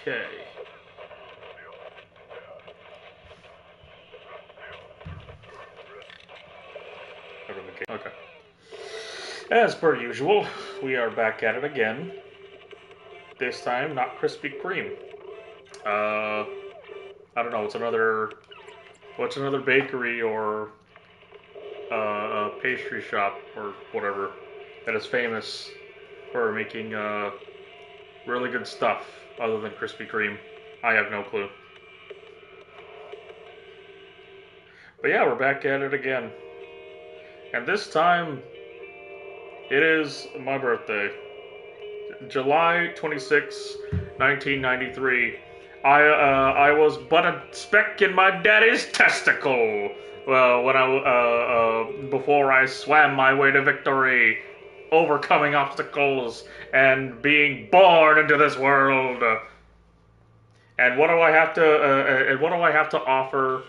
Okay. Okay. As per usual, we are back at it again. This time, not Krispy Kreme. I don't know. What's another bakery or a pastry shop or whatever that is famous for making really good stuff other than Krispy Kreme? I have no clue. But yeah, we're back at it again. And this time, it is my birthday. July 26, 1993. I was but a speck in my daddy's testicle. Well, before I swam my way to victory, overcoming obstacles and being born into this world. And what do I have to offer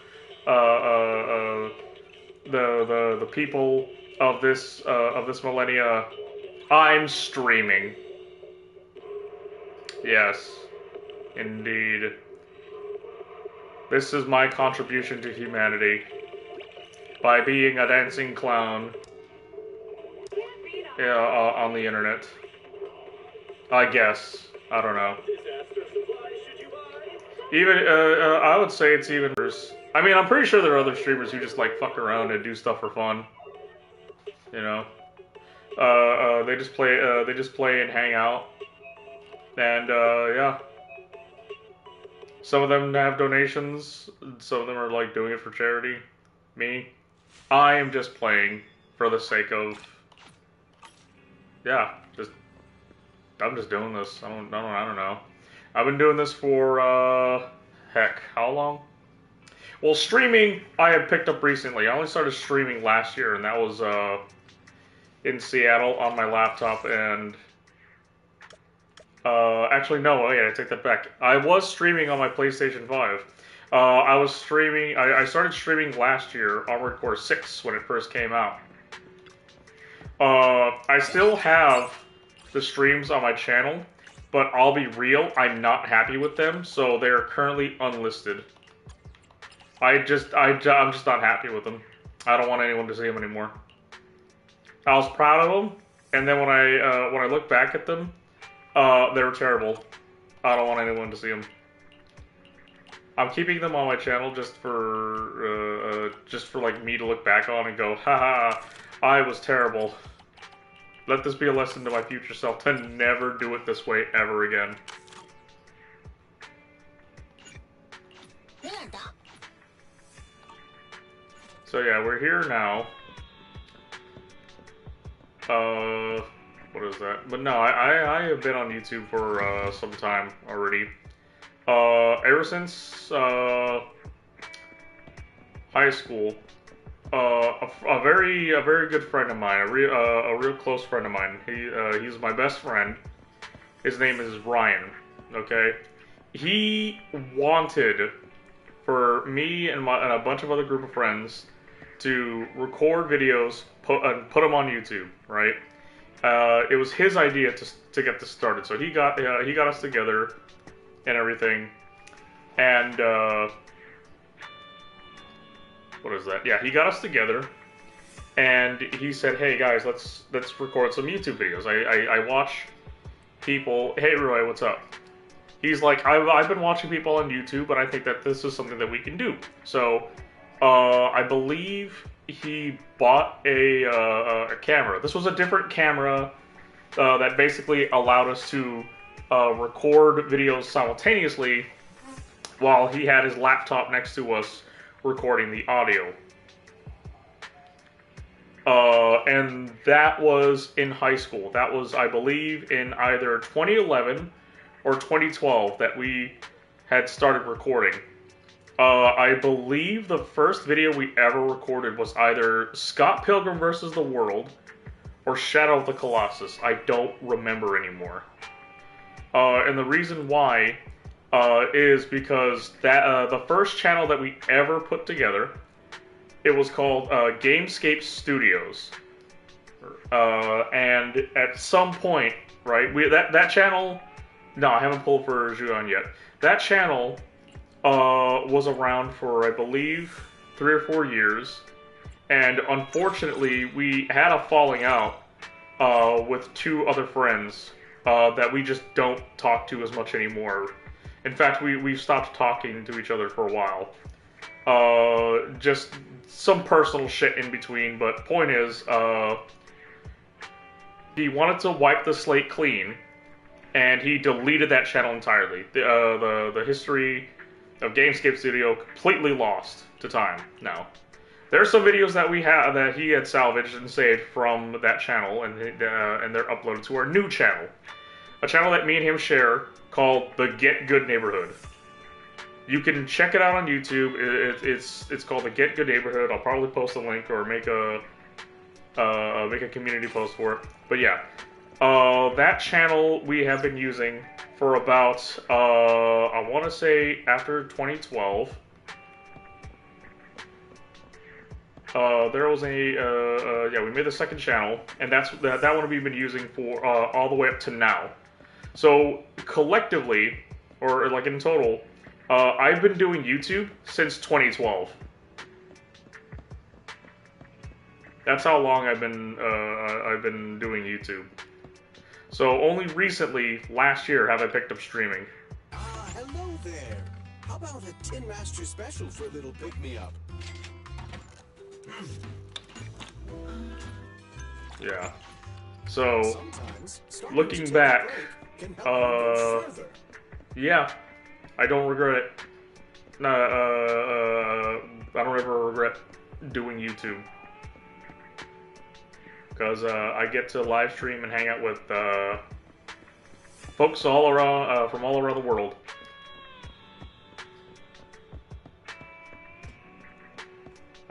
the people of this millennia? I'm streaming. Yes, indeed. This is my contribution to humanity by being a dancing clown on the internet. I guess. I don't know. Even I would say it's even worse. I mean, I'm pretty sure there are other streamers who just like fuck around and do stuff for fun. You know, they just play and hang out, and yeah. Some of them have donations. Some of them are like doing it for charity. Me, I am just playing for the sake of, yeah. I'm just doing this. I don't know. I've been doing this for heck, how long? Well, streaming I had picked up recently. I only started streaming last year, and that was in Seattle on my laptop. And actually, no, wait, I take that back. I was streaming on my PlayStation 5. I started streaming last year, Armored Core 6, when it first came out. I still have the streams on my channel, but I'll be real, I'm not happy with them, so they are currently unlisted. I'm just not happy with them. I don't want anyone to see them anymore. I was proud of them, and then when I look back at them, they were terrible. I don't want anyone to see them. I'm keeping them on my channel just for like me to look back on and go, haha, I was terrible. Let this be a lesson to my future self to never do it this way ever again. So yeah, we're here now. What is that? But no, I have been on YouTube for some time already. Ever since high school. A very good friend of mine, a real close friend of mine. He's my best friend. His name is Ryan. Okay, he wanted for me and a bunch of other group of friends to record videos, put them on YouTube. Right? It was his idea to get this started. So he got us together and everything, and what is that? Yeah, he got us together, and he said, "Hey guys, let's record some YouTube videos." I watch people. Hey Roy, what's up? He's like, I've been watching people on YouTube, but I think that this is something that we can do. So, I believe he bought a camera. This was a different camera that basically allowed us to record videos simultaneously while he had his laptop next to us recording the audio. And that was in high school. That was, I believe, in either 2011 or 2012 that we had started recording. I believe the first video we ever recorded was either Scott Pilgrim vs. the World or Shadow of the Colossus. I don't remember anymore. And the reason why is because that the first channel that we ever put together, it was called Gamescape Studios, and at some point, right, that channel. No, I haven't pulled for Zhu Yuan yet. That channel was around for, I believe, 3 or 4 years, and unfortunately, we had a falling out with 2 other friends that we just don't talk to as much anymore. In fact, we've stopped talking to each other for a while. Just some personal shit in between, but point is, he wanted to wipe the slate clean, and he deleted that channel entirely. The history of Gamescape Studio completely lost to time now. There are some videos that we have that he had salvaged and saved from that channel, and they're uploaded to our new channel, a channel that me and him share called the Get Good Neighborhood. You can check it out on YouTube. It's called the Get Good Neighborhood. I'll probably post a link or make a community post for it. But yeah, that channel we have been using for about I want to say after 2012. There was yeah, we made the second channel, and that one we've been using for all the way up to now. So collectively, or like in total, I've been doing YouTube since 2012. That's how long I've been doing YouTube. So only recently, last year, have I picked up streaming. Ah, hello there. How about a Tin Master special for a little pick-me-up? Yeah. So, looking back, yeah, I don't regret it. No, I don't ever regret doing YouTube. Because I get to live stream and hang out with folks all around, from all around the world.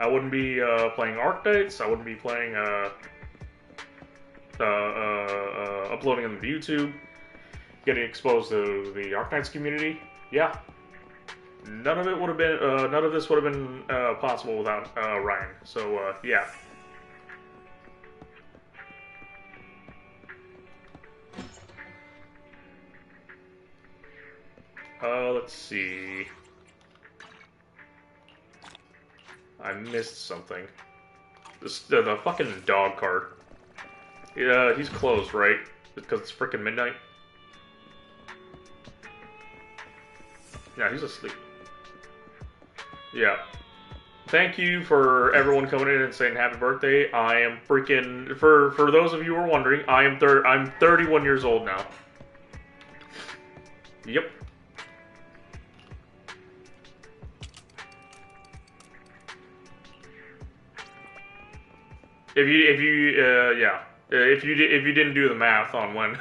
I wouldn't be playing Arctites. I wouldn't be playing uploading on YouTube, getting exposed to the Arctites community. Yeah, none of it would have been. None of this would have been possible without Ryan. So yeah. Let's see. I missed something. The fucking dog cart. Yeah, he's closed, right? Because it's freaking midnight. Yeah, he's asleep. Yeah. Thank you for everyone coming in and saying happy birthday. I am freaking, for those of you who are wondering, I'm 31 years old now. Yep. If you didn't do the math on when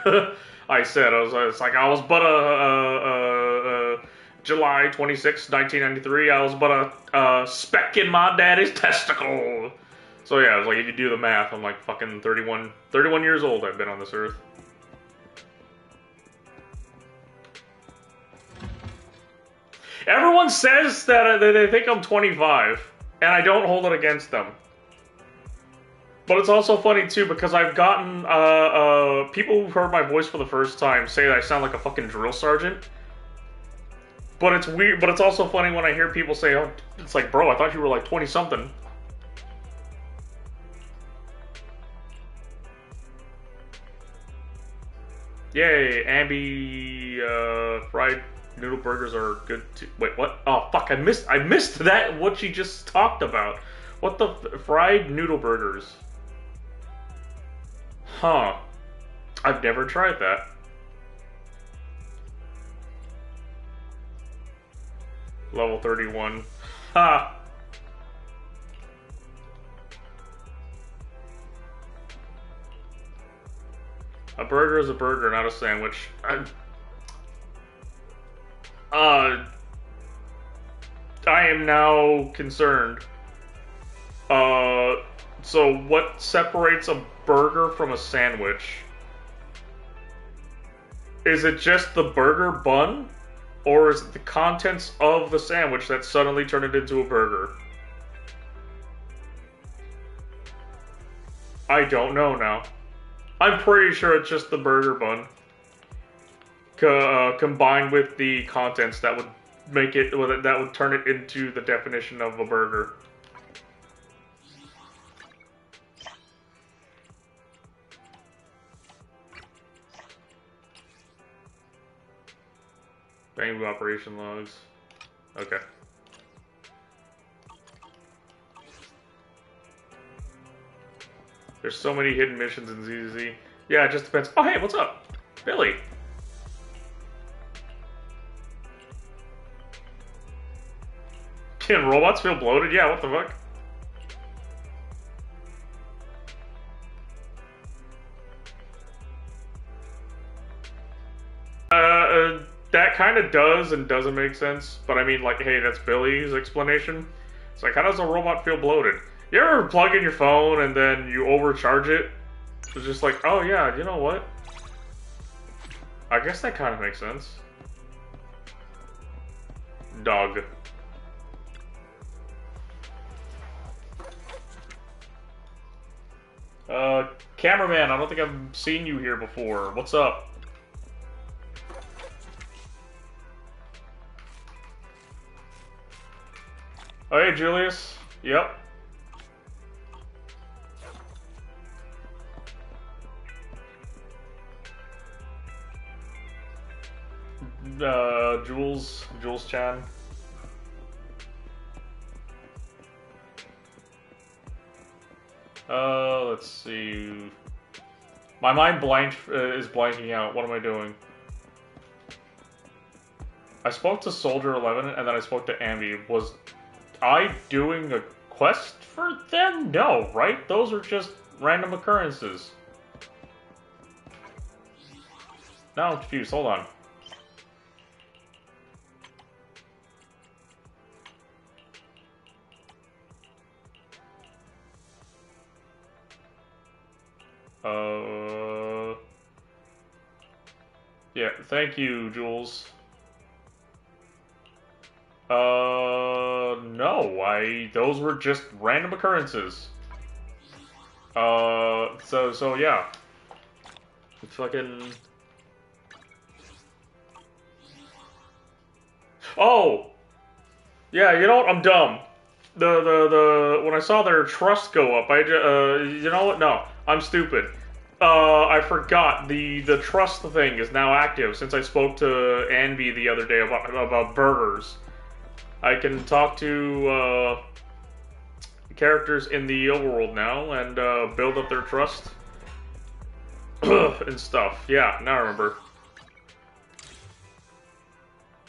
I said I was like I was but a July 26, 1993. I was but a speck in my daddy's testicle. So yeah, I was like, if you do the math, I'm like fucking 31 years old. I've been on this earth. Everyone says that they think I'm 25, and I don't hold it against them. But it's also funny too because I've gotten people who've heard my voice for the first time say that I sound like a fucking drill sergeant. But it's weird. But it's also funny when I hear people say, "Oh, it's like, bro, I thought you were like 20 something." Yay, Ambi fried noodle burgers are good too. Wait, what? Oh fuck, I missed that. What she just talked about. What the fried noodle burgers? Huh. I've never tried that. Level 31. Ha! A burger is a burger, not a sandwich. I am now concerned. So what separates a burger from a sandwich? Is it just the burger bun? Or is it the contents of the sandwich that suddenly turn it into a burger? I don't know now. I'm pretty sure it's just the burger bun. combined with the contents that would make it that would turn it into the definition of a burger. Bamboo operation logs. Okay. There's so many hidden missions in ZZ. Yeah, it just depends. Oh, hey, what's up? Billy. Can robots feel bloated? Yeah, what the fuck? That kind of does and doesn't make sense, but I mean, like, hey, that's Billy's explanation. It's like, how does a robot feel bloated? You ever plug in your phone and then you overcharge it? It's just like, oh yeah, you know what? I guess that kind of makes sense. Dog. Cameraman, I don't think I've seen you here before. What's up? Oh, hey, Julius. Yep. Jules Chan. Let's see. My mind is blanking out. What am I doing? I spoke to Soldier 11 and then I spoke to Ambi. Was I doing a quest for them? No, right? Those are just random occurrences. Now I'm confused. Hold on. Yeah, thank you, Jules. No, those were just random occurrences. So yeah. Fucking... Oh! Yeah, you know what? I'm dumb. When I saw their trust go up, you know what? No, I'm stupid. I forgot the trust thing is now active since I spoke to Anby the other day about burgers. I can talk to characters in the overworld now and build up their trust and stuff. Yeah, now I remember.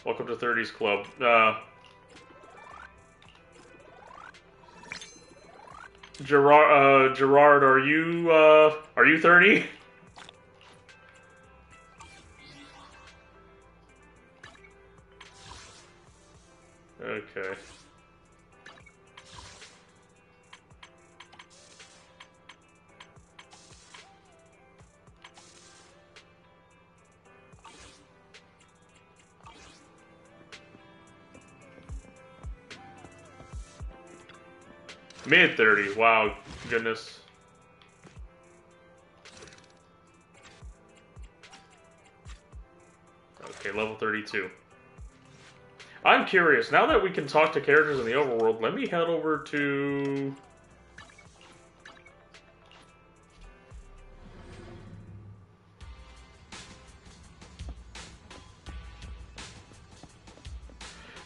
Welcome to 30s Club. Gerard, are you 30? Okay. Mid-30s, wow, goodness. Okay, level 32. I'm curious, now that we can talk to characters in the overworld, let me head over to...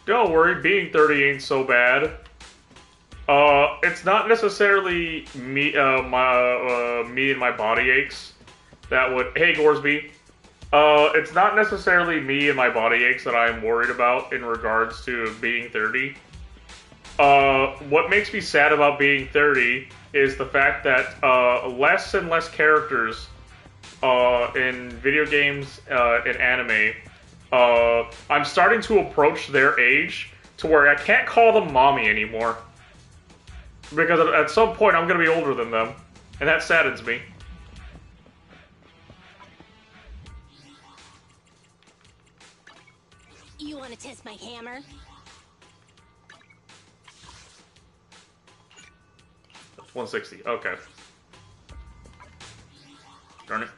Don't worry, being 30 ain't so bad. It's not necessarily me, me and my body aches that would... Hey, Gorsby. It's not necessarily me and my body aches that I'm worried about in regards to being 30. What makes me sad about being 30 is the fact that, less and less characters, in video games, and anime, I'm starting to approach their age to where I can't call them mommy anymore. Because at some point I'm gonna be older than them, and that saddens me. You want to test my hammer? 160. Okay. Darn it.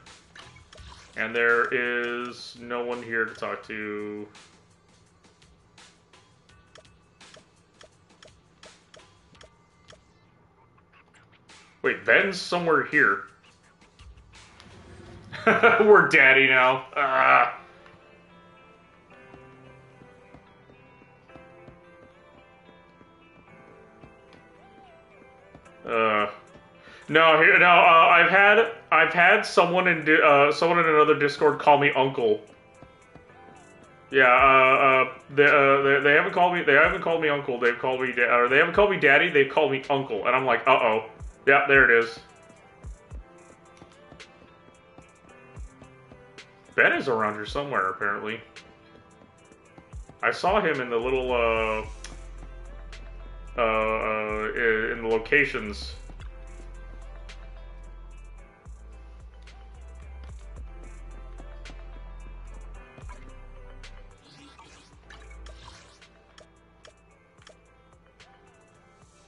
And there is no one here to talk to. Wait, Ben's somewhere here. We're daddy now. No, here, no. I've had someone in another Discord call me uncle. Yeah, they haven't called me. They haven't called me uncle. They've called me, or they haven't called me daddy. They've called me uncle, and I'm like, uh-oh. Yeah, there it is. Ben is around here somewhere, apparently. I saw him in the little, in the locations.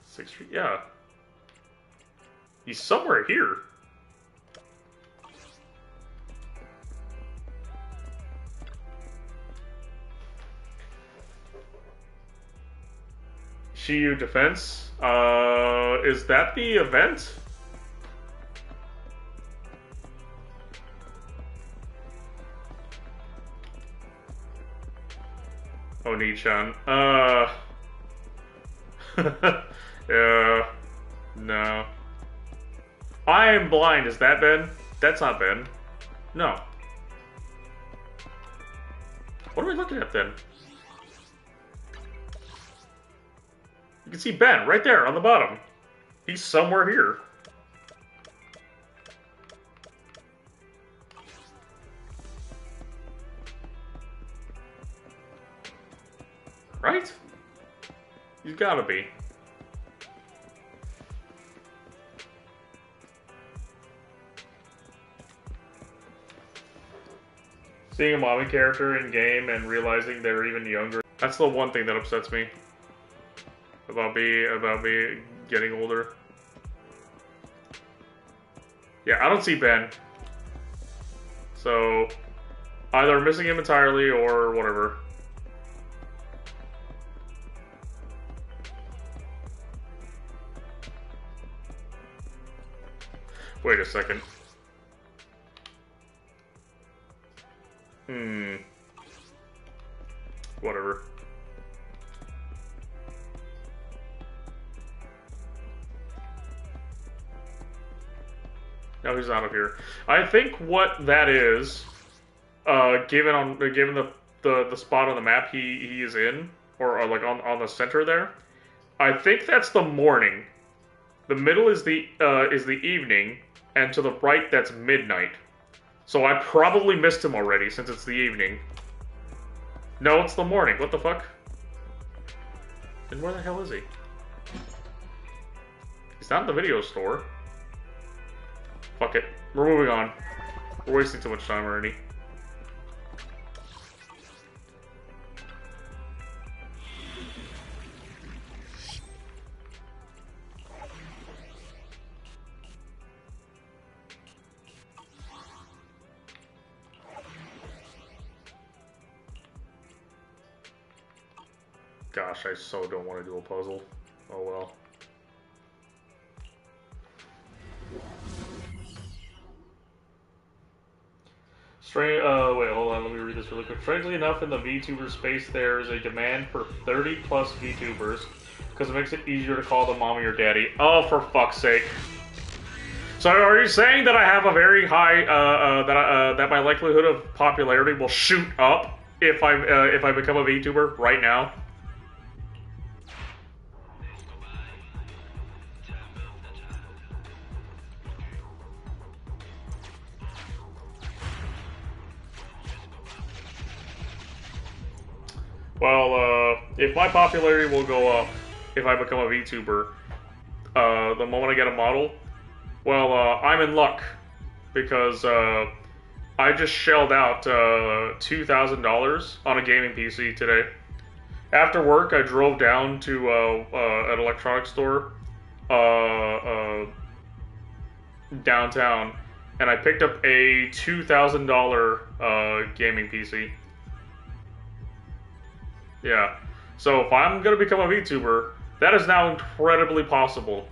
Sixth Street, yeah. He's somewhere here. Shiyu Defense. Is that the event? Oni-chan. Yeah. No. I am blind. Is that Ben? That's not Ben. No. What are we looking at then? You can see Ben right there on the bottom. He's somewhere here. Right? He's gotta be. Seeing a mommy character in game and realizing they're even younger. That's the one thing that upsets me. About me getting older. Yeah, I don't see Ben. So, either missing him entirely or whatever. Wait a second. Whatever. No, he's not up here. I think what that is, given the spot on the map he is in, or like on the center there, I think that's the morning. The middle is the evening, and to the right that's midnight. So I probably missed him already since it's the evening. No, it's the morning. What the fuck? And where the hell is he? He's not in the video store. Fuck it. We're moving on. We're wasting too much time already. Gosh, I so don't want to do a puzzle. Oh well. Wait, hold on, let me read this really quick. Strangely enough, in the VTuber space, there is a demand for 30 plus VTubers, because it makes it easier to call them mommy or daddy. Oh, for fuck's sake. So are you saying that I have a very high, that my likelihood of popularity will shoot up if I become a VTuber right now? Well, if my popularity will go up if I become a VTuber, the moment I get a model, well, I'm in luck, because I just shelled out $2,000 on a gaming PC today. After work, I drove down to an electronics store downtown, and I picked up a $2,000 gaming PC. Yeah. So if I'm gonna become a VTuber, that is now incredibly possible.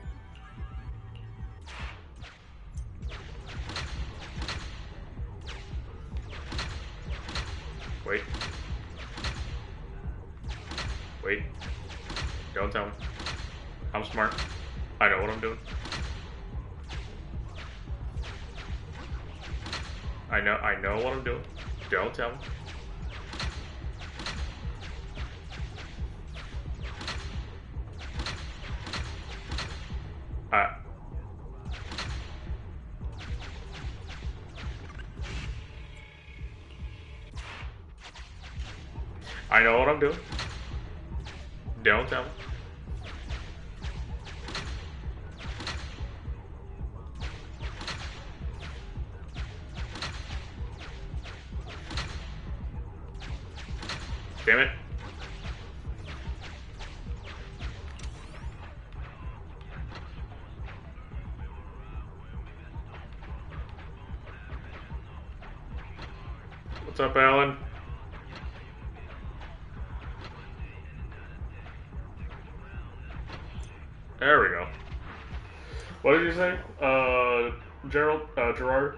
Wait. Wait. Don't tell me. I'm smart. I know what I'm doing. I know what I'm doing. Don't tell me. I know what I'm doing. Don't tell me. Damn it. What's up, Alan? There we go. What did you say? Gerard?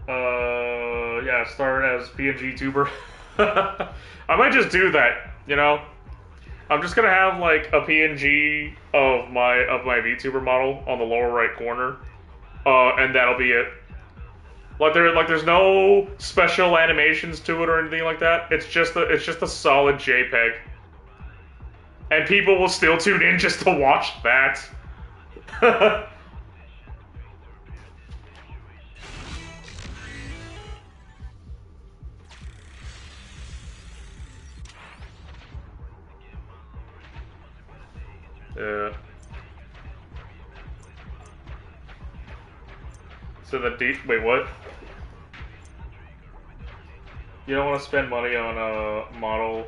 Yeah, start as PNG tuber. I might just do that, you know? I'm just gonna have like a PNG of my VTuber model on the lower right corner. And that'll be it. There's no special animations to it or anything like that. It's just a solid JPEG. And people will still tune in just to watch that. Yeah. So wait, what? You don't want to spend money on a model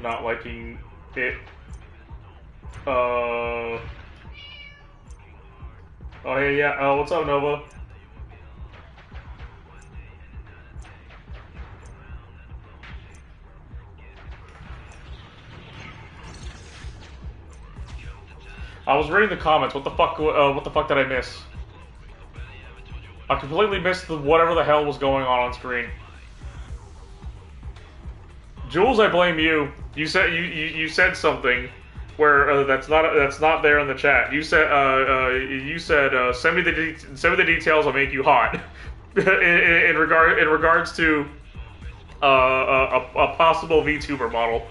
not liking it. Oh hey, yeah. What's up, Nova? I was reading the comments. What the fuck? What the fuck did I miss? I completely missed whatever the hell was going on screen. Jules, I blame you. You said something where that's not there in the chat. You said send me the details. I'll make you hot. in regards to a possible VTuber model.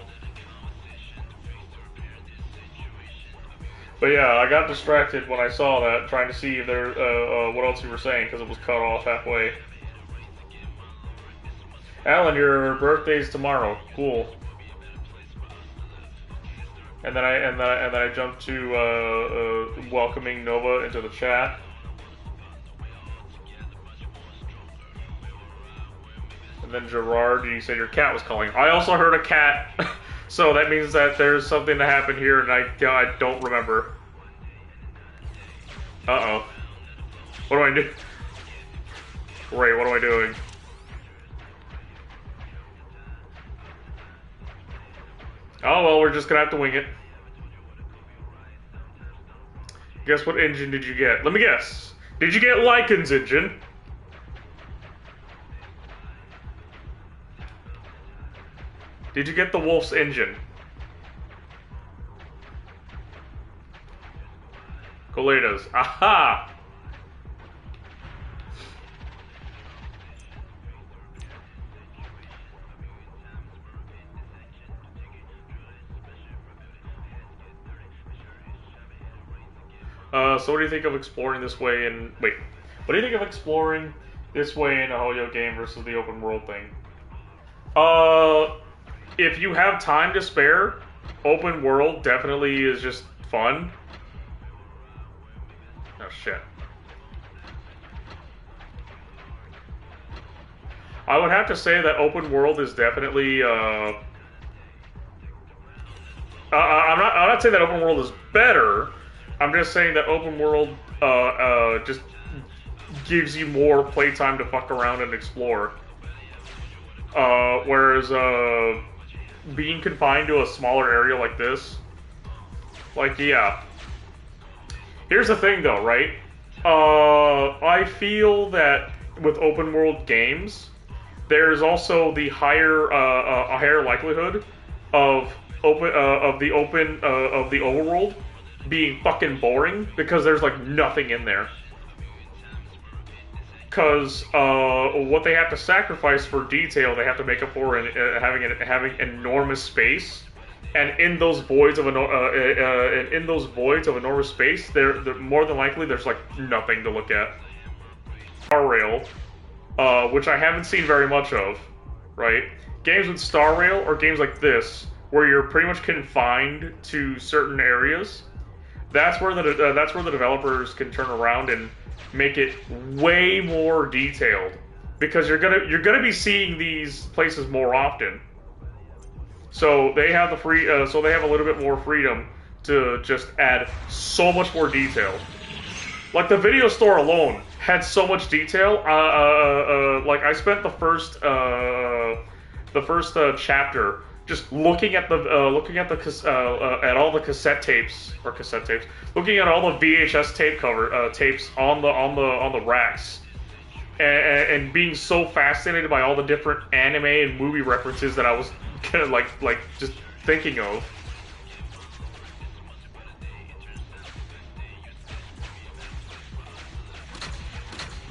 But yeah, I got distracted when I saw that, trying to see if there what else you were saying because it was cut off halfway. Alan, your birthday's tomorrow. Cool. And then I jumped to welcoming Nova into the chat. And then Gerard, you said your cat was calling. I also heard a cat, so that means that there's something to happen here, and I don't remember. Uh-oh. What do I do? Great, what am I doing? Oh well, we're just gonna have to wing it. Guess what engine did you get? Let me guess. Did you get Lycan's engine? Did you get the Wolf's engine? Coletas. Aha! So what do you think of exploring this way in... Wait. What do you think of exploring this way in a Hoyo game versus the open world thing? If you have time to spare, open world definitely is just fun. Oh, shit. I would have to say that open world is definitely, I'm not saying that open world is better. I'm just saying that open world, just gives you more playtime to fuck around and explore. Whereas being confined to a smaller area like this, like, yeah. Here's the thing though, right? I feel that with open world games, there's also the a higher likelihood of the overworld being fucking boring because there's like nothing in there. Because what they have to sacrifice for detail, they have to make up for in having enormous space, and in those voids of enormous space, they're more than likely there's like nothing to look at. Star Rail, which I haven't seen very much of, right? Games with Star Rail or games like this, where you're pretty much confined to certain areas. That's where the developers can turn around and make it way more detailed, because you're gonna be seeing these places more often. So they have they have a little bit more freedom to just add so much more detail. Like the video store alone had so much detail. Like I spent the first chapter just looking at all the cassette tapes, looking at all the VHS tapes on the racks, and being so fascinated by all the different anime and movie references that I was kind of like just thinking of.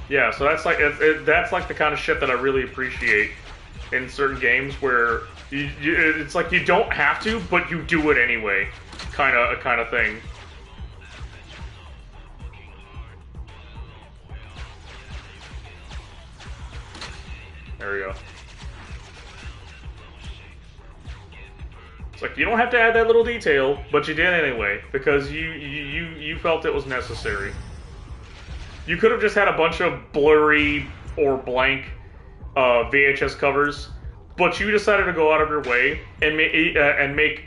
Yeah, so that's like that's like the kind of shit that I really appreciate in certain games where it's like you don't have to, but you do it anyway, kind of thing. There we go. It's like you don't have to add that little detail, but you did anyway because you felt it was necessary. You could have just had a bunch of blurry or blank VHS covers, but you decided to go out of your way and make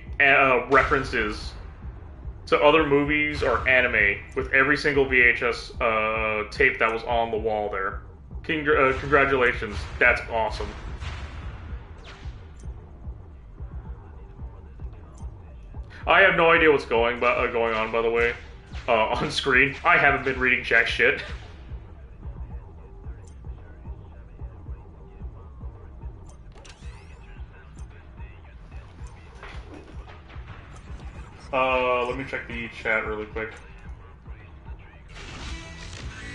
references to other movies or anime with every single VHS tape that was on the wall there. Congratulations, that's awesome. I have no idea what's going on, by the way, on screen. I haven't been reading jack shit. Let me check the chat really quick.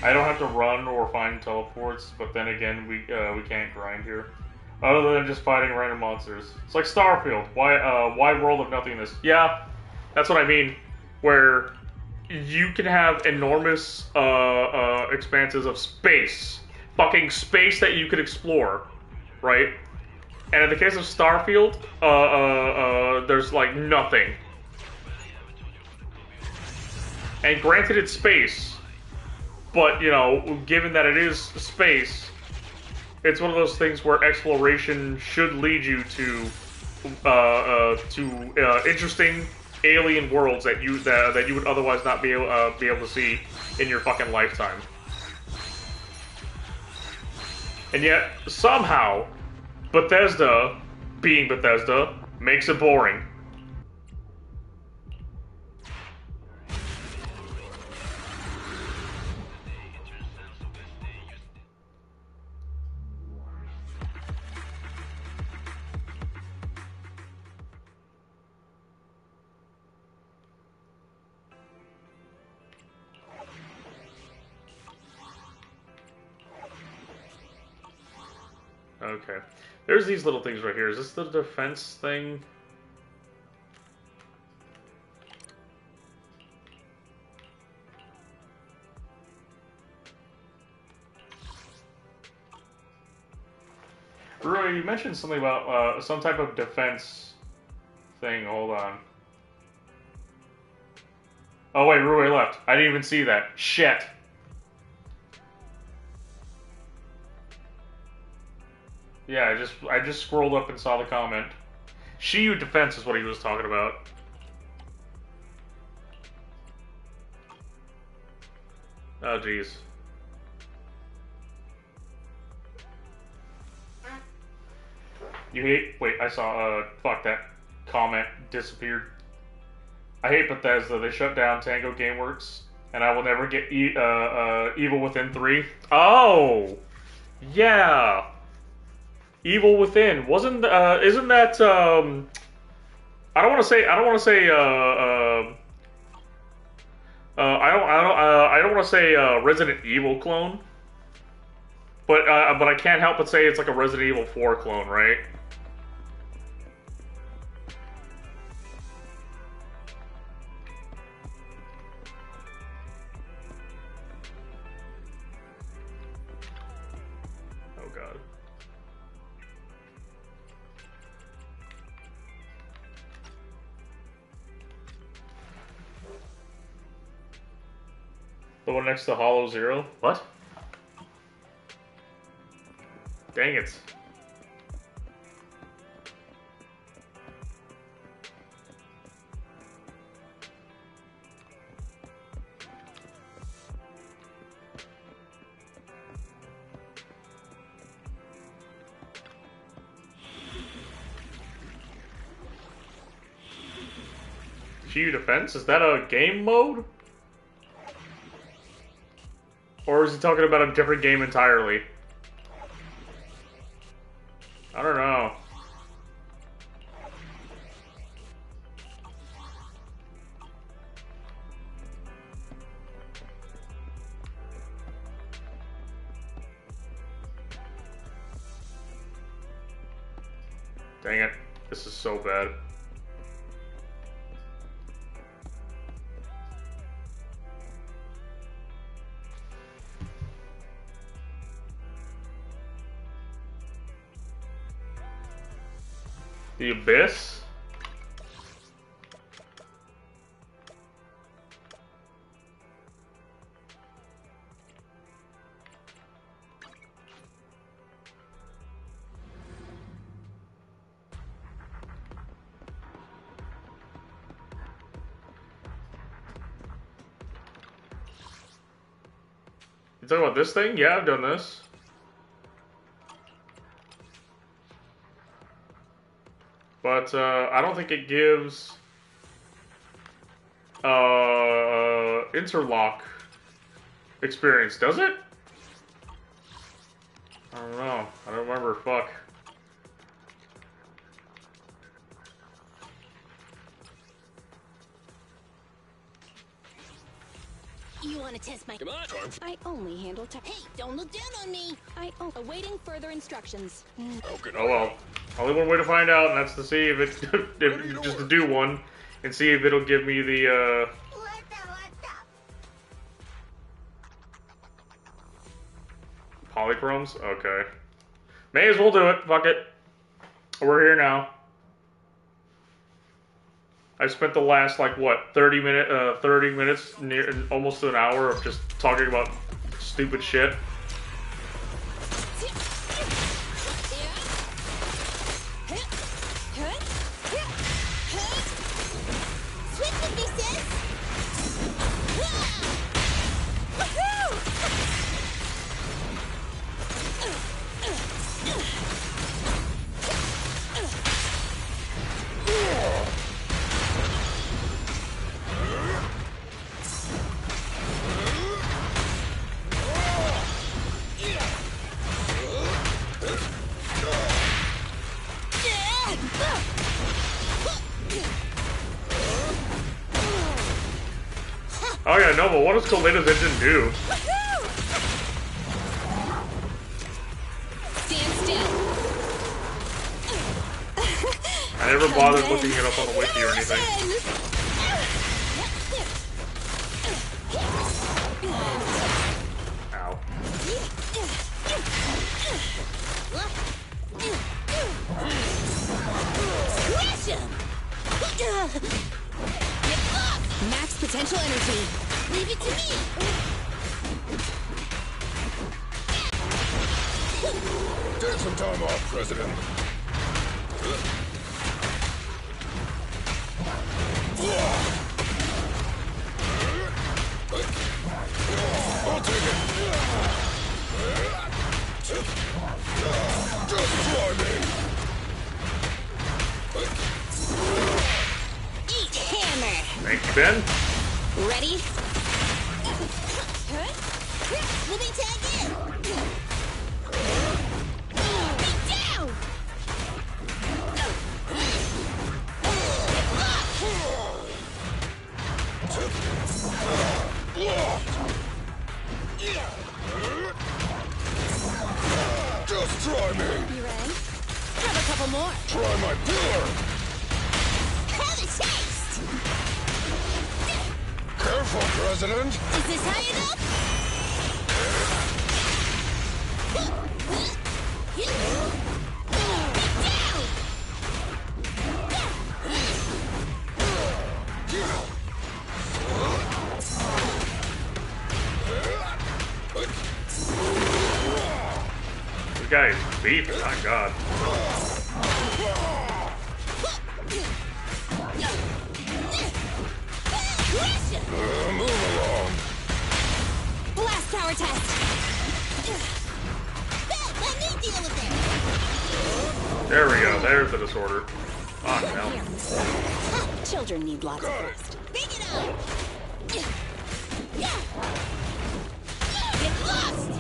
I don't have to run or find teleports, but then again, we can't grind here. Other than just fighting random monsters. It's like Starfield. Wide world of nothingness. Yeah, that's what I mean. Where you can have enormous expanses of space. Fucking space that you could explore. Right? And in the case of Starfield, there's like nothing. And granted it's space, but, you know, given that it is space, it's one of those things where exploration should lead you to interesting alien worlds that you would otherwise not be able to see in your fucking lifetime. And yet, somehow, Bethesda, being Bethesda, makes it boring. Okay. There's these little things right here. Is this the defense thing? Rui, you mentioned something about some type of defense thing. Hold on. Oh wait, Rui left. I didn't even see that. Shit. Yeah, I just scrolled up and saw the comment. Shiyu defense is what he was talking about. Oh jeez. You hate... Wait, I saw... fuck, that comment disappeared. I hate Bethesda. They shut down Tango Gameworks, and I will never get Evil Within 3. Oh! Yeah! Evil Within. Isn't that, I don't want to say, I don't want to say Resident Evil clone, but I can't help but say it's like a Resident Evil 4 clone, right? Oh god. The one next to Hollow Zero? What? Dang it. Shiyu Defense? Is that a game mode? Or is he talking about a different game entirely? I don't know. Dang it. This is so bad. The Abyss? You talking about this thing? Yeah, I've done this. But I don't think it gives interlock experience, does it? I don't know. I don't remember. Fuck. You want to test my... Come on. I only handle Hey, don't look down on me. Awaiting further instructions. Okay. Oh well. Only one way to find out, and that's to see if it, just to do one, and see if it'll give me the, polychromes? Okay. May as well do it, fuck it. We're here now. I spent the last, like, what, 30 minutes, near, almost an hour of just talking about stupid shit. Oh yeah, no, but what does Kalina's engine do? Stand still. I never bothered looking it up on the wiki or anything. Ow. Max potential energy. Leave it to me. Take some time off, President. I'll take it. Just try me. Ben. Ready? Let me tag in. Be down. Just try me. You ready? Have a couple more. Try my pillar. Have a taste. Careful, President. Is this high enough? This guy is beefing, my god. Move along. Blast power test. Let me deal with it. There we go. There's the disorder. Oh, no. Children need lots of rest. Bring it on. Get lost.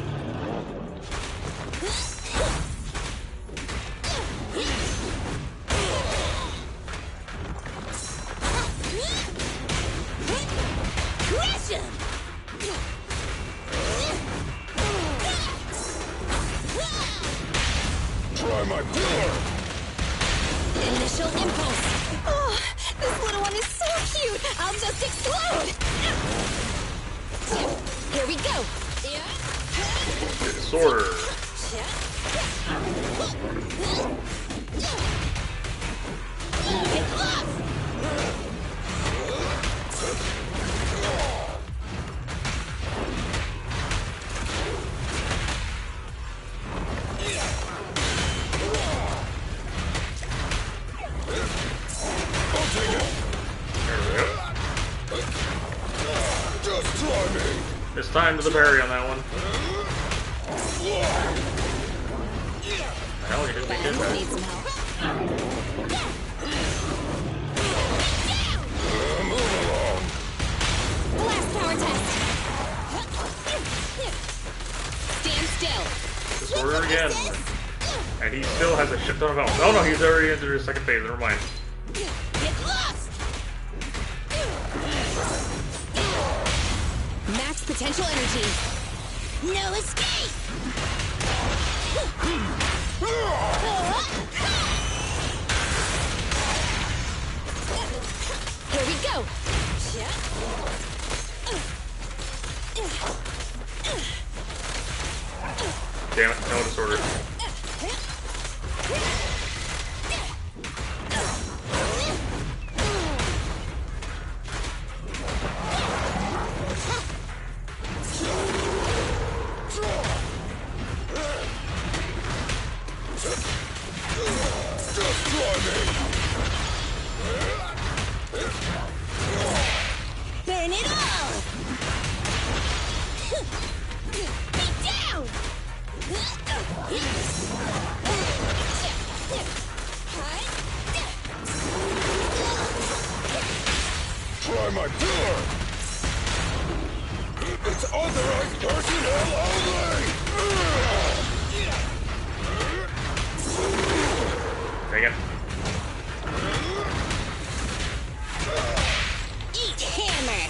Crush him. Try my pillar. Initial impulse. Oh, this little one is so cute. I'll just explode. Here we go. Disorder. Get lost. I'll take it. There we go. Just try me. It's time to the parry on that one. The hell, you didn't make it. Friends need some help. Move along. Blast power test. Stand still. Disorder again. And he still has a shit ton of health. Oh no, he's already into his second phase. Never mind. Get lost. Max potential energy. No escape. Here we go. Damn it, no disorder. Just try me. Burn it all. Be down. Try my pillar. It's authorized personnel only. Dang it. Eat hammer.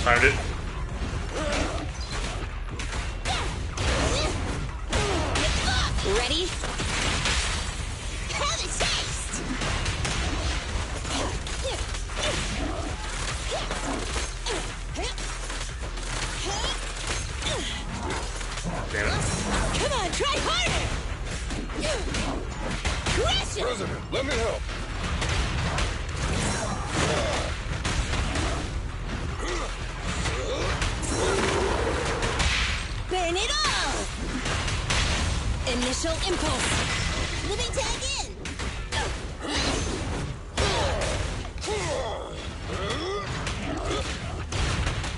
Timed it. Ready? Have a taste. Damn it. Come on, try harder. Crush it. President, let me help. Burn it all. Initial impulse. Let me tag in.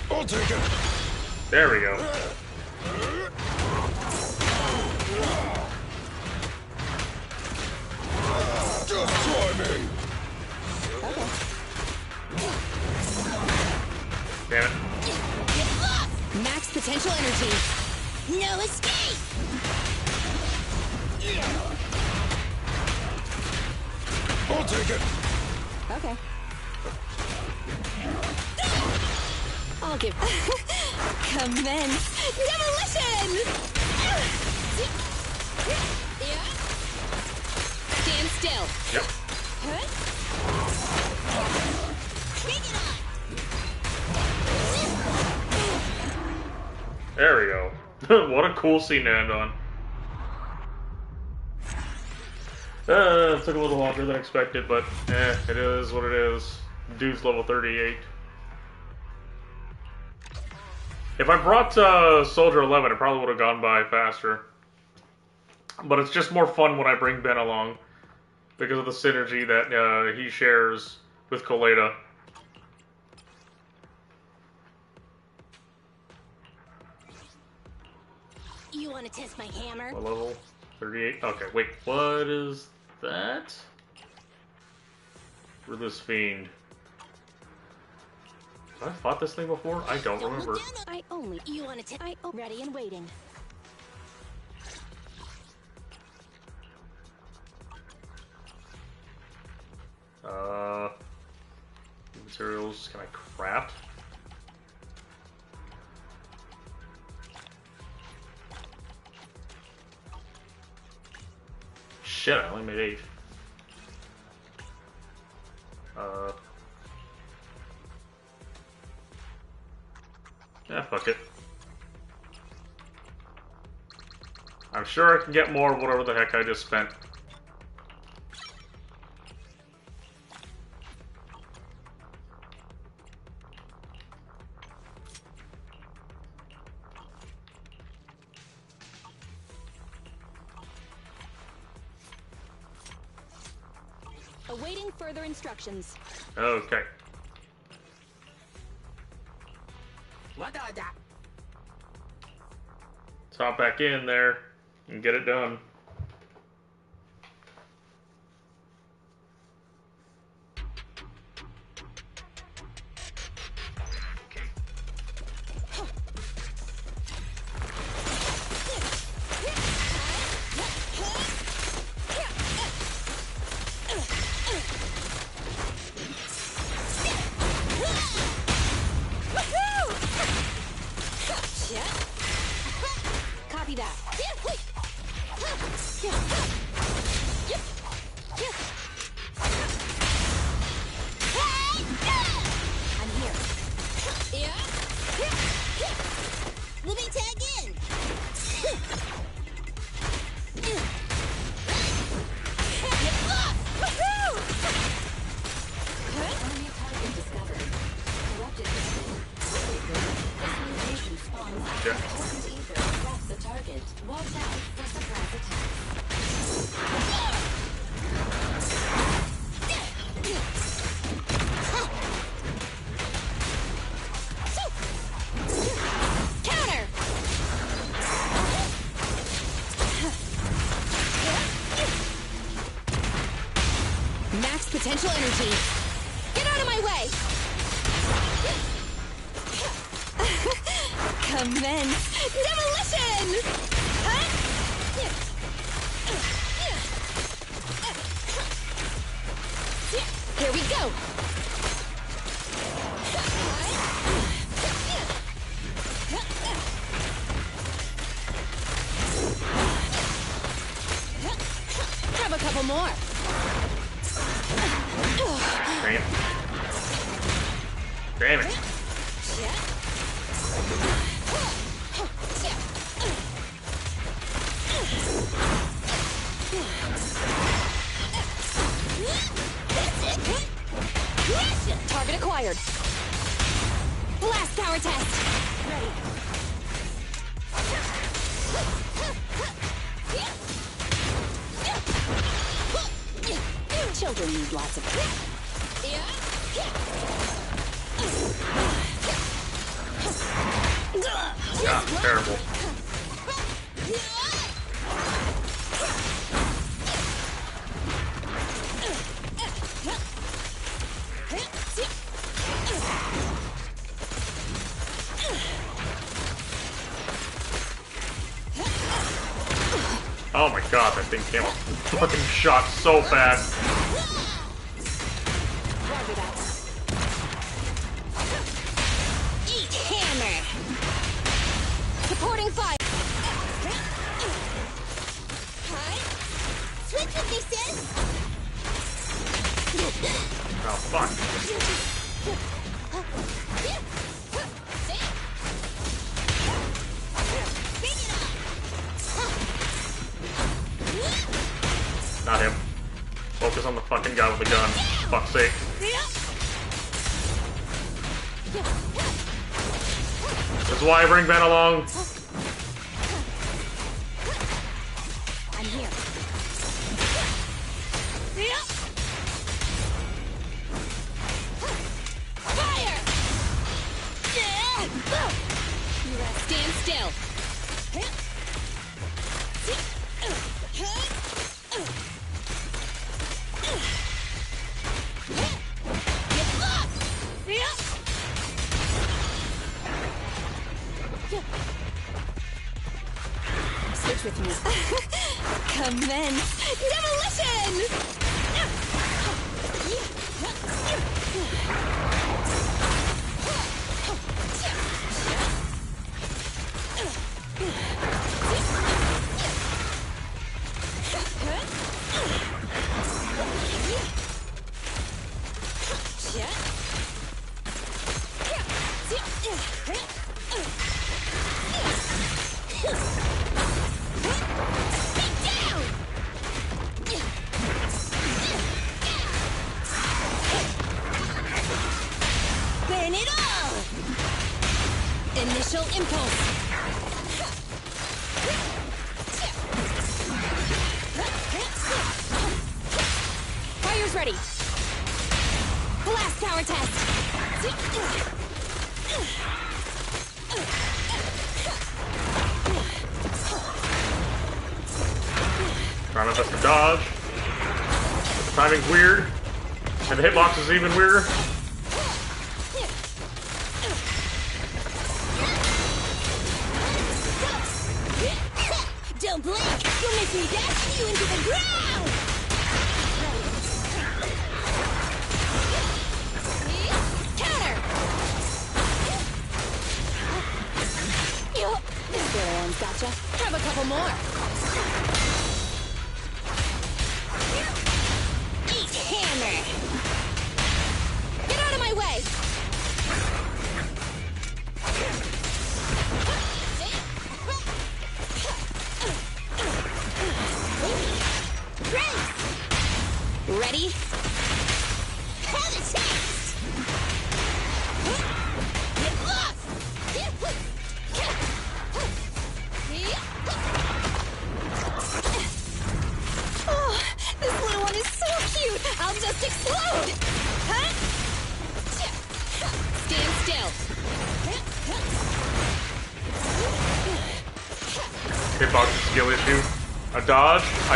I'll take it. There we go. Just try me. Damn it. Get lost! Max potential energy. No escape! I'll take it. Okay. I'll give. Commence demolition! Stand still. Yep. Bring it on! There we go. What a cool scene to end on. It took a little longer than expected, but it is what it is. Dude's level 38. If I brought Soldier 11, it probably would have gone by faster. But it's just more fun when I bring Ben along, because of the synergy that he shares with Koleda. You want to test my hammer? Level 38. Okay, wait, what is that? For this fiend. Have I fought this thing before? I don't remember. I only. You want to test? Ready and waiting. Materials can I craft? Shit, I only made 8. Yeah, fuck it. I'm sure I can get more of whatever the heck I just spent. Awaiting further instructions. Okay. Let's hop back in there and get it done. Copy that. I'm here. Let me tag in. Enemy target discovered. Corrupted system. This mutation spawns after potent ether wraps the target. Watch out for surprise attacks. Counter. Max potential energy. Get out of my way. Commence demolition! Here we go! Grab a couple more. Damn. Damn it. Target acquired. Last power test. Ready. Children need lots of it. God, terrible. Oh my god, that thing came up fucking shot so fast. Roger that. Eat hammer. Supporting fire. Hi. Switch with me, sis. Oh fuck. Not him. Focus on the fucking guy with the gun. Fuck's sake. That's why I bring Ben along. I'm here. Fire! Stand still. Switch with me. Commence demolition! Burn it all! Initial impulse. Fire's ready. Blast power test. Trying my best to dodge. But the timing's weird. And the hitbox is even weirder. Don't blink! You'll make me dash you into the ground! Counter! This little one's gotcha. Have a couple more. Eat hammer! Get out of my way! Ready? Have a taste! Get lost! Oh, this little one is so cute! I'll just explode! Huh? Stand still. Hitbox skill issue. I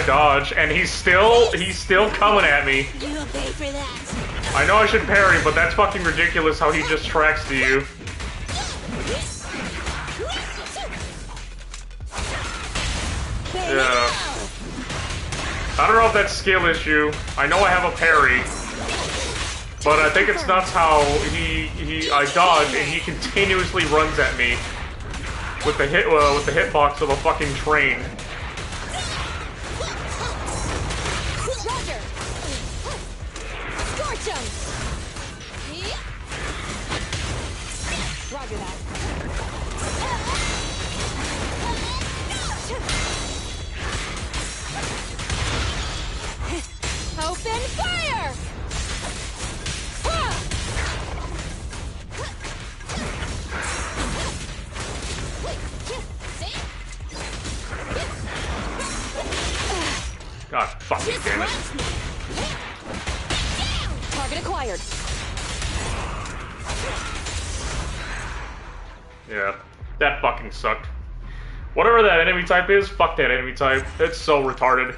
dodge, and he's still coming at me. You'll pay for that. I know I should parry, but that's fucking ridiculous how he just tracks to you. Yeah. I don't know if that's skill issue. I know I have a parry, but I think it's nuts how I dodge and he continuously runs at me with the hitbox of a fucking train. Roger. Scorch 'em. Roger that. Open fire! God fucking damn it. Target acquired. Yeah, that fucking sucked. Whatever that enemy type is, fuck that enemy type. It's so retarded.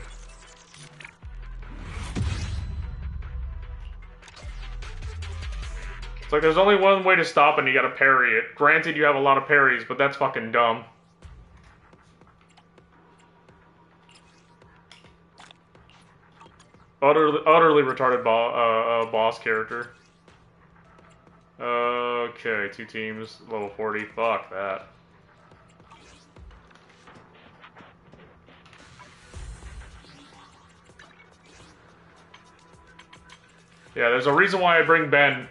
It's like there's only one way to stop and you gotta parry it. Granted, you have a lot of parries, but that's fucking dumb. Utterly retarded boss character. Okay, 2 teams, level 40. Fuck that. Yeah, there's a reason why I bring Ben.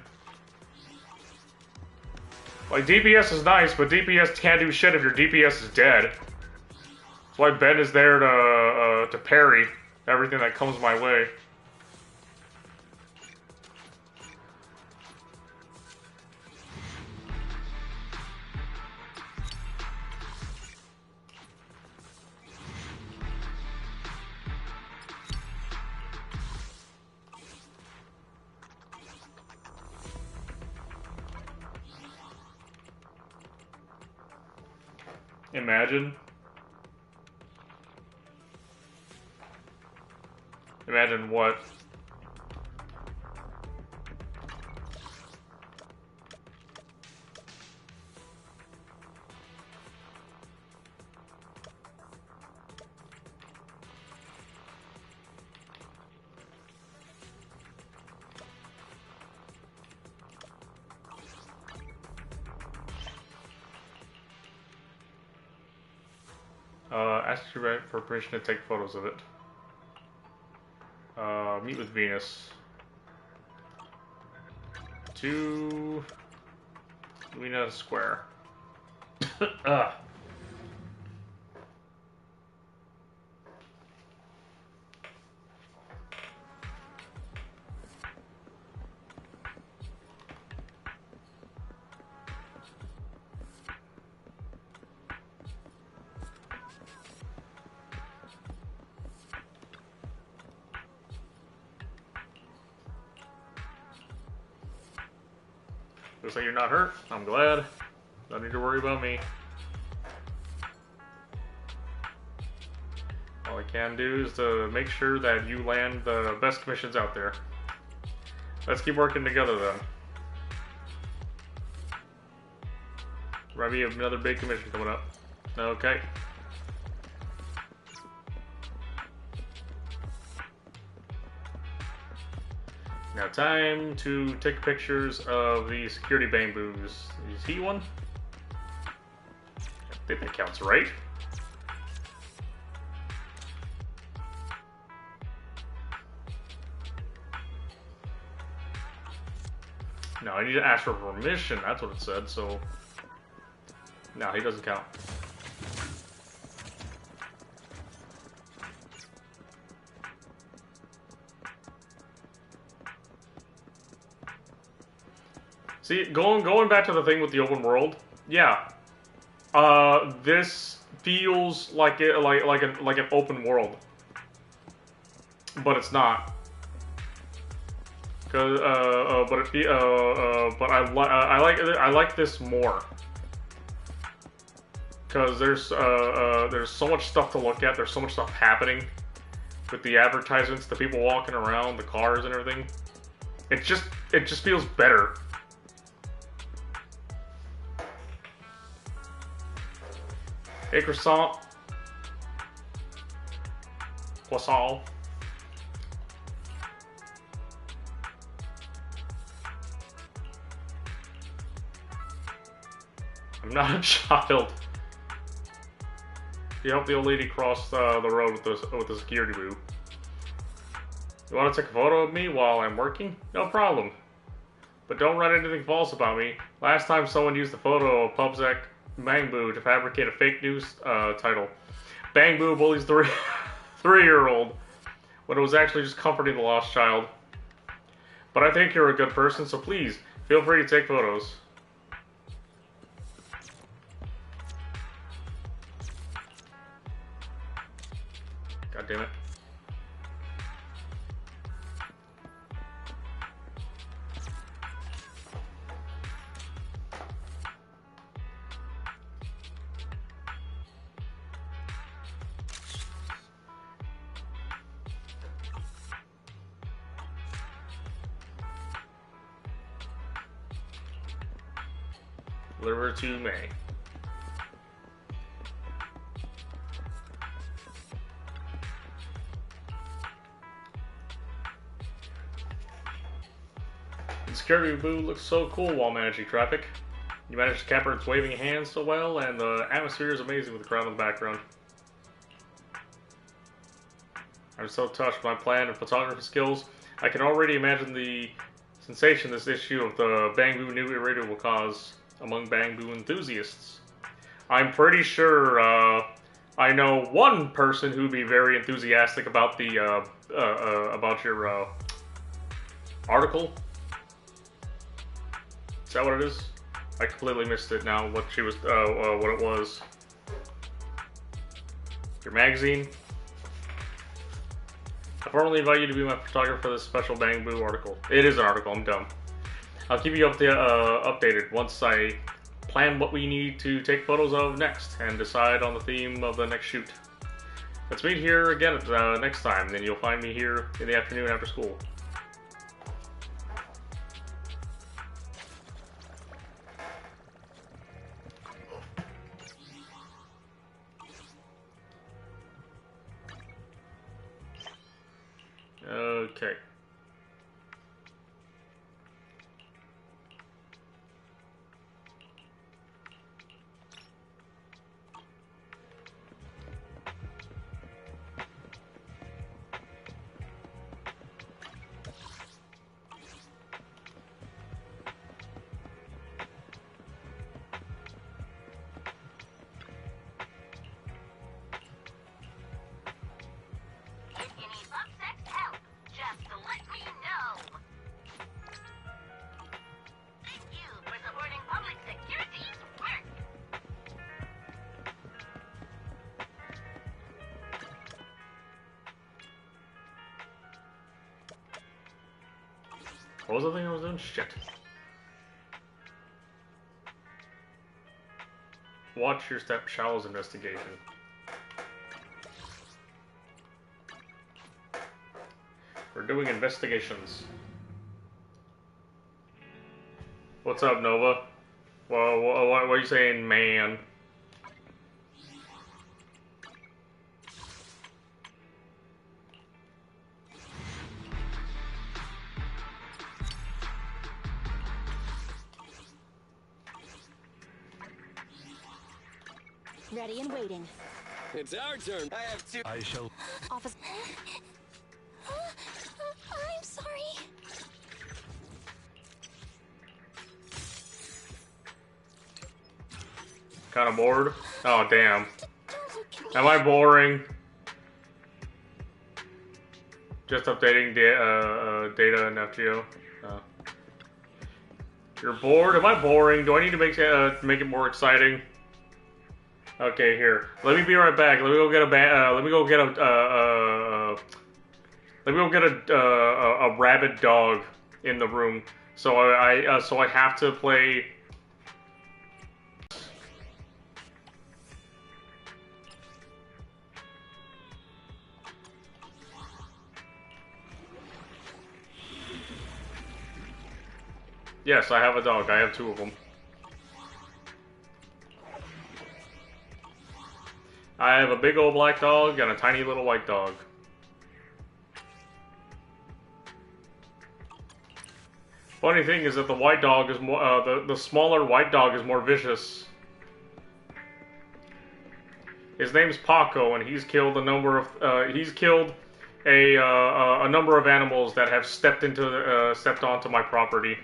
Like, DPS is nice, but DPS can't do shit if your DPS is dead. That's why Ben is there to parry everything that comes my way. Imagine. Imagine what? Ask you for permission to take photos of it. Meet with Venus. To Luna Square. Ugh. Looks like you're not hurt. I'm glad. Don't need to worry about me. All I can do is to make sure that you land the best commissions out there. Let's keep working together then. Maybe another big commission coming up. Okay. Now time to take pictures of the security bang boos. Is he one? I think that counts, right? No, I need to ask for permission. That's what it said, so... No, he doesn't count. See, going back to the thing with the open world, yeah. This feels like an open world, but it's not. Cause but I like this more. Cause there's so much stuff to look at. There's so much stuff happening with the advertisements, the people walking around, the cars and everything. It just feels better. Hey, croissant. Croissant. I'm not a child. You help the old lady cross the road with the security boo. You want to take a photo of me while I'm working? No problem. But don't write anything false about me. Last time someone used the photo of Pubsec Bang Boo to fabricate a fake news title. Bang Boo bullies three-year-old when it was actually just comforting the lost child. But I think you're a good person, so please, feel free to take photos. God damn it. Deliver to May. Security booth looks so cool while managing traffic. You managed to capture its waving hands so well, and the atmosphere is amazing with the crowd in the background. I'm so touched by my plan and photography skills. I can already imagine the sensation this issue of the Bangbu new irradiator will cause among Bangbu enthusiasts. I'm pretty sure I know one person who'd be very enthusiastic about the about your article. Is that what it is? I completely missed it now. What she was, what it was. Your magazine. I formally invite you to be my photographer for this special Bangbu article. It is an article. I'm dumb. I'll keep you updated once I plan what we need to take photos of next and decide on the theme of the next shoot. Let's meet here again next time. Then you'll find me here in the afternoon after school. Okay. What was the thing I was doing? Shit. Watch your step, Shallow's investigation. We're doing investigations. What's up, Nova? Well, what are you saying, man? Ready and waiting. It's our turn. I have two. I shall. Office. I'm sorry. Kind of bored? Oh, damn. Don't look at me. Am I boring? Just updating data in FGO. You're bored? Am I boring? Do I need to make it more exciting? Okay, here. Let me be right back. Let me go get a rabid dog in the room. So I have to play. Yes, I have a dog. I have two of them. I have a big old black dog and a tiny little white dog. Funny thing is that the white dog is more, the smaller white dog is more vicious. His name's Paco, and he's killed a number of, a number of animals that have stepped onto my property.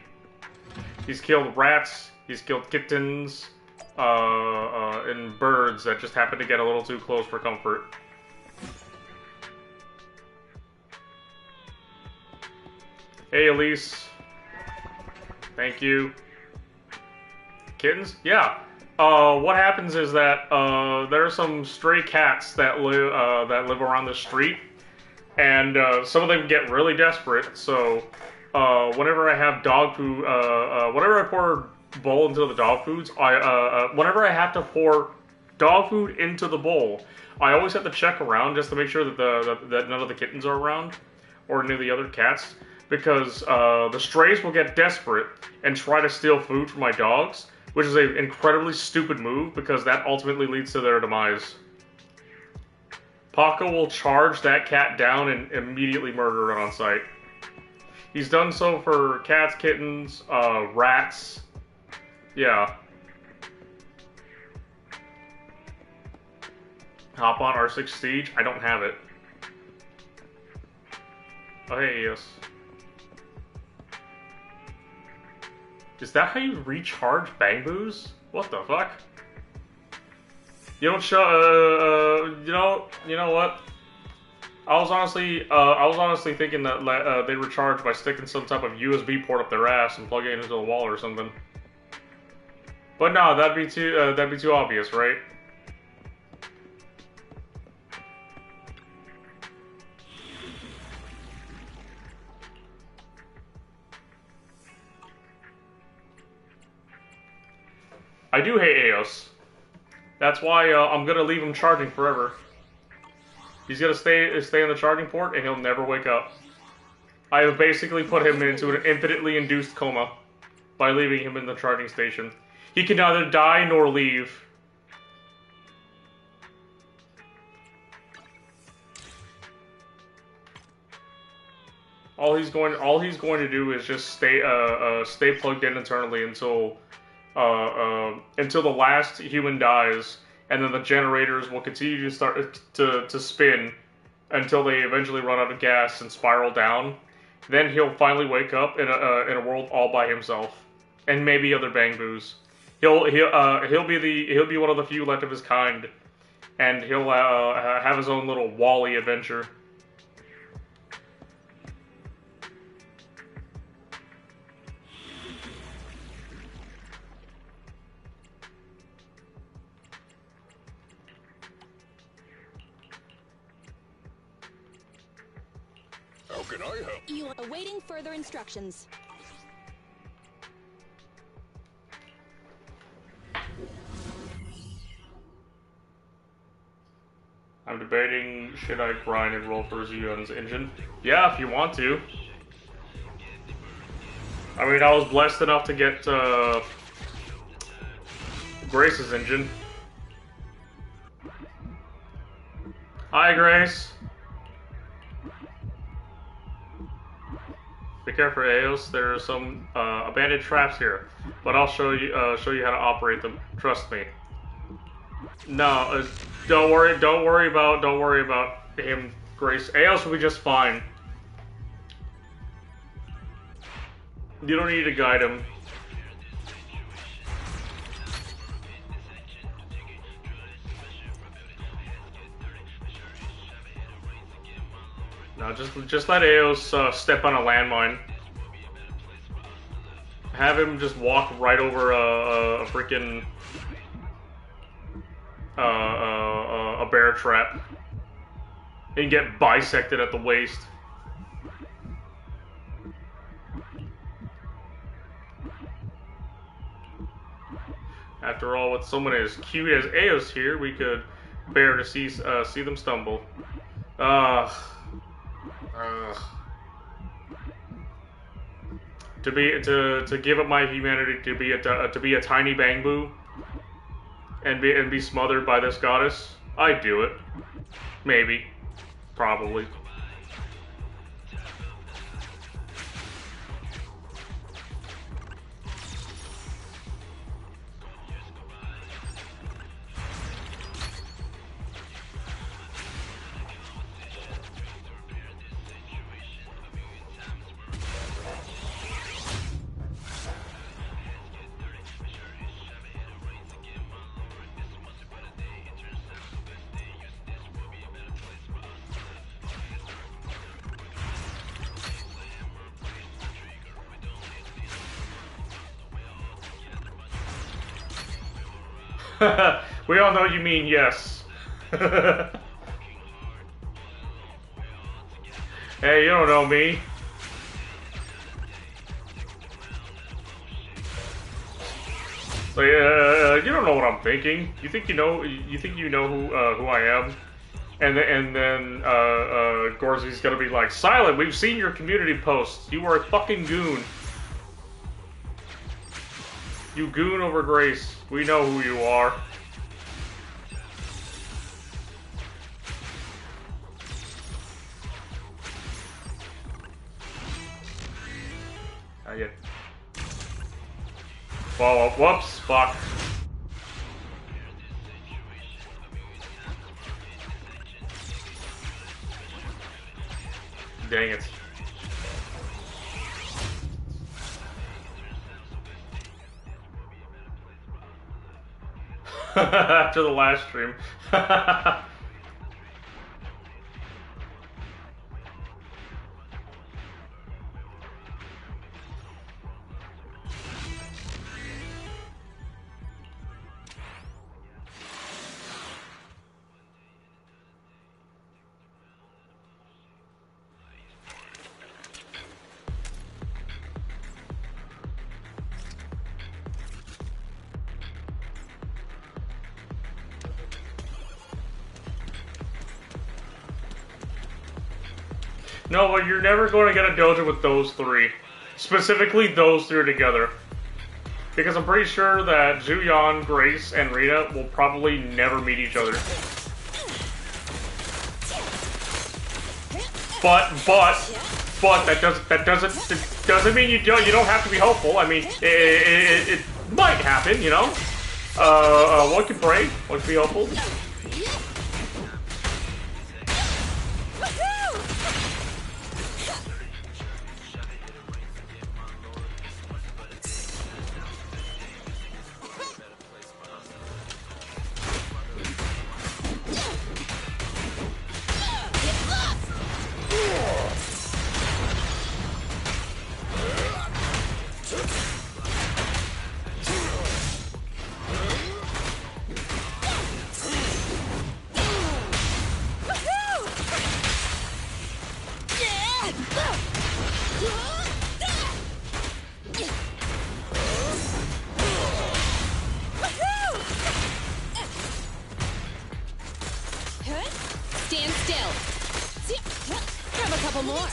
He's killed rats, he's killed kittens, and birds that just happen to get a little too close for comfort. Hey, Elise. Thank you. Kittens? Yeah. What happens is that there are some stray cats that live around the street, and some of them get really desperate. So whenever I have dog food, whenever I pour bowl into the dog foods, whenever I have to pour dog food into the bowl, I always have to check around just to make sure that that none of the kittens are around or any of the other cats, because the strays will get desperate and try to steal food from my dogs, which is an incredibly stupid move because that ultimately leads to their demise. Paco will charge that cat down and immediately murder it on sight. He's done so for cats, kittens, rats. Yeah. Hop on R6 Siege? I don't have it. Oh, hey, yes. Is that how you recharge Bangboos? What the fuck? You don't show, you know what? I was honestly thinking that they recharge by sticking some type of USB port up their ass and plugging it into a wall or something. But no, that'd be too obvious, right? I do hate Eos. That's why I'm gonna leave him charging forever. He's gonna stay in the charging port, and he'll never wake up. I have basically put him into an infinitely induced coma by leaving him in the charging station. He can neither die nor leave. All he's going to do is just stay plugged in internally until the last human dies, and then the generators will continue to start to spin until they eventually run out of gas and spiral down. Then he'll finally wake up in a world all by himself, and maybe other Bangboos. He'll be one of the few left of his kind, and he'll have his own little Wall-E adventure. How can I help? You are awaiting further instructions. I'm debating, should I grind and roll for Zhu Yuan's engine? Yeah, if you want to. I mean, I was blessed enough to get Grace's engine. Hi, Grace. Be careful, Eos. There are some abandoned traps here, but I'll show you how to operate them. Trust me. No, don't worry about him, Grace. Eos will be just fine. You don't need to guide him. No, just let Eos step on a landmine. Have him just walk right over a freaking a bear trap and get bisected at the waist. After all, with someone as cute as Eos here, we could bear to see them stumble. To give up my humanity to be a tiny Bangboo and be smothered by this goddess, I'd do it. Maybe. Probably. We all know you mean yes. Hey, you don't know me. So, you don't know what I'm thinking. You think you know? You think you know who I am? And then Gorzy's gonna be like, "Silent, we've seen your community posts. You are a fucking goon. You goon over Grace. We know who you are." Whoa, whoops, fuck. Dang it. After the last stream. No, but you're never going to get a dojo with those three. Specifically, those three together. Because I'm pretty sure that Zhu Yuan, Grace, and Rita will probably never meet each other. But that doesn't mean you don't have to be hopeful. I mean, it might happen, you know. One can pray, one can be hopeful. Stand still. Grab a couple more.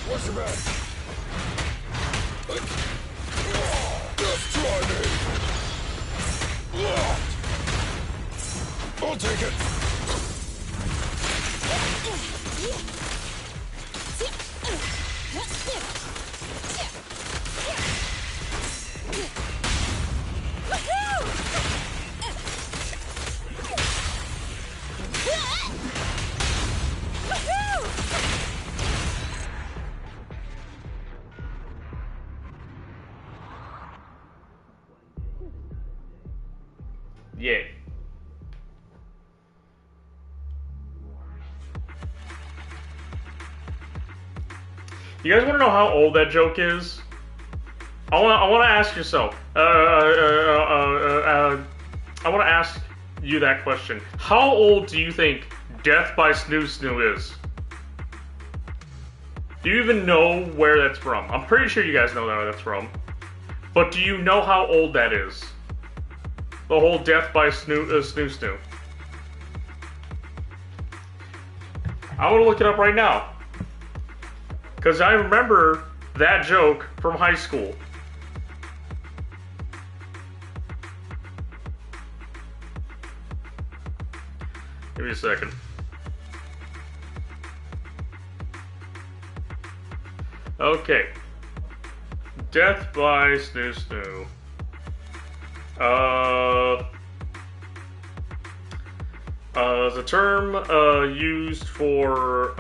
What's your back? Just try me. I'll take it. Yeah. You guys want to know how old that joke is? I want to ask yourself. I want to ask you that question. How old do you think Death by Snoo Snoo is? Do you even know where that's from? I'm pretty sure you guys know where that's from. But do you know how old that is? The whole Death by Snoo Snoo. I want to look it up right now. Because I remember that joke from high school. Give me a second. Okay. Death by Snoo Snoo. The term used for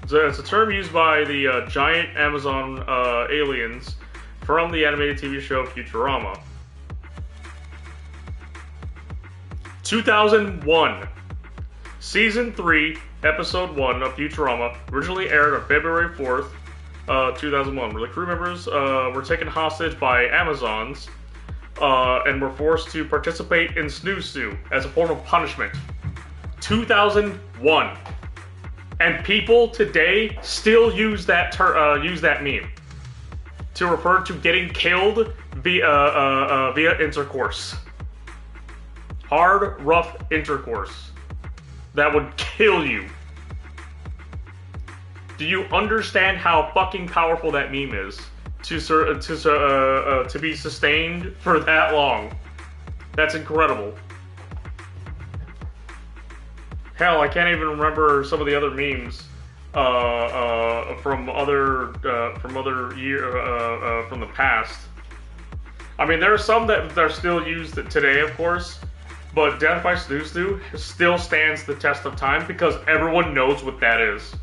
it's a term used by the giant Amazon aliens from the animated TV show Futurama. 2001. Season 3, Episode 1 of Futurama originally aired on February 4th, 2001, where the crew members were taken hostage by Amazons and were forced to participate in Snoo Snoo as a form of punishment. 2001. And people today still use that meme to refer to getting killed via intercourse. Hard, rough intercourse that would kill you. Do you understand how fucking powerful that meme is to be sustained for that long? That's incredible. Hell, I can't even remember some of the other memes from the past. I mean, there are some that are still used today, of course, but Death by Snoo Snoo still stands the test of time because everyone knows what that is.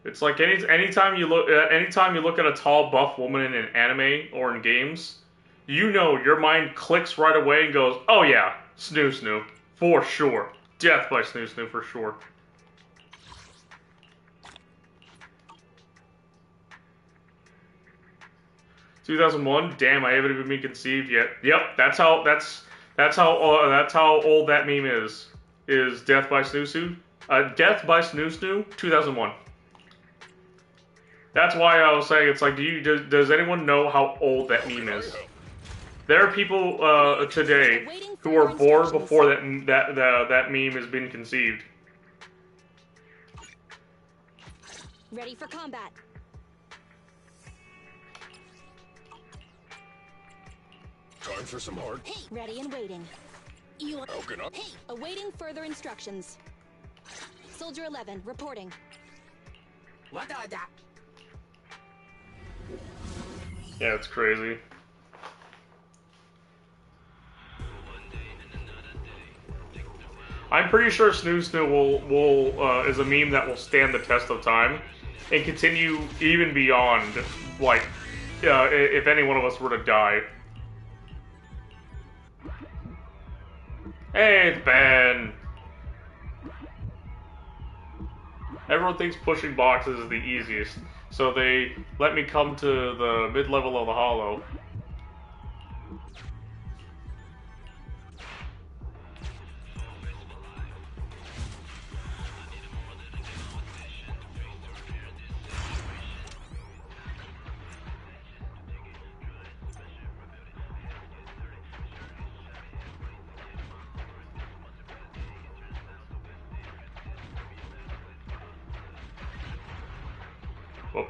It's like anytime you look at a tall, buff woman in an anime or in games, you know your mind clicks right away and goes, "Oh yeah, Snoo Snoo for sure, Death by Snoo Snoo for sure." 2001. Damn, I haven't even been conceived yet. Yep, that's how old that meme is. Is Death by Snoo Snoo? Death by Snoo Snoo, 2001. That's why I was saying it's like, does anyone know how old that meme is? There are people today who were born before that meme has been conceived. Ready for combat. Time for some heart. Hey, ready and waiting. You Open up. Hey, awaiting further instructions. Soldier 11 reporting. What the? Yeah, it's crazy. I'm pretty sure Snoo Snoo is a meme that will stand the test of time and continue even beyond, like, if any one of us were to die. Hey, it's Ben. Everyone thinks pushing boxes is the easiest, so they let me come to the mid-level of the hollow. Oh.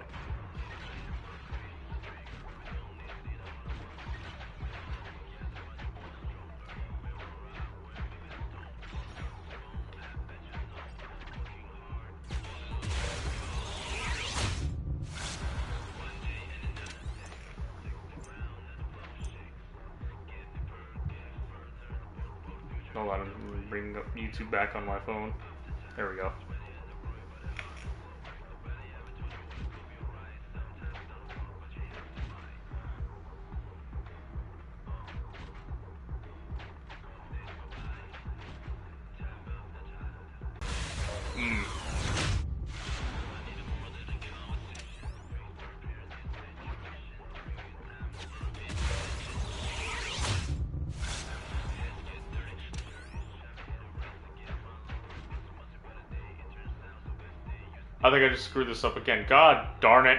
Hold on, I'm bringing up YouTube back on my phone. There we go. I think I just screwed this up again. God darn it.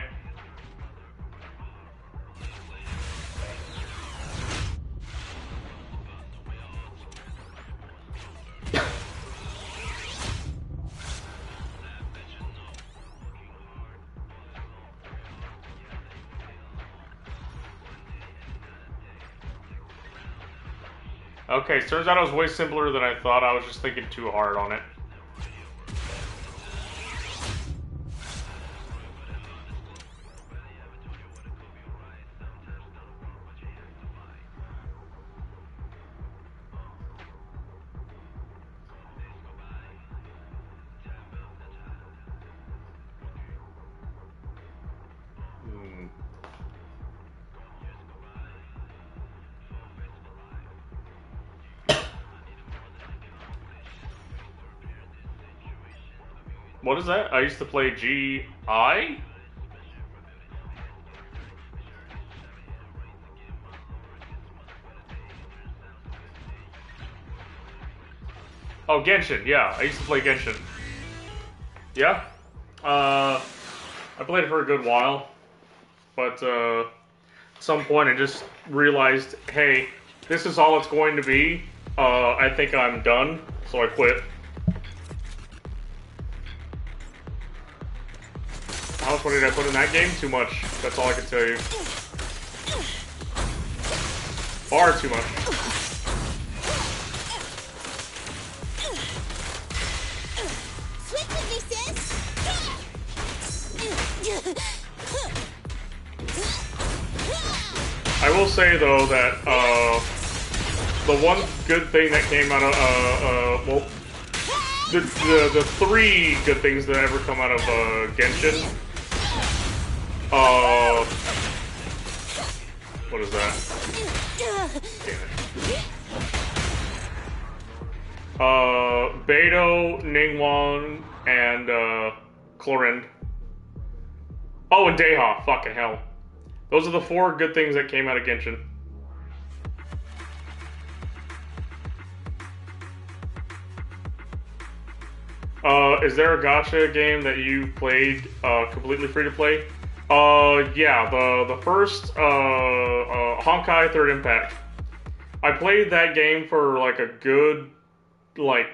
Okay, so turns out it was way simpler than I thought. I was just thinking too hard on it. What is that? I used to play G.I.? Oh, Genshin, yeah. I used to play Genshin. Yeah? I played it for a good while. But, at some point I just realized, hey, this is all it's going to be. I think I'm done, so I quit. How much money did I put in that game? Too much. That's all I can tell you. Far too much. Switch with me, sis! I will say though that the one good thing that came out of well, the three good things that ever come out of Genshin. What is that? Damn it. Beidou, Ningguang, and Chlorinde. Oh, and Deha. Fucking hell. Those are the 4 good things that came out of Genshin. Is there a gacha game that you played completely free to play? Yeah, the first Honkai 3rd Impact. I played that game for like a good, like,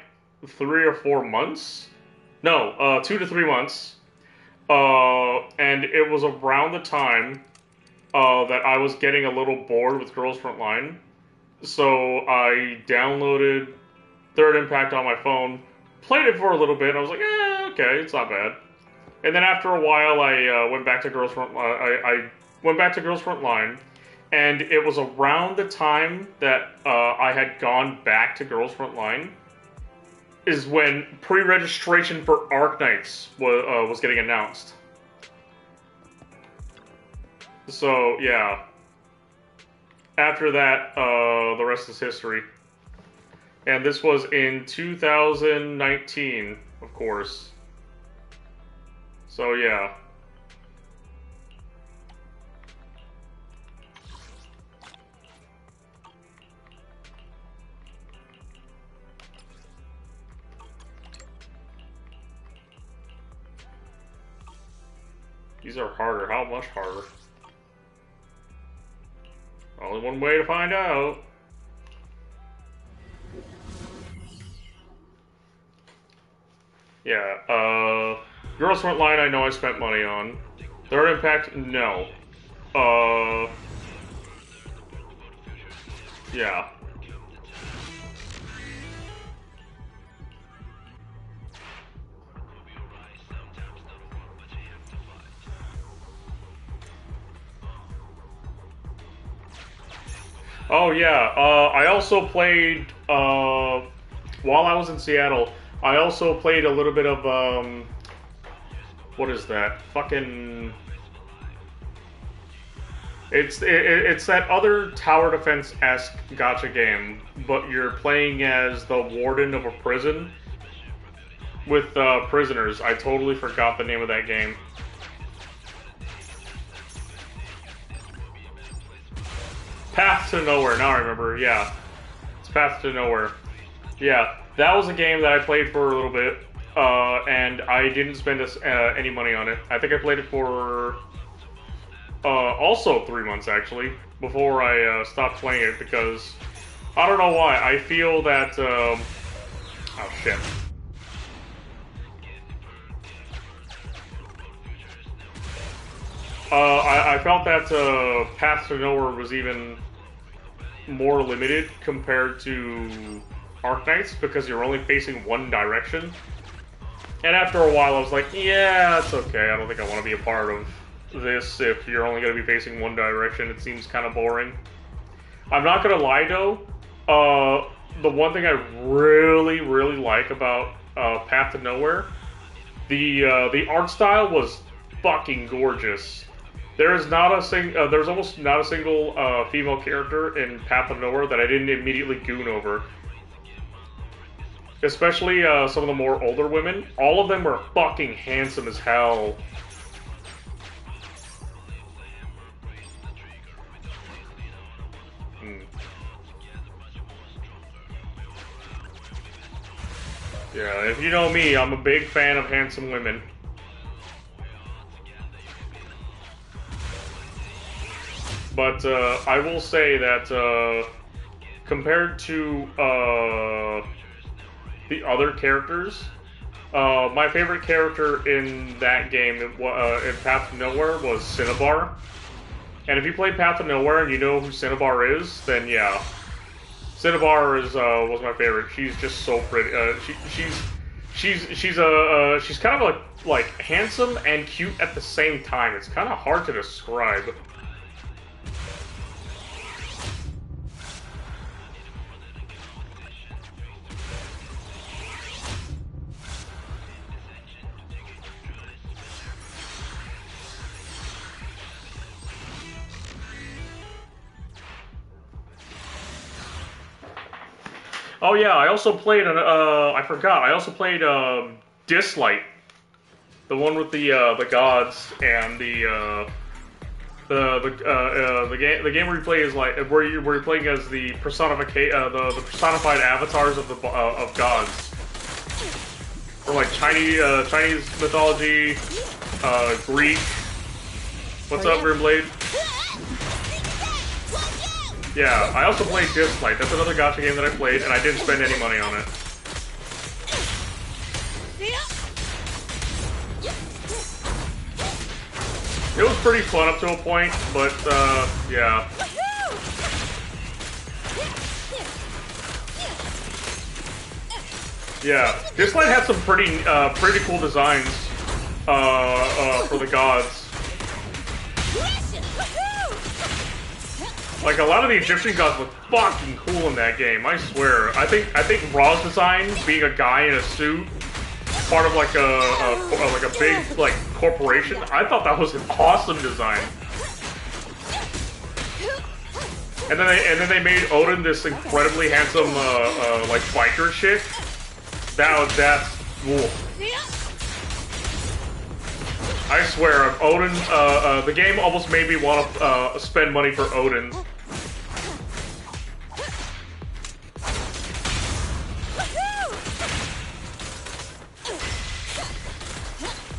3 or 4 months. No, 2 to 3 months. And it was around the time that I was getting a little bored with Girls Frontline. So I downloaded 3rd Impact on my phone, played it for a little bit, and I was like, okay, it's not bad. And then after a while, I went back to Girls Frontline. I went back to Girls Frontline, and it was around the time that I had gone back to Girls Frontline is when pre-registration for Arknights was getting announced. So yeah, after that, the rest is history. And this was in 2019, of course. So yeah. These are harder. How much harder? Only one way to find out. Yeah, Girls Frontline I know I spent money on. 3rd Impact, no. Yeah. Oh yeah, I also played, while I was in Seattle, I also played a little bit of, what is that? Fucking... It's that other tower defense-esque gacha game, but you're playing as the warden of a prison with prisoners. I totally forgot the name of that game. Path to Nowhere, now I remember, yeah. It's Path to Nowhere. Yeah, that was a game that I played for a little bit, and I didn't spend any money on it. I think I played it for also 3 months, actually, before I stopped playing it, because I don't know why. I feel that, oh shit. I felt that Path to Nowhere was even more limited compared to Arknights because you're only facing one direction. And after a while I was like, yeah, it's okay. I don't think I want to be a part of this if you're only going to be facing one direction. It seems kind of boring. I'm not going to lie though, the one thing I really, really like about Path to Nowhere, the art style was fucking gorgeous. There's almost not a single female character in Path of Nowhere that I didn't immediately goon over. Especially some of the more older women. All of them were fucking handsome as hell. Yeah, if you know me, I'm a big fan of handsome women. But I will say that compared to the other characters, My favorite character in that game, in Path of Nowhere, was Cinnabar. And if you played Path of Nowhere and you know who Cinnabar is, then yeah, Cinnabar was my favorite. She's just so pretty. She's kind of like handsome and cute at the same time. It's kind of hard to describe. Oh yeah, I also played I forgot. I also played Dislight, the one with the gods and the game where you play is like where you're playing as the the personified avatars of the of gods, or like Chinese mythology, Greek. What's up, Grimblade? Yeah, I also played Dislight. That's another gacha game that I played, and I didn't spend any money on it. It was pretty fun up to a point, but, yeah. Yeah, Dislight had some pretty cool designs, for the gods. Like, a lot of the Egyptian gods look fucking cool in that game, I swear. I think Ra's design, being a guy in a suit, part of like a big like corporation, I thought that was an awesome design. And then they made Odin this incredibly handsome like biker chick. That's cool. I swear, Odin, the game almost made me want to spend money for Odin.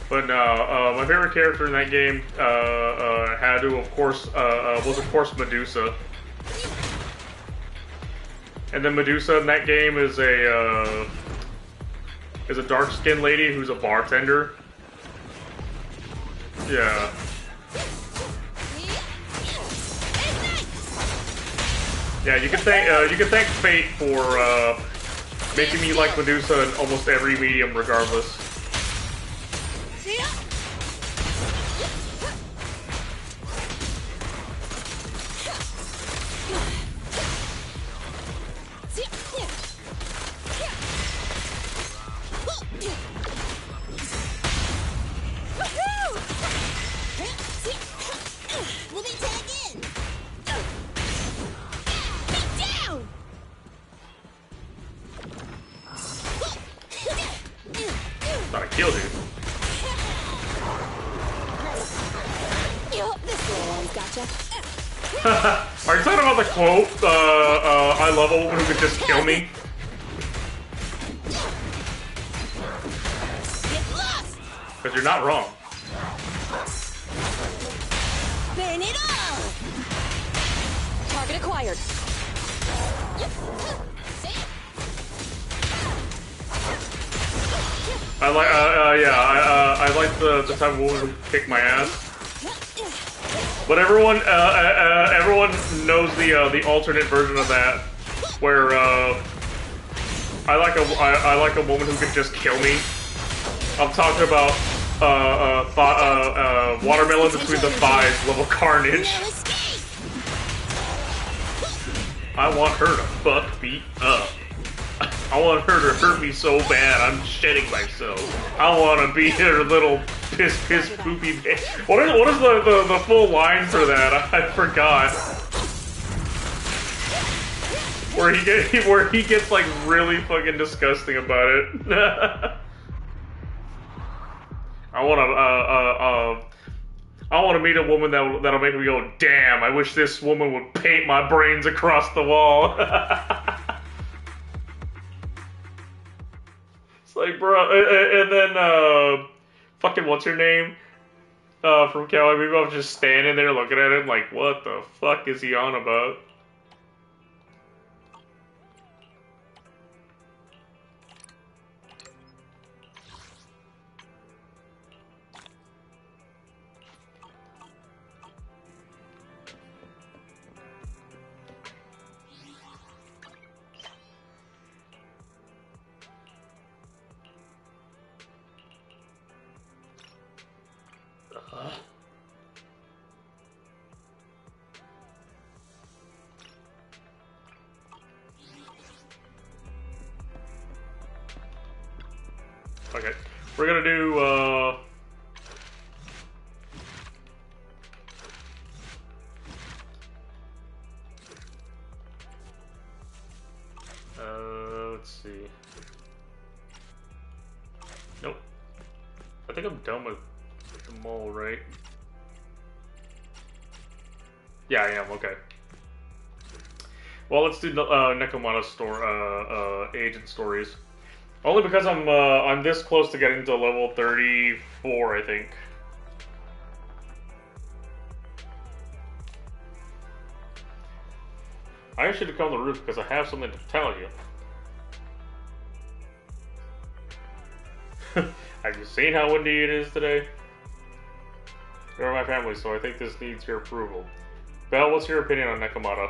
But no, my favorite character in that game had to, of course, was of course Medusa. And then Medusa in that game is a dark-skinned lady who's a bartender. Yeah. Yeah, you can thank fate for making me like Medusa in almost every medium, regardless. Thought I killed you. Are you talking about the quote, I love a woman who could just kill me? Because you're not wrong. Burn it all! Target acquired. I like, I like the type of woman who kick my ass. But everyone knows the alternate version of that, where I like a woman who can just kill me. I'm talking about watermelon between the thighs level carnage. I want her to fuck me up. I want her to hurt me so bad I'm shitting myself. I want to be her little piss poopy bitch. What is the full line for that? I forgot. Where he gets like really fucking disgusting about it. I want to meet a woman that'll make me go, damn, I wish this woman would paint my brains across the wall. It's like, bro, and then, fucking, what's her name? From Cowboy Bebop, just standing there looking at him like, what the fuck is he on about? Okay. We're gonna do, let's see. Nope. I think I'm done with them all, right? Yeah, I am, okay. Well, let's do Nekomata agent stories. Only because I'm this close to getting to level 34, I think. I should have come to the roof because I have something to tell you. Have you seen how windy it is today? You're my family, so I think this needs your approval. Belle, what's your opinion on Nekomata?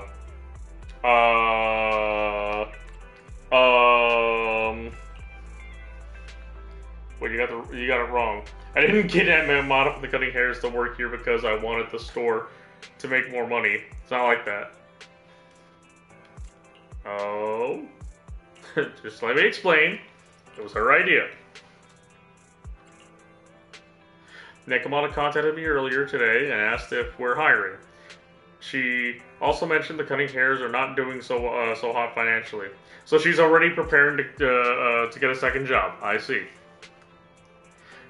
Well, you got it wrong. I didn't kidnap Nekomata from the Cutting Hairs to work here because I wanted the store to make more money. It's not like that. Oh. Just let me explain. It was her idea. Nekomata contacted me earlier today and asked if we're hiring. She also mentioned the Cutting Hairs are not doing so hot financially, so she's already preparing to get a second job. I see.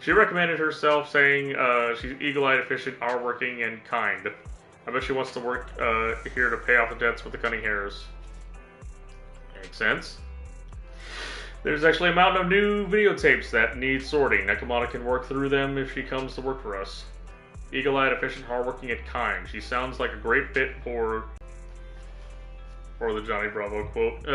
She recommended herself, saying she's eagle-eyed, efficient, hardworking, and kind. I bet she wants to work here to pay off the debts with the Cutting Hairs. Makes sense. There's actually a mountain of new videotapes that need sorting. Nekomata can work through them if she comes to work for us. Eagle-eyed, efficient, hardworking, and kind. She sounds like a great fit for the Johnny Bravo quote.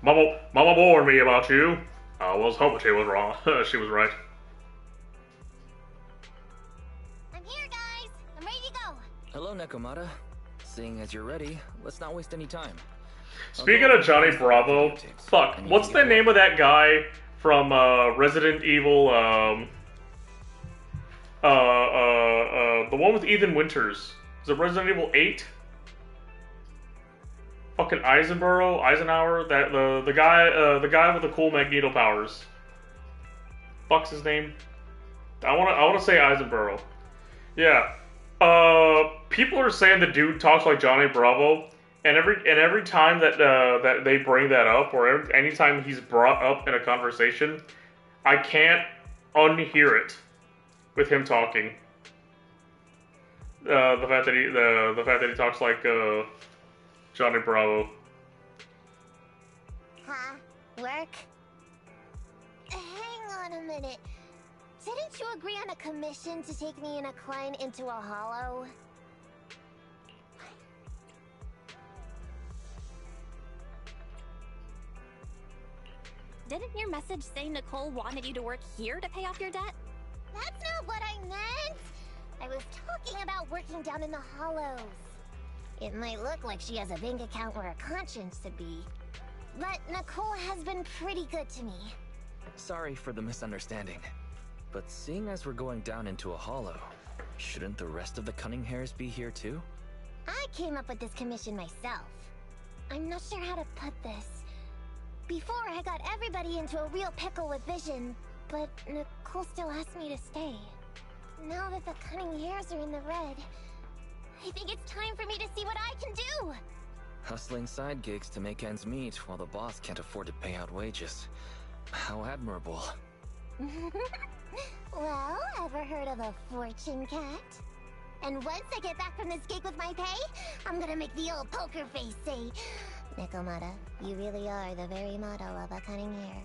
Mama warned me about you. I was hoping she was wrong. She was right. I'm here, guys. I'm ready to go. Hello, Nekomata. Seeing as you're ready, let's not waste any time. Speaking of Johnny Bravo, fuck, what's the name of that guy from Resident Evil? The one with Ethan Winters. Is it Resident Evil 8? Fucking Eisenhower, that the guy with the cool Magneto powers. Fuck's his name? I wanna say Eisenborough. Yeah. People are saying the dude talks like Johnny Bravo, and every time that that they bring that up, or anytime he's brought up in a conversation, I can't unhear it with him talking. The fact that he talks like Johnny Bravo. Huh? Work? Hang on a minute. Didn't you agree on a commission to take me and a client into a hollow? Didn't your message say Nicole wanted you to work here to pay off your debt? That's not what I meant! I was talking about working down in the hollows. It might look like she has a bank account where a conscience should be, but Nicole has been pretty good to me. Sorry for the misunderstanding, but seeing as we're going down into a hollow, shouldn't the rest of the Cunning Hairs be here too? I came up with this commission myself. I'm not sure how to put this. Before, I got everybody into a real pickle with Vision, but Nicole still asked me to stay. Now that the Cunning Hairs are in the red, I think it's time for me to see what I can do! Hustling side gigs to make ends meet while the boss can't afford to pay out wages. How admirable. Well, ever heard of a fortune cat? And once I get back from this gig with my pay, I'm gonna make the old poker face say, Nekomata, you really are the very motto of a Cunning Hair.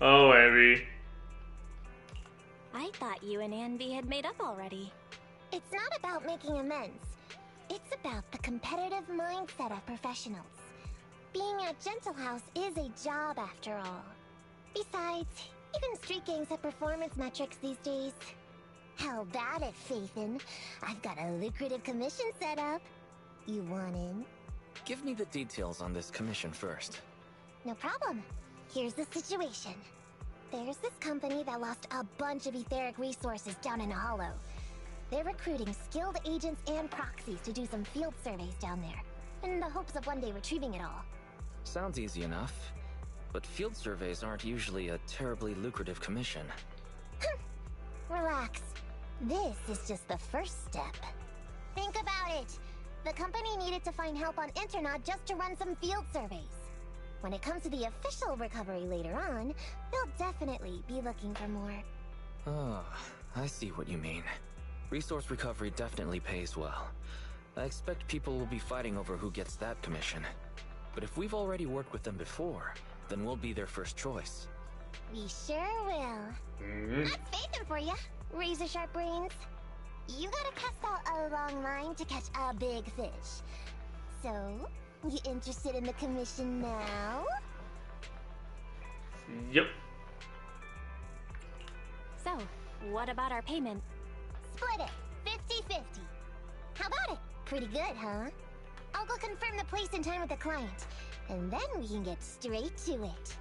Oh, Abby. I thought you and Anby had made up already. It's not about making amends. It's about the competitive mindset of professionals. Being at Gentle House is a job after all. Besides, even street gangs have performance metrics these days. How about it, Faithin? I've got a lucrative commission set up. You want in? Give me the details on this commission first. No problem. Here's the situation. There's this company that lost a bunch of etheric resources down in a hollow. They're recruiting skilled agents and proxies to do some field surveys down there, in the hopes of one day retrieving it all. Sounds easy enough. But field surveys aren't usually a terribly lucrative commission. Relax. This is just the first step. Think about it. The company needed to find help on Internaut just to run some field surveys. When it comes to the official recovery later on, they'll definitely be looking for more. Ah, I see what you mean. Resource recovery definitely pays well. I expect people will be fighting over who gets that commission. But if we've already worked with them before, then we'll be their first choice. We sure will. That's faithing for ya, razor sharp brains. You gotta cast out a long line to catch a big fish. So, you interested in the commission now? Yep. So, what about our payment? Split it, 50-50. How about it? Pretty good, huh? I'll go confirm the place and time with the client, and then we can get straight to it.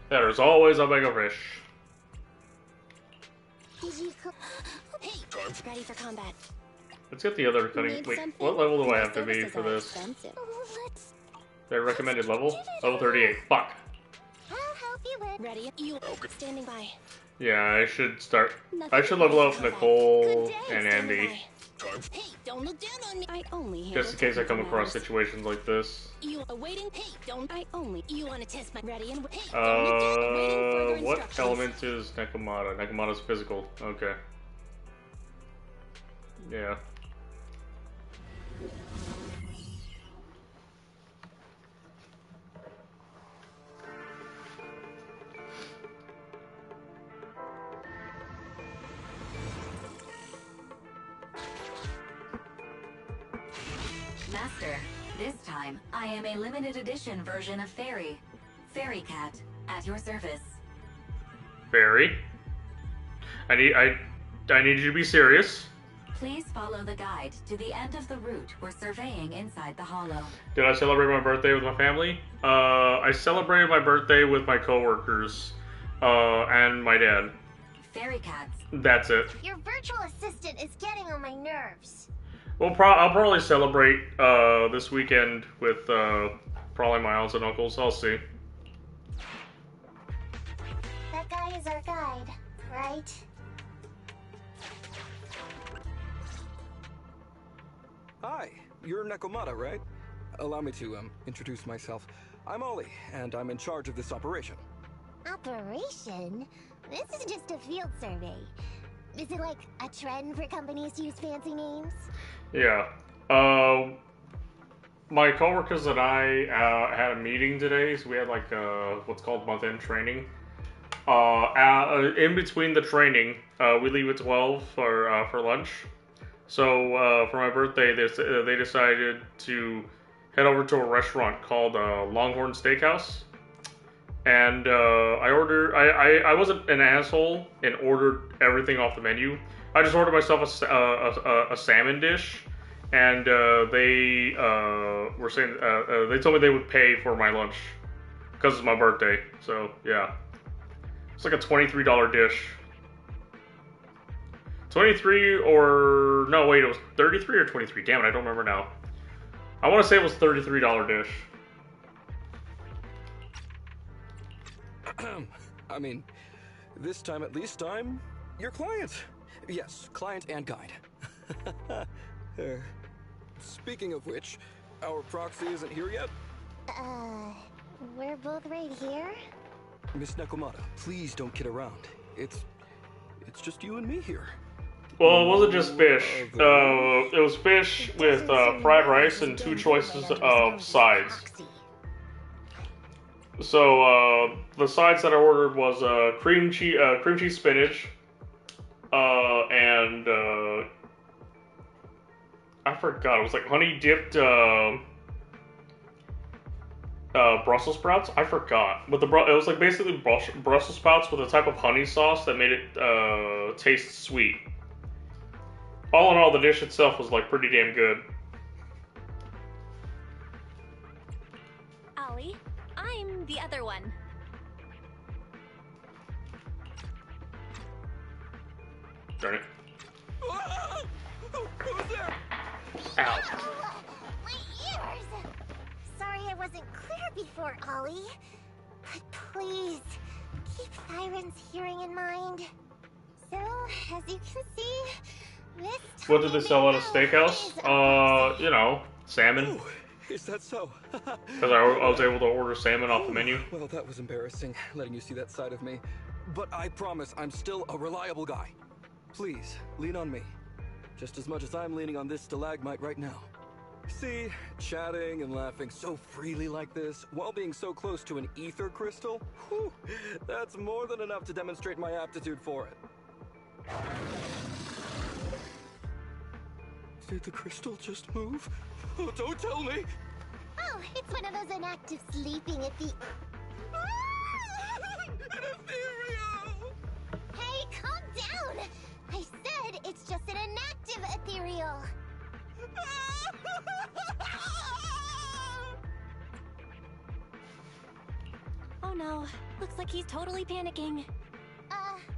There's always a bigger fish. Did you Hey, ready for combat. Let's get the other cutting. Need Wait, something? what level do I Your have to be services for are this? expensive. Let's... Their recommended level? Level 38. Fuck. I'll help you with... Ready? You standing by. Yeah, I should start. Nothing I should level up combat. Nicole Good day, and standing Andy. by. Hey, don't look down on me. I only Just in case I come across situations like this. You awaiting? Hey, don't. I only. You want to test my ready and hey, don't look down. Waiting further What instructions. element is Nekomata? Nekomata's physical. Okay. Yeah. Master, this time I am a limited edition version of Fairy. Fairy Cat, at your service. Fairy. I need you to be serious. Please follow the guide to the end of the route we're surveying inside the hollow. Did I celebrate my birthday with my family? I celebrated my birthday with my coworkers, and my dad. Fairy Cats, That's it. Your virtual assistant is getting on my nerves. Well, I'll probably celebrate this weekend with probably my aunts and uncles. I'll see. That guy is our guide, right? Hi, you're Nekomata, right? Allow me to introduce myself. I'm Ollie, and I'm in charge of this operation. Operation? This is just a field survey. Is it like a trend for companies to use fancy names? Yeah. My coworkers and I had a meeting today, so we had like what's called month-end training. In between the training, we leave at 12 for lunch. So for my birthday, they decided to head over to a restaurant called Longhorn Steakhouse. And I wasn't an asshole and ordered everything off the menu. I just ordered myself a salmon dish, and they were saying they told me they would pay for my lunch because it's my birthday. So yeah, it's like a $23 dish. 23 or no, wait, it was 33 or 23. Damn it, I don't remember now. I want to say it was $33 dish. I mean, this time at least I'm your client. Yes, client and guide. Speaking of which, our proxy isn't here yet. We're both right here? Miss Nekomata, please don't kid around. It's just you and me here. Well, it wasn't just fish. It was fish with fried rice and 2 choices of sides. So the sides that I ordered was cream cheese spinach, and I forgot. It was like honey dipped Brussels sprouts. I forgot, but it was like basically Brussels sprouts with a type of honey sauce that made it taste sweet. All in all, the dish itself was like pretty damn good. Ollie, I'm the other one. Darn it. Who's there? Ow. Oh, my ears! Sorry I wasn't clear before, Ollie. But please, keep Siren's hearing in mind. So, as you can see, this What did they sell at a tiny steakhouse? window is You know, salmon. Oh, is that so? Because I was able to order salmon off the menu. Well, that was embarrassing, letting you see that side of me. But I promise I'm still a reliable guy. Please, lean on me. Just as much as I'm leaning on this stalagmite right now. See, chatting and laughing so freely like this, while being so close to an ether crystal, whew, that's more than enough to demonstrate my aptitude for it. Did the crystal just move? Oh, don't tell me! Oh, it's one of those inactive sleeping at the... An ethereal! Hey, calm down! I said it's just an inactive ethereal. Oh no, looks like he's totally panicking.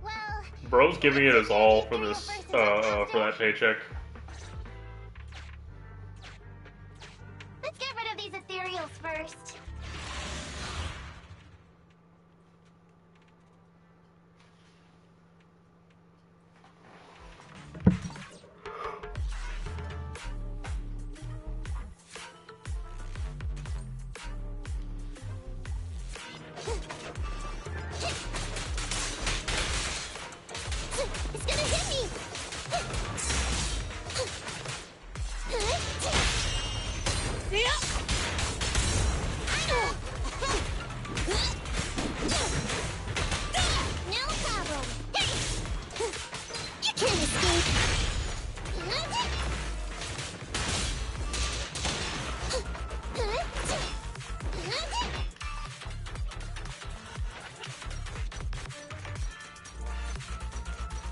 Well... Bro's giving it his all for this, for that paycheck. Let's get rid of these ethereals first. It's gonna hit me! No problem. You can't escape.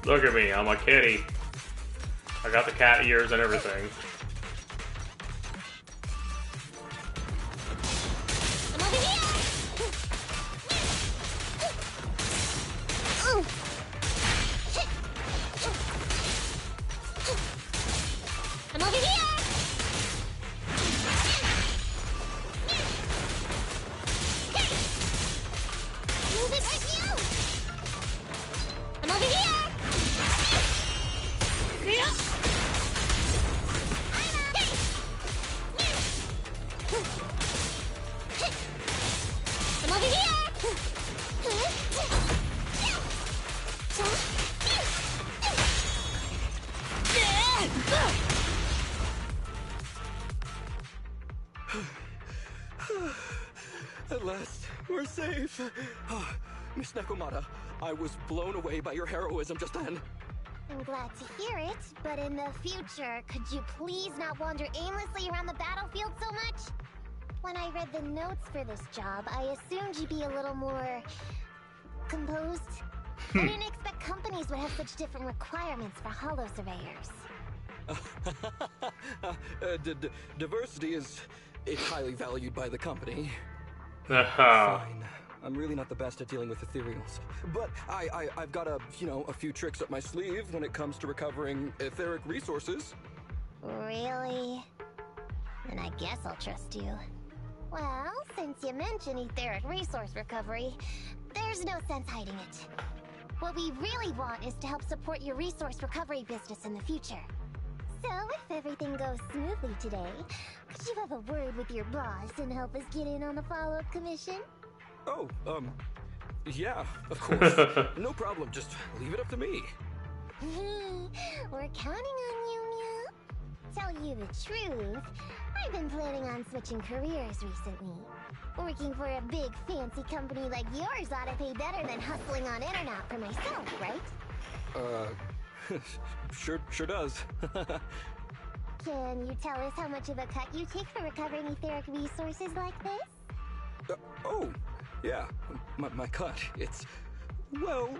Look at me, I'm a kitty. I got the cat ears and everything. I'm over here! I'm over here! Move it right now! I'm over here! I'm over here! At last, we're safe. Ah, Miss Nekomata, I was blown away by your heroism just then. I'm glad to hear it, but in the future, could you please not wander aimlessly around the battlefield so much? When I read the notes for this job, I assumed you'd be a little more... composed. I didn't expect companies would have such different requirements for holo surveyors. Diversity is highly valued by the company. Haha. Fine. I'm really not the best at dealing with ethereals. But I've got a few tricks up my sleeve when it comes to recovering etheric resources. Really? Then I guess I'll trust you. Well, since you mentioned etheric resource recovery, there's no sense hiding it. What we really want is to help support your resource recovery business in the future. So, if everything goes smoothly today, could you have a word with your boss and help us get in on the follow-up commission? Oh, yeah, of course. No problem, just leave it up to me. We're counting on you, Mew. Tell you the truth, I've been planning on switching careers recently. Working for a big fancy company like yours ought to pay better than hustling on internet for myself, right? Sure does. Can you tell us how much of a cut you take for recovering etheric resources like this? Oh, yeah, my cut, it's... How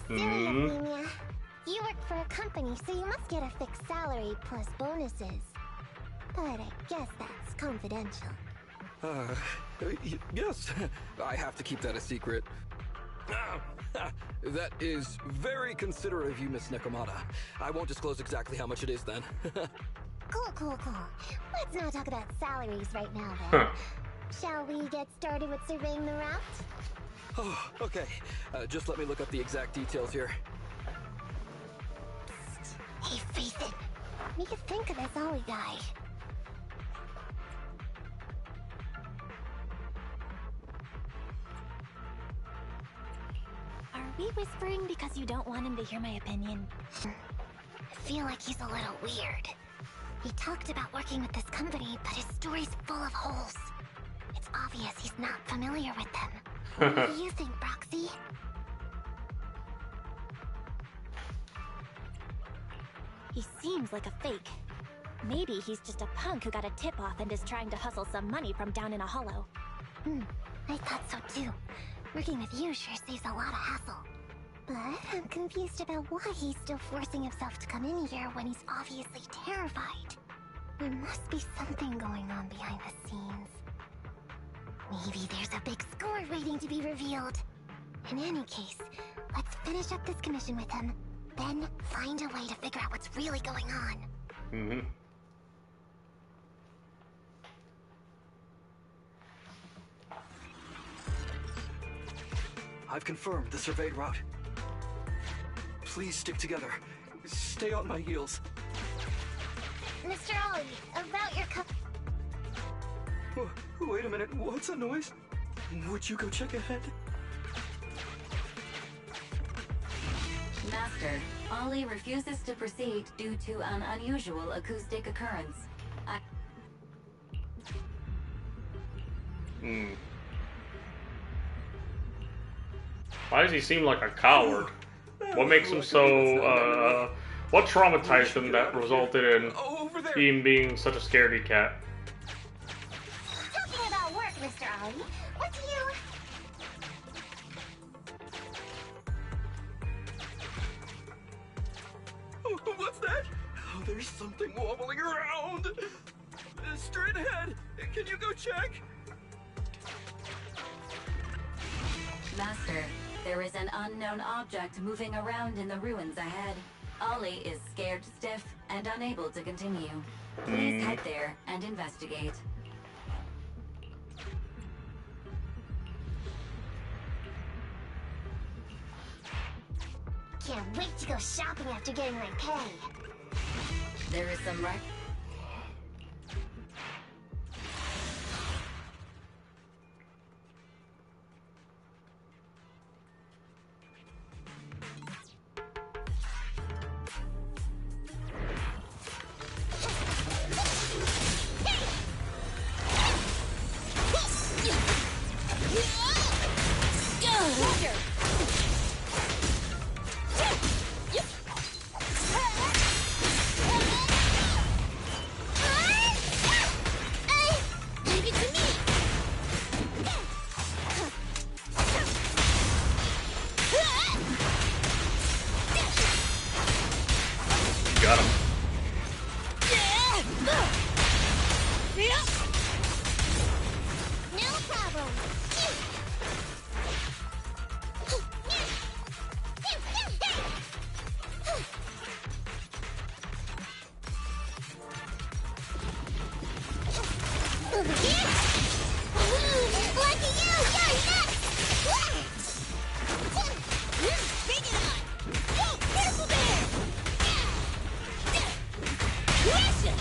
silly of me, Mia. You work for a company, so you must get a fixed salary plus bonuses. But I guess that's confidential. Yes. I have to keep that a secret. That is very considerate of you, Miss Nekomata. I won't disclose exactly how much it is then. Cool. Let's not talk about salaries right now, then. Shall we get started with surveying the route? Oh, okay. Just let me look up the exact details here. Hey, face it. What do you think of this Ollie guy? Are we whispering because you don't want him to hear my opinion? I feel like he's a little weird. He talked about working with this company, but his story's full of holes. It's obvious he's not familiar with them. What do you think, Proxy? He seems like a fake. Maybe he's just a punk who got a tip-off and is trying to hustle some money from down in a hollow. I thought so too. Working with you sure saves a lot of hassle. But I'm confused about why he's still forcing himself to come in here when he's obviously terrified. There must be something going on behind the scenes. Maybe there's a big score waiting to be revealed. In any case, let's finish up this commission with him, then find a way to figure out what's really going on. I've confirmed the surveyed route. Please stick together. Stay on my heels. Mr. Ollie, about your Wait a minute, what's that noise? Would you go check ahead? Master, Ollie refuses to proceed due to an unusual acoustic occurrence. Why does he seem like a coward? What makes him so, what traumatized him that resulted in him being such a scaredy cat? Talking about work, Mr. Ollie, what do you... What's that? Oh, there's something wobbling around. Straight ahead. Can you go check? Master, there is an unknown object moving around in the ruins ahead. Ollie is scared stiff and unable to continue. Please head there and investigate. Can't wait to go shopping after getting my pay. There is some Got him. No problem. Over here. Lucky you! You're next! Bring it on! Go, Purple Bear! Crush it!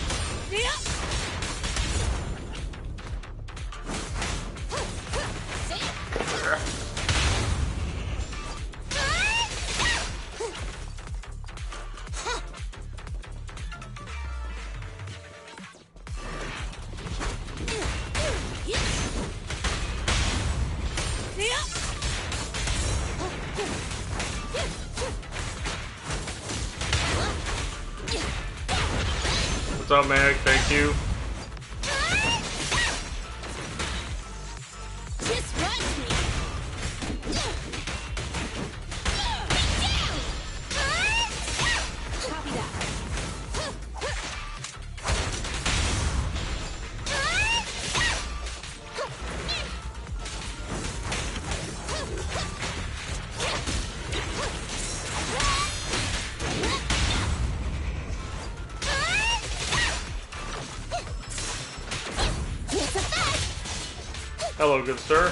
What's up, Meg? Thank you. Just runs me. Get down! Hello, good sir.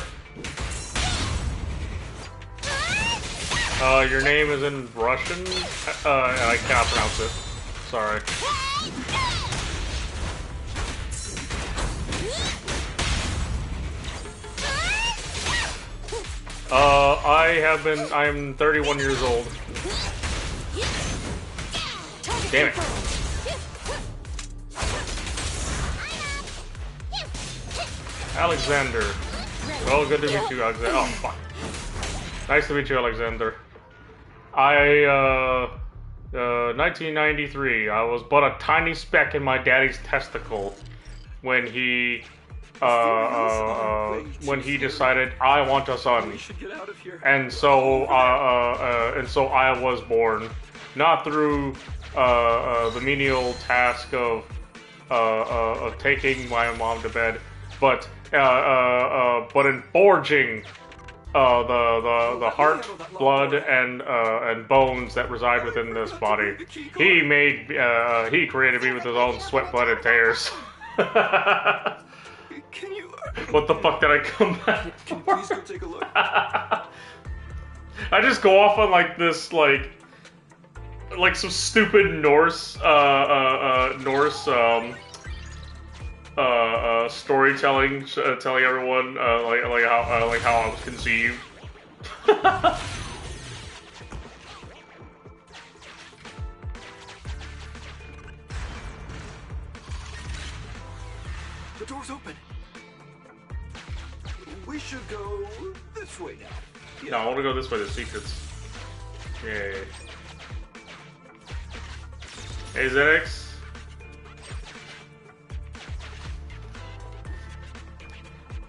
Your name is in Russian? I cannot pronounce it. Sorry. I'm 31 years old. Damn it. Alexander. Well, good to meet you, Alexander. Oh, fuck. Nice to meet you, Alexander. 1993. I was but a tiny speck in my daddy's testicle when he decided I want a son, and so I was born, not through the menial task of taking my mom to bed, but in forging the heart, blood, and bones that reside within this body. He created me with his own sweat, blood, and tears. Can you... What the fuck did I come back for? Can you please go take a look? I just go off on like this, like some stupid Norse, storytelling, telling everyone like how I was conceived. The door's open. We should go this way now. Yeah. No, I want to go this way. The secrets. Yay. Hey, ZX.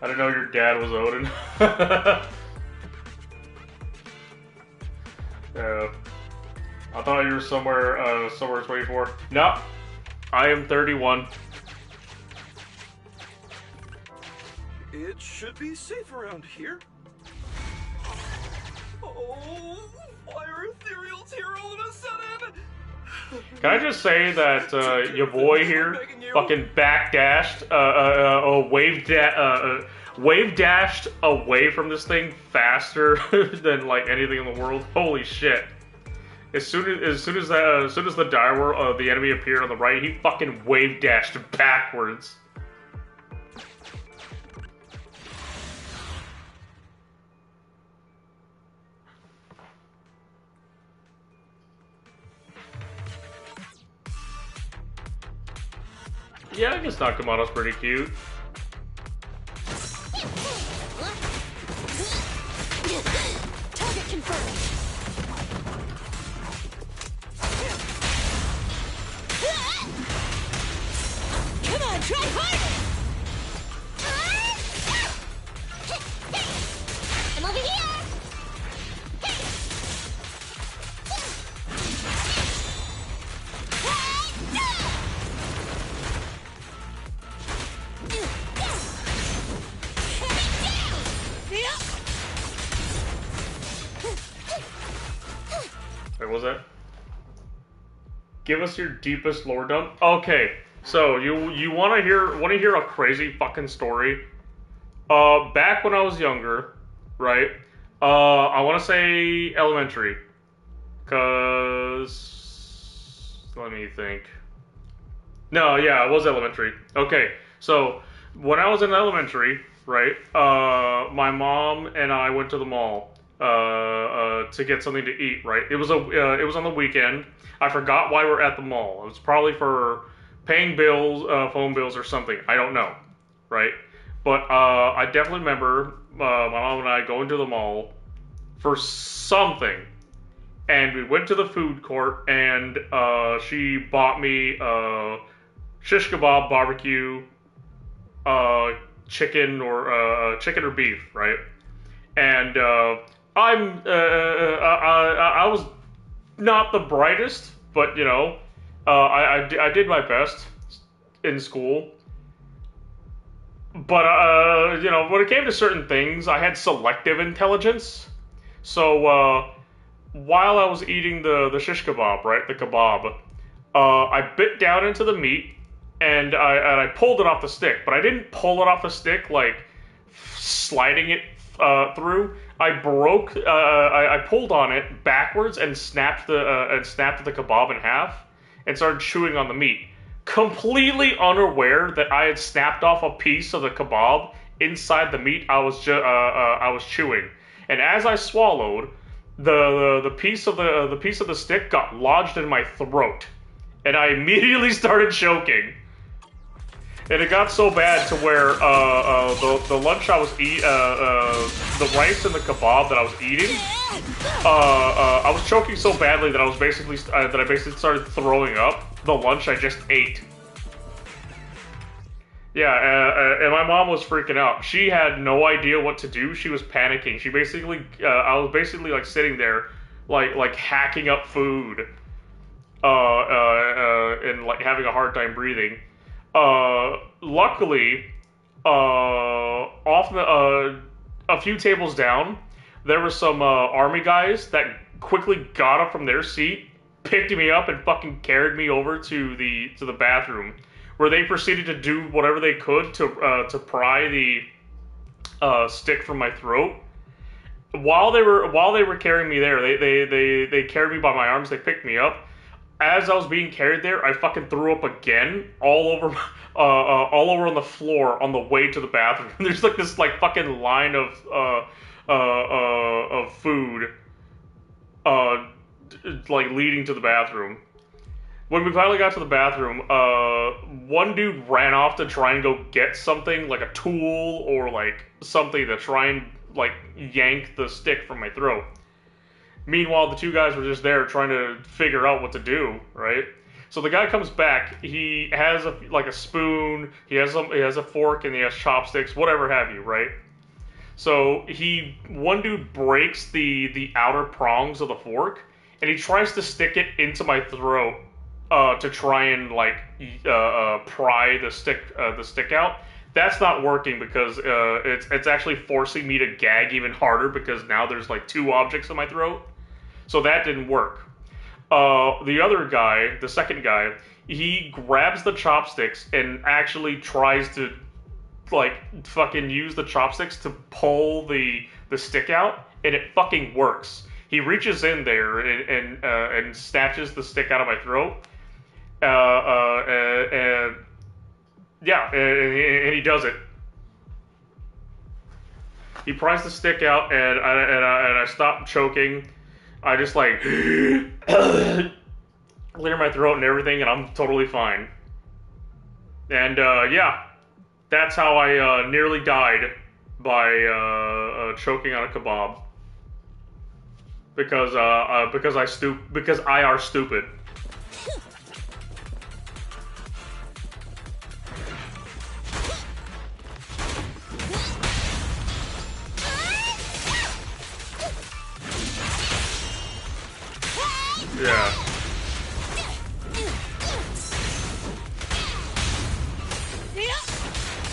I didn't know your dad was Odin. Yeah. I thought you were somewhere 24. No, I am 31. It should be safe around here. Oh, why are ethereals here all of a sudden? Can I just say that your boy here fucking backdashed, wave dashed away from this thing faster than like anything in the world. Holy shit! As soon as the dire the enemy appeared on the right, he fucking wave dashed backwards. Yeah, I guess Nakamoto's pretty cute. Target confirmed. Come on, try harder! I'm over here! Wait, what was that? Give us your deepest lore dump. Okay, so you want to hear a crazy fucking story? Back when I was younger, right? I want to say elementary, cause let me think. No, yeah, it was elementary. Okay, so when I was in elementary, right? My mom and I went to the mall to get something to eat. Right? It was on the weekend. I forgot why we're at the mall. It was probably for paying bills, phone bills, or something. I don't know. Right? But I definitely remember my mom and I going to the mall for something. And we went to the food court, and she bought me shish kebab, barbecue, chicken or beef, right? And I was not the brightest, but you know, I did my best in school. But you know, when it came to certain things, I had selective intelligence. So while I was eating the shish kebab, right, the kebab, I bit down into the meat and I pulled it off the stick. But I didn't pull it off the stick like sliding it through. I broke. I pulled on it backwards and snapped the kebab in half and started chewing on the meat, completely unaware that I had snapped off a piece of the kebab inside the meat I was chewing. And as I swallowed, the piece of the stick got lodged in my throat, and I immediately started choking. And it got so bad to where the lunch I was the rice and the kebab that I was eating, I was choking so badly that I basically started throwing up the lunch I just ate. Yeah, and my mom was freaking out. She had no idea what to do. She was panicking. She basically, I was basically like sitting there, like hacking up food, and like having a hard time breathing. Luckily, a few tables down, there were some army guys that quickly got up from their seat, picked me up, and fucking carried me over to the bathroom, where they proceeded to do whatever they could to pry the stick from my throat. While they were carrying me there, they carried me by my arms. They picked me up. As I was being carried there, I fucking threw up again all over on the floor on the way to the bathroom. There's like this like fucking line of food like leading to the bathroom. When we finally got to the bathroom, one dude ran off to try and go get something like a tool or like something to try and like yank the stick from my throat. Meanwhile, the two guys were just there trying to figure out what to do, right? So the guy comes back. He has a spoon. He has a fork, and he has chopsticks, whatever have you, right? So one dude breaks the outer prongs of the fork, and he tries to stick it into my throat to try and like pry the stick out. That's not working because it's actually forcing me to gag even harder because now there's like two objects in my throat. So that didn't work. The other guy, the second guy, he grabs the chopsticks and actually tries to like fucking use the chopsticks to pull the stick out, and it fucking works. He reaches in there and snatches the stick out of my throat. And he does it. He pries the stick out, and I stop choking. I just like clear my throat and everything, and I'm totally fine. And yeah, that's how I nearly died by choking on a kebab because I are stupid. Yeah.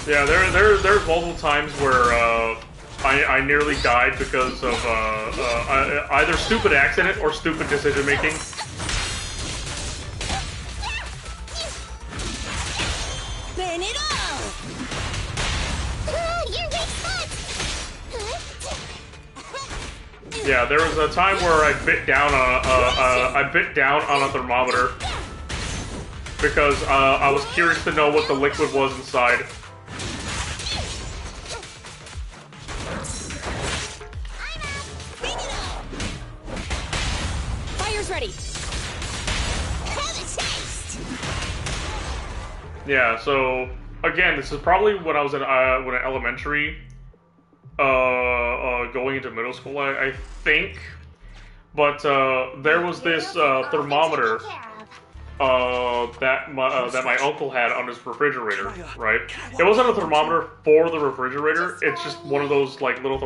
Yeah, there's multiple times where I nearly died because of either stupid accident or stupid decision making. Burn it all! Your weak spot! Yeah, there was a time where I bit down on a thermometer because I was curious to know what the liquid was inside. Fire's ready. Yeah, so again, this is probably when I was in elementary. Going into middle school, I think. But there was this thermometer that my uncle had on his refrigerator, right? It wasn't a thermometer for the refrigerator. It's just one of those like little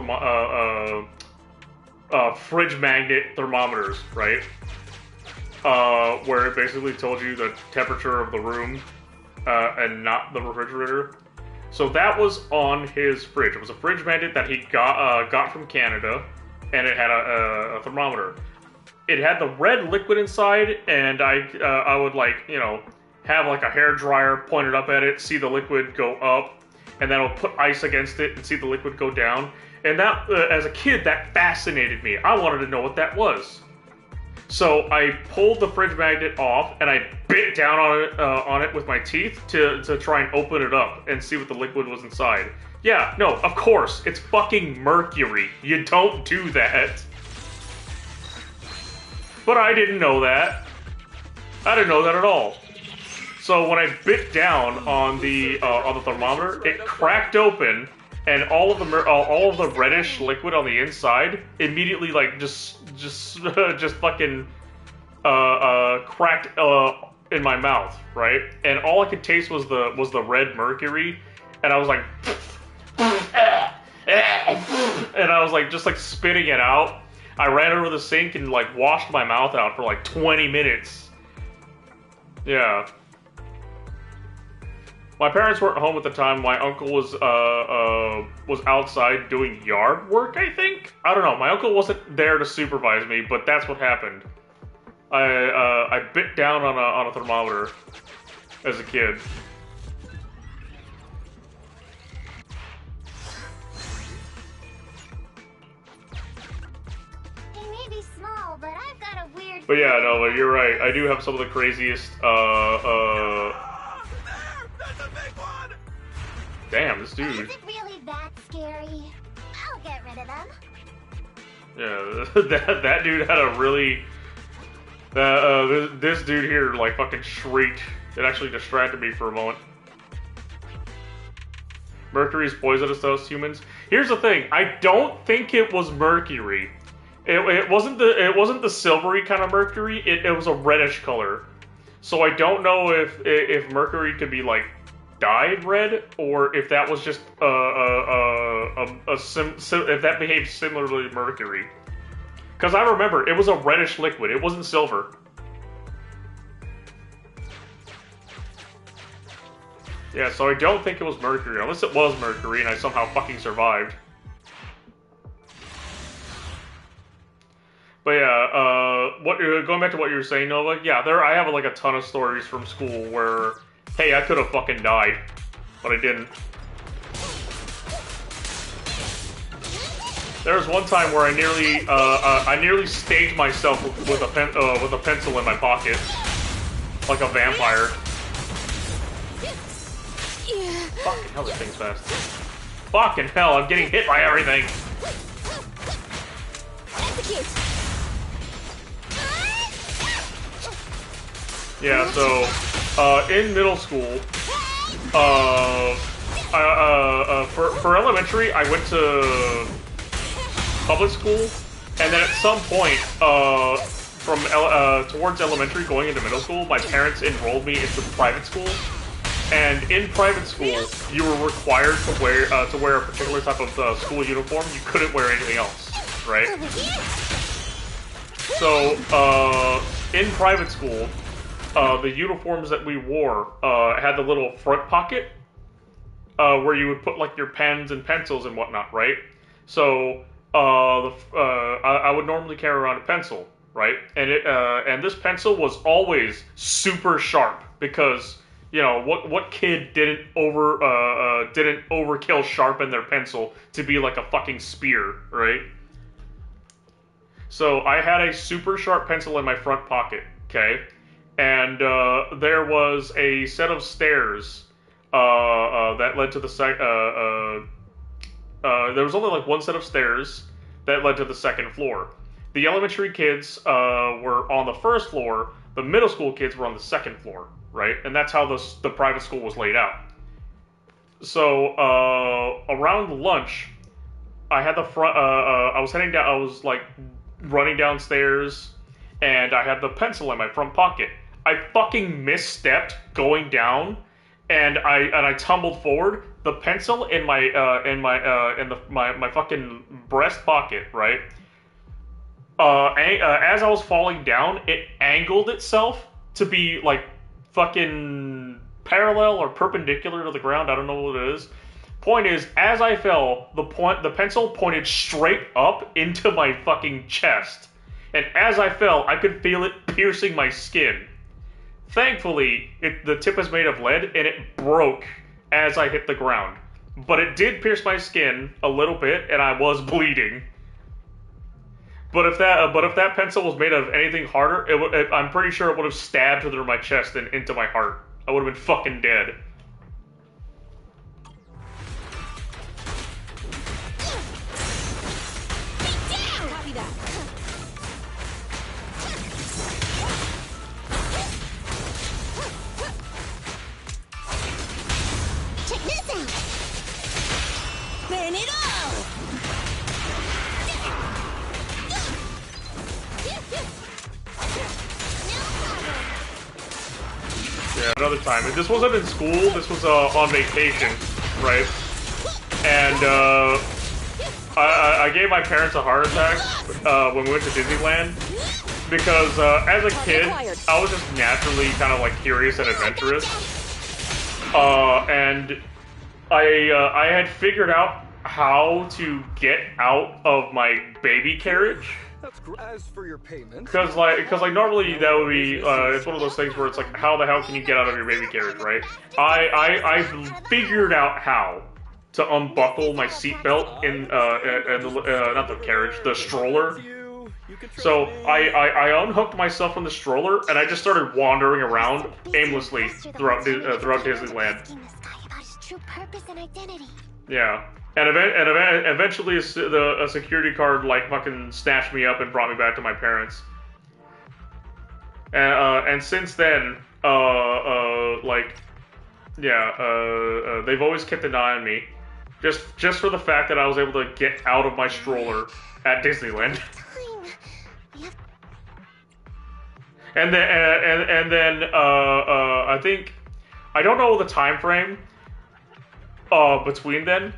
fridge magnet thermometers, right? Where it basically told you the temperature of the room and not the refrigerator. So that was on his fridge. It was a fridge magnet that he got from Canada, and it had a thermometer. It had the red liquid inside, and I would like have like a hair dryer pointed up at it, see the liquid go up, and then I'll put ice against it and see the liquid go down. And that, as a kid, that fascinated me. I wanted to know what that was. So I pulled the fridge magnet off and I bit down on it with my teeth to try and open it up and see what the liquid was inside. Yeah, no, of course, it's fucking mercury. You don't do that. But I didn't know that. I didn't know that at all. So when I bit down on the thermometer, it cracked open, and all of the reddish liquid on the inside immediately like just fucking cracked in my mouth, right? And all I could taste was the red mercury, and I was like, and I was like just like spitting it out. I ran over the sink and like washed my mouth out for like 20 minutes. Yeah. My parents weren't home at the time. My uncle was outside doing yard work, I think? I don't know. My uncle wasn't there to supervise me, but that's what happened. I bit down on a thermometer as a kid. They may be small, but I've got a weird... But yeah, no, but you're right. I do have some of the craziest, Damn, this dude. Is it really that scary? I'll get rid of them. Yeah, that dude had a really... this dude here, like, fucking shrieked. It actually distracted me for a moment. Mercury's poisonous to us humans. Here's the thing. I don't think it was mercury. It wasn't the silvery kind of mercury. It was a reddish color. So I don't know if mercury could be, like, dyed red, or if that was just if that behaved similarly to mercury. Because I remember it was a reddish liquid. It wasn't silver. Yeah, so I don't think it was mercury, unless it was mercury and I somehow fucking survived. But yeah, going back to what you were saying, Nova. Yeah, I have like a ton of stories from school where, hey, I could have fucking died, but I didn't. There was one time where I nearly staked myself with a pencil in my pocket, like a vampire. Fucking hell, this thing's fast. Fucking hell, I'm getting hit by everything. Execute. Yeah, so in middle school, for elementary, I went to public school, and then at some point, towards elementary going into middle school, my parents enrolled me into private school. And in private school, you were required to wear a particular type of school uniform. You couldn't wear anything else, right? So in private school, the uniforms that we wore had the little front pocket where you would put like your pens and pencils and whatnot, right? So I would normally carry around a pencil, right? And this pencil was always super sharp because, you know, what kid didn't overkill sharpen their pencil to be like a fucking spear, right? So I had a super sharp pencil in my front pocket, okay? And there was a set of stairs that led to the there was only like one set of stairs that led to the second floor. The elementary kids were on the first floor. The middle school kids were on the second floor, right? And that's how the private school was laid out. So around lunch, I had the front. I was heading down. I was like running downstairs, and I had the pencil in my front pocket. I fucking misstepped going down, and I tumbled forward. The pencil in my fucking breast pocket, right? As I was falling down, it angled itself to be like fucking parallel or perpendicular to the ground. I don't know what it is. Point is, as I fell, the pencil pointed straight up into my fucking chest, and as I fell, I could feel it piercing my skin. Thankfully, the tip is made of lead, and it broke as I hit the ground. but it did pierce my skin a little bit, and I was bleeding. But if that pencil was made out of anything harder, I'm pretty sure it would have stabbed through my chest and into my heart. I would have been fucking dead. Copy that. Check this out! Burn it all! Yeah, another time. This wasn't in school, this was on vacation, right? And I gave my parents a heart attack when we went to Disneyland because as a kid, I was just naturally kind of like curious and adventurous. And I had figured out how to get out of my baby carriage. That's as for your payment. Because like normally that would be it's one of those things where it's like, how the hell can you get out of your baby carriage, right? I figured out how to unbuckle my seatbelt in not the carriage, the stroller. So I unhooked myself from the stroller and I just started wandering around aimlessly throughout Disneyland. Asking this guy about his true purpose and identity. Yeah. And eventually a security guard like fucking snatched me up and brought me back to my parents. And since then, they've always kept an eye on me, just for the fact that I was able to get out of my stroller at Disneyland. And then I think I don't know the time frame between then.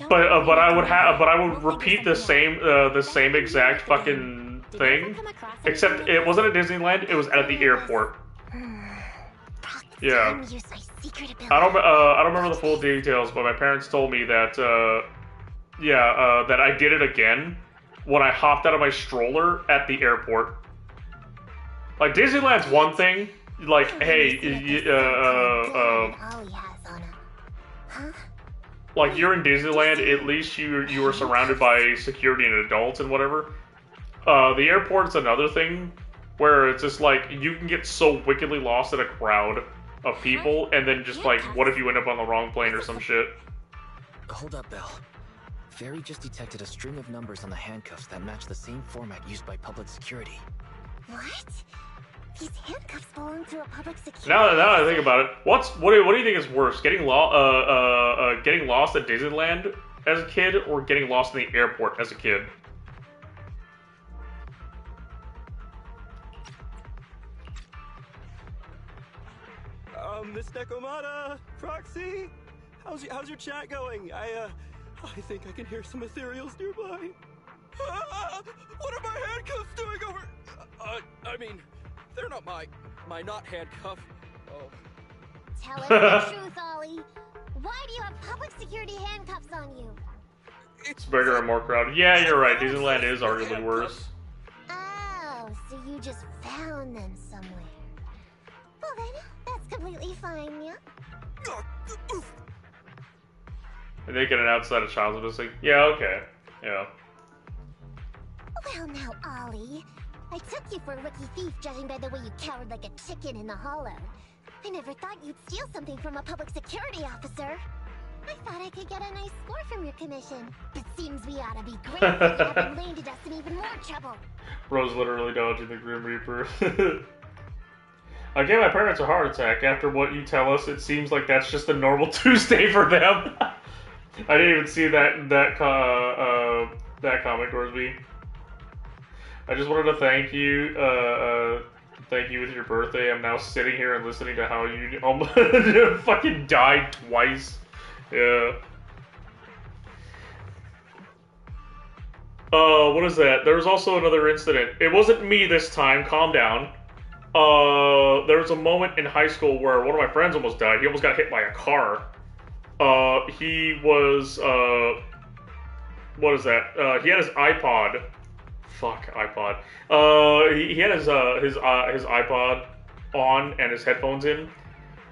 But I would repeat the same exact fucking thing, except it wasn't at Disneyland. It was at the airport. Yeah. I don't remember the full details, but my parents told me that that I did it again when I hopped out of my stroller at the airport. Like Disneyland's one thing. Like, hey, like you're in Disneyland, at least you were surrounded by security and adults and whatever. The airport's another thing where it's just like you can get so wickedly lost in a crowd of people, and then just like, what if you end up on the wrong plane or some shit? Hold up, Belle. Fairy just detected a string of numbers on the handcuffs that match the same format used by public security. What? These handcuffs belong to a public security. Now that I think about it, what do you think is worse, getting lost at Disneyland as a kid, or getting lost in the airport as a kid? Miss Nekomata, Proxy, how's your chat going? I think I can hear some ethereals nearby. What are my handcuffs doing over? I mean, they're not my not handcuff. Oh. Tell us the truth, Ollie. Why do you have public security handcuffs on you? It's bigger and more crowded. Yeah, you're right. Disneyland is arguably worse. Oh, so you just found them somewhere. Well then, that's completely fine, yeah? And they get an outside of child's missing. Yeah, okay. Yeah. Well now, Ollie. I took you for a rookie thief judging by the way you cowered like a chicken in the hollow. I never thought you'd steal something from a public security officer. I thought I could get a nice score from your commission. But seems we ought to be grateful you haven't landed us in even more trouble. Rose literally dodging the Grim Reaper. I gave my parents a heart attack. After what you tell us, it seems like that's just a normal Tuesday for them. I didn't even see that comment towards me. I just wanted to thank you. Thank you with your birthday. I'm now sitting here and listening to how you almost fucking died twice. Yeah. What is that? There was also another incident. It wasn't me this time. Calm down. There was a moment in high school where one of my friends almost died. He almost got hit by a car. He was, what is that? He had his iPod. Fuck, iPod. He had his iPod on and his headphones in.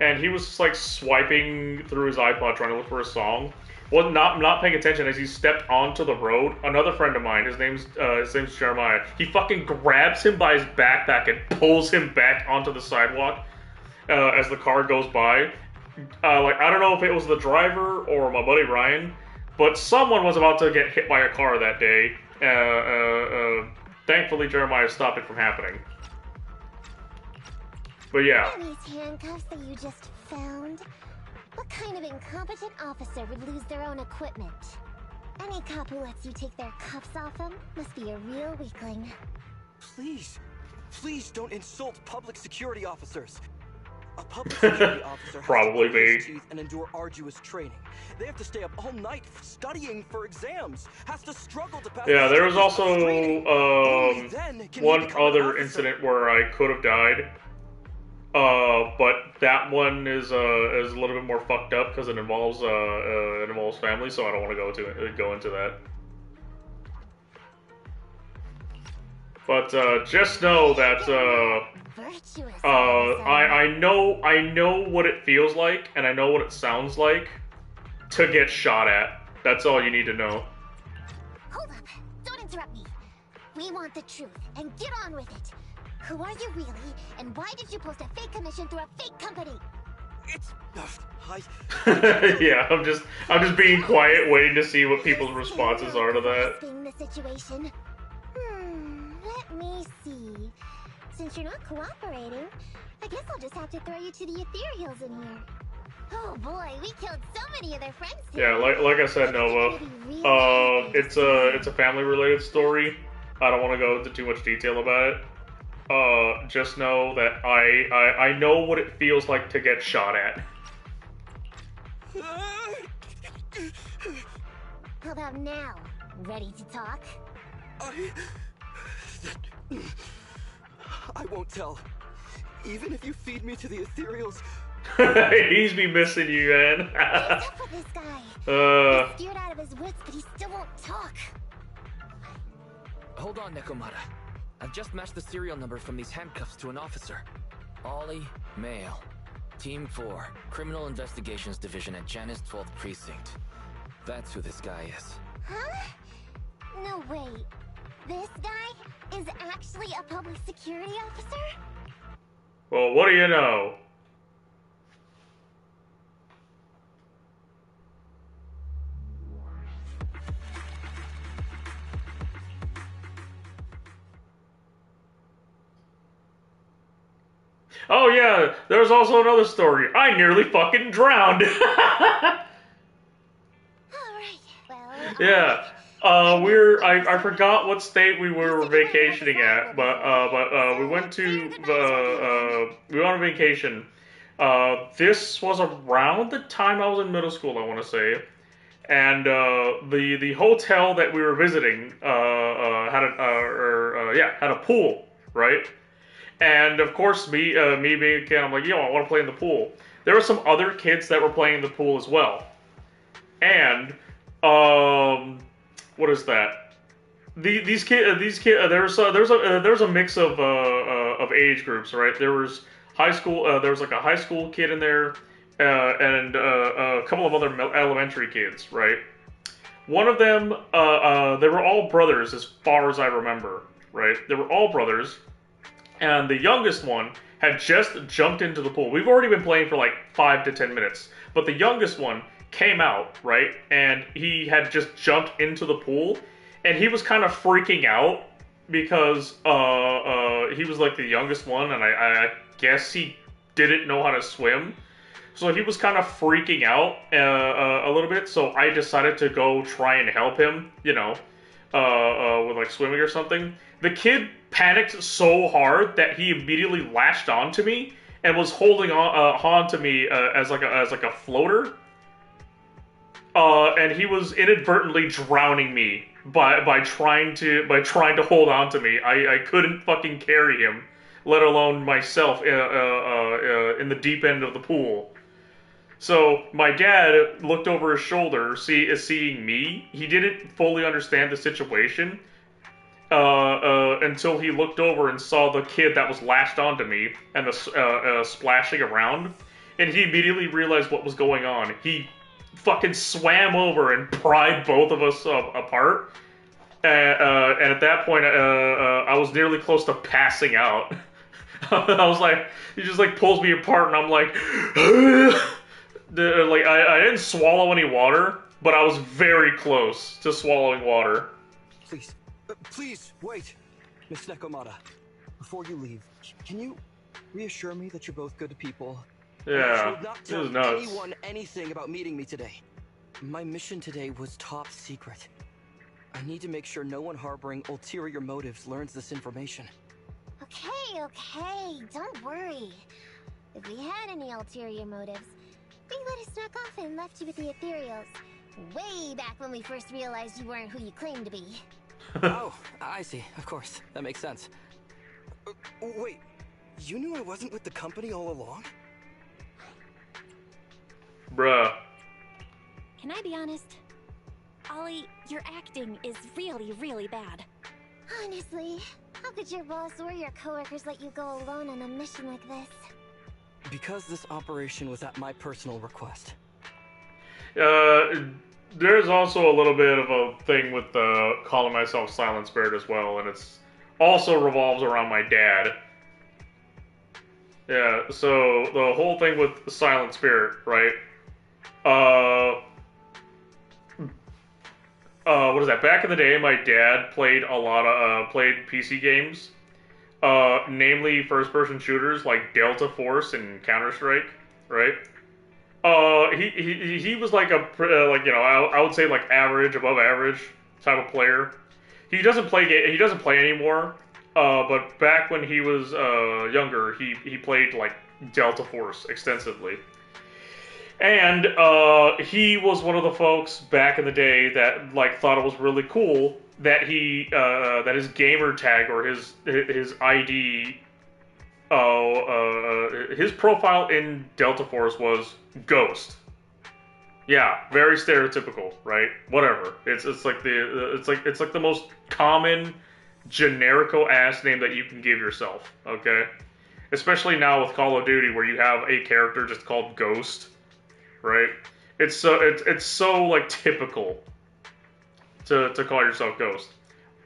and he was just like swiping through his iPod trying to look for a song. Well, not paying attention as he stepped onto the road. Another friend of mine, his name's Jeremiah. He fucking grabs him by his backpack and pulls him back onto the sidewalk as the car goes by. Like, I don't know if it was the driver or my buddy Ryan, but someone was about to get hit by a car that day. Thankfully, Jeremiah stopped it from happening. But yeah. Are these handcuffs that you just found? What kind of incompetent officer would lose their own equipment? Any cop who lets you take their cuffs off them must be a real weakling. Please don't insult public security officers. A public security officer has Probably to grit his me. teeth and endure arduous training. They have to stay up all night studying for exams. Has to struggle to pass. Yeah, there was the series of also training. Only then can he one become an other officer. incident where I could have died. But that one is a little bit more fucked up because it involves family, so I don't want to go into that. But just know that Virtuous. I know what it feels like and I know what it sounds like to get shot at. That's all you need to know. Hold up! Don't interrupt me. We want the truth, and get on with it. Who are you really, and why did you post a fake commission through a fake company? It's Yeah, I'm just being quiet, waiting to see what people's responses are to that. Grasping the situation. Let me see. Since you're not cooperating, I guess I'll just have to throw you to the ethereals in here. Oh boy, we killed so many of their friends today. Yeah, like I said, Nova, it's a family related story. I don't want to go into too much detail about it. Just know that I know what it feels like to get shot at. How about now? Ready to talk? I won't tell. Even if you feed me to the ethereals. He's been missing you, man. What's up with this guy? He's scared out of his wits, but he still won't talk. Hold on, Nekomata. I've just matched the serial number from these handcuffs to an officer. Ollie, male. Team 4, Criminal Investigations Division at Janus 12th Precinct. That's who this guy is. Huh? No, wait. This guy is actually a public security officer? Well, what do you know? Oh yeah, there's also another story. I nearly fucking drowned. Alright, well... Yeah. I forgot what state we were vacationing at, but we went on vacation. This was around the time I was in middle school, I want to say, and the hotel that we were visiting had a pool, right? And of course, me being a kid, I'm like, yo, I want to play in the pool. There were some other kids that were playing in the pool as well, and what is that? These kids. There's a mix of age groups, right? There was high school. There was like a high school kid in there, and a couple of other elementary kids, right? One of them, they were all brothers, as far as I remember, right? They were all brothers, and the youngest one had just jumped into the pool. We've already been playing for like 5 to 10 minutes, but the youngest one came out, right, and he had just jumped into the pool, and he was kind of freaking out because he was like the youngest one, and I guess he didn't know how to swim, so he was kind of freaking out a little bit. So I decided to go try and help him, with like swimming or something. The kid panicked so hard that he immediately latched onto me and was holding on to me as like a floater. And he was inadvertently drowning me by trying to hold on to me. I couldn't fucking carry him, let alone myself in the deep end of the pool. So my dad looked over his shoulder, seeing me. He didn't fully understand the situation until he looked over and saw the kid that was lashed onto me and the splashing around. and he immediately realized what was going on. He fucking swam over and pried both of us apart. And at that point, I was nearly close to passing out. I was like, he just like pulls me apart, and I'm like, like I didn't swallow any water, but I was very close to swallowing water. Please, please wait, Miss Nekomata. Before you leave, can you reassure me that you're both good people? Yeah, And not it tell was nuts. anyone anything about meeting me today. My mission today was top secret. I need to make sure no one harboring ulterior motives learns this information. Okay, okay, don't worry. If we had any ulterior motives, we would have snuck off and left you with the Ethereals. Way back when we first realized you weren't who you claimed to be. Oh, I see. Of course. That makes sense. Wait, you knew I wasn't with the company all along? Bruh. Can I be honest? Ollie, your acting is really, really bad. Honestly, how could your boss or your coworkers let you go alone on a mission like this? Because this operation was at my personal request. There's also a little bit of a thing with calling myself Silent Spirit as well, and it's also revolves around my dad. Yeah, so the whole thing with Silent Spirit, right? What is that? Back in the day, my dad played a lot of played PC games, namely first-person shooters like Delta Force and Counter-Strike, right? He was like a like, you know, I would say like average, above average type of player. He doesn't play anymore. But back when he was younger, he played like Delta Force extensively. And he was one of the folks back in the day that like thought it was really cool that that his gamer tag or his ID, his profile in Delta Force was Ghost. Yeah, very stereotypical, right? Whatever. It's like the most common generico ass name that you can give yourself. Okay, especially now with Call of Duty, where you have a character just called Ghost, right? It's so like typical to call yourself Ghost,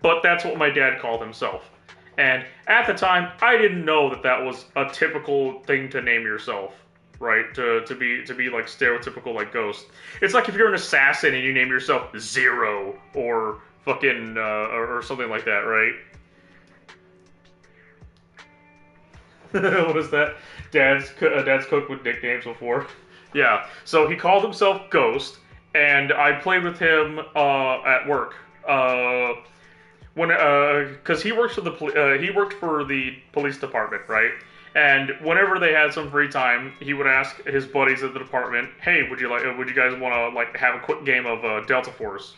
but that's what my dad called himself. And at the time, I didn't know that was a typical thing to name yourself, right? To be like stereotypical like Ghost. It's like if you're an assassin and you name yourself Zero or fucking or something like that, right? What is that? Dad's cooked with nicknames before. Yeah. So he called himself Ghost, and I played with him at work. Because he worked for the police department, right? And whenever they had some free time, he would ask his buddies at the department, "Hey, would you guys want to like have a quick game of Delta Force?"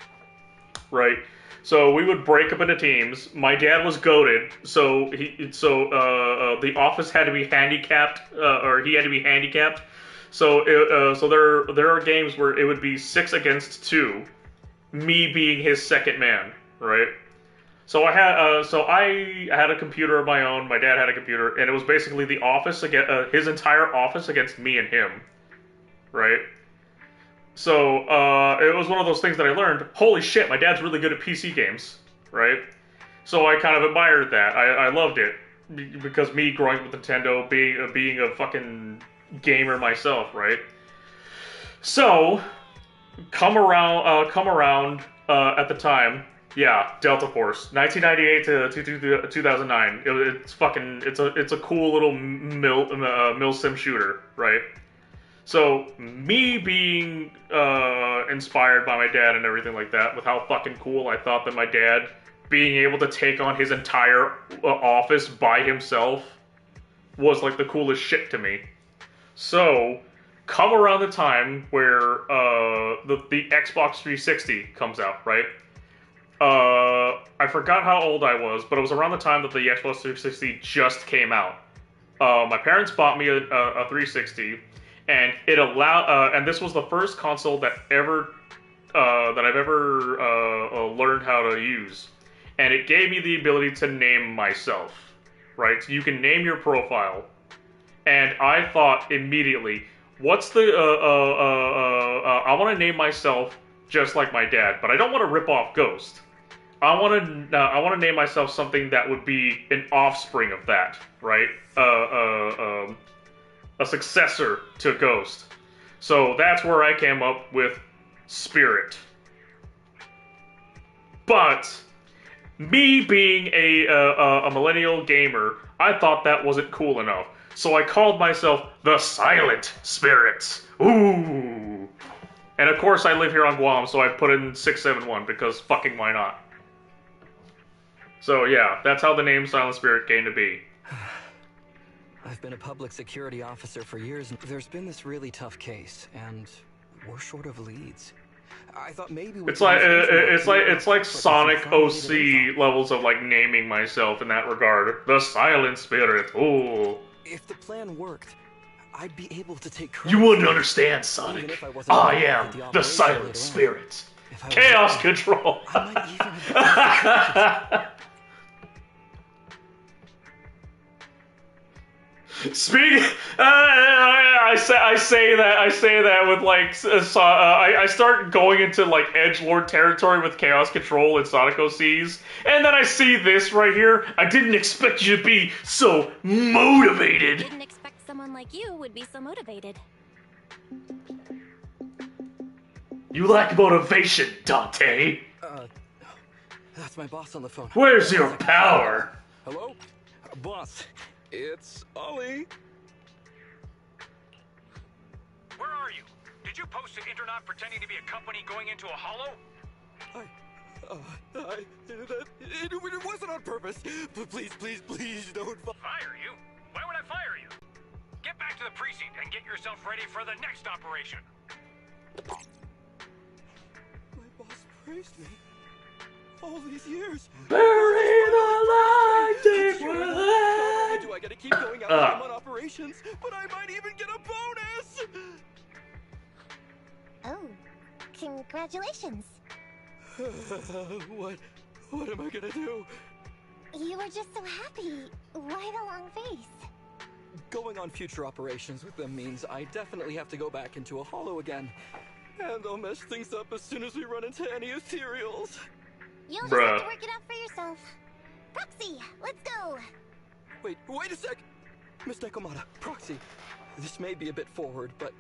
Right? So we would break up into teams. My dad was goated, so the office had to be handicapped, or he had to be handicapped. So there are games where it would be 6 against 2, me being his second man, right? So I had a computer of my own. My dad had a computer, and it was basically the office his entire office against me and him, right? So it was one of those things that I learned. Holy shit, my dad's really good at PC games, right? So I kind of admired that. I loved it because me growing up with Nintendo, being a fucking gamer myself, right? So come around at the time. Yeah, Delta Force, 1998 to 2009. It's a cool little mil sim shooter, right? So me being inspired by my dad and everything like that, with how fucking cool I thought that my dad being able to take on his entire office by himself was like the coolest shit to me. So come around the time where the Xbox 360 comes out, right? I forgot how old I was, but it was around the time that the Xbox 360 just came out. My parents bought me a 360, and it allowed, and this was the first console that I've ever learned how to use, and it gave me the ability to name myself, right? So you can name your profile, and I thought immediately, what's the I want to name myself just like my dad, but I don't want to rip off Ghost. I want to name myself something that would be an offspring of that, right? A successor to Ghost. So that's where I came up with Spirit. But me being a millennial gamer, I thought that wasn't cool enough. So I called myself the Silent Spirits. Ooh. And of course I live here on Guam, so I put in 671 because fucking why not? So yeah, that's how the name Silent Spirit came to be. I've been a public security officer for years, and there's been this really tough case, and we're short of leads. I thought maybe it's like Sonic OC levels of like naming myself in that regard. The Silent Spirit. Ooh. If the plan worked, I'd be able to take credit. You wouldn't understand, Sonic. I am the Silent Spirit. Chaos Control. I might even have Speaking, I say that with like, I start going into like edgelord territory with Chaos Control and Sonic OCs, and then I see this right here. I didn't expect you to be so motivated. Didn't expect someone like you would be so motivated. You lack motivation, Dante. That's my boss on the phone. Where's your power? Hello? Boss, it's Ollie. Where are you? Did you post an Internet pretending to be a company going into a hollow? It wasn't on purpose. Please don't Fire you? Why would I fire you? Get back to the precinct and get yourself ready for the next operation. My boss praised me. All these years. Bury the light deep within. Do I gotta keep going out on operations? But I might even get a bonus! Oh, congratulations. What am I gonna do? You were just so happy. Why the long face? Going on future operations with them means I definitely have to go back into a hollow again. And I'll mess things up as soon as we run into any ethereals. You'll just have to work it out for yourself. Proxy, let's go. Wait a sec! Miss Nekomata, Proxy, this may be a bit forward, but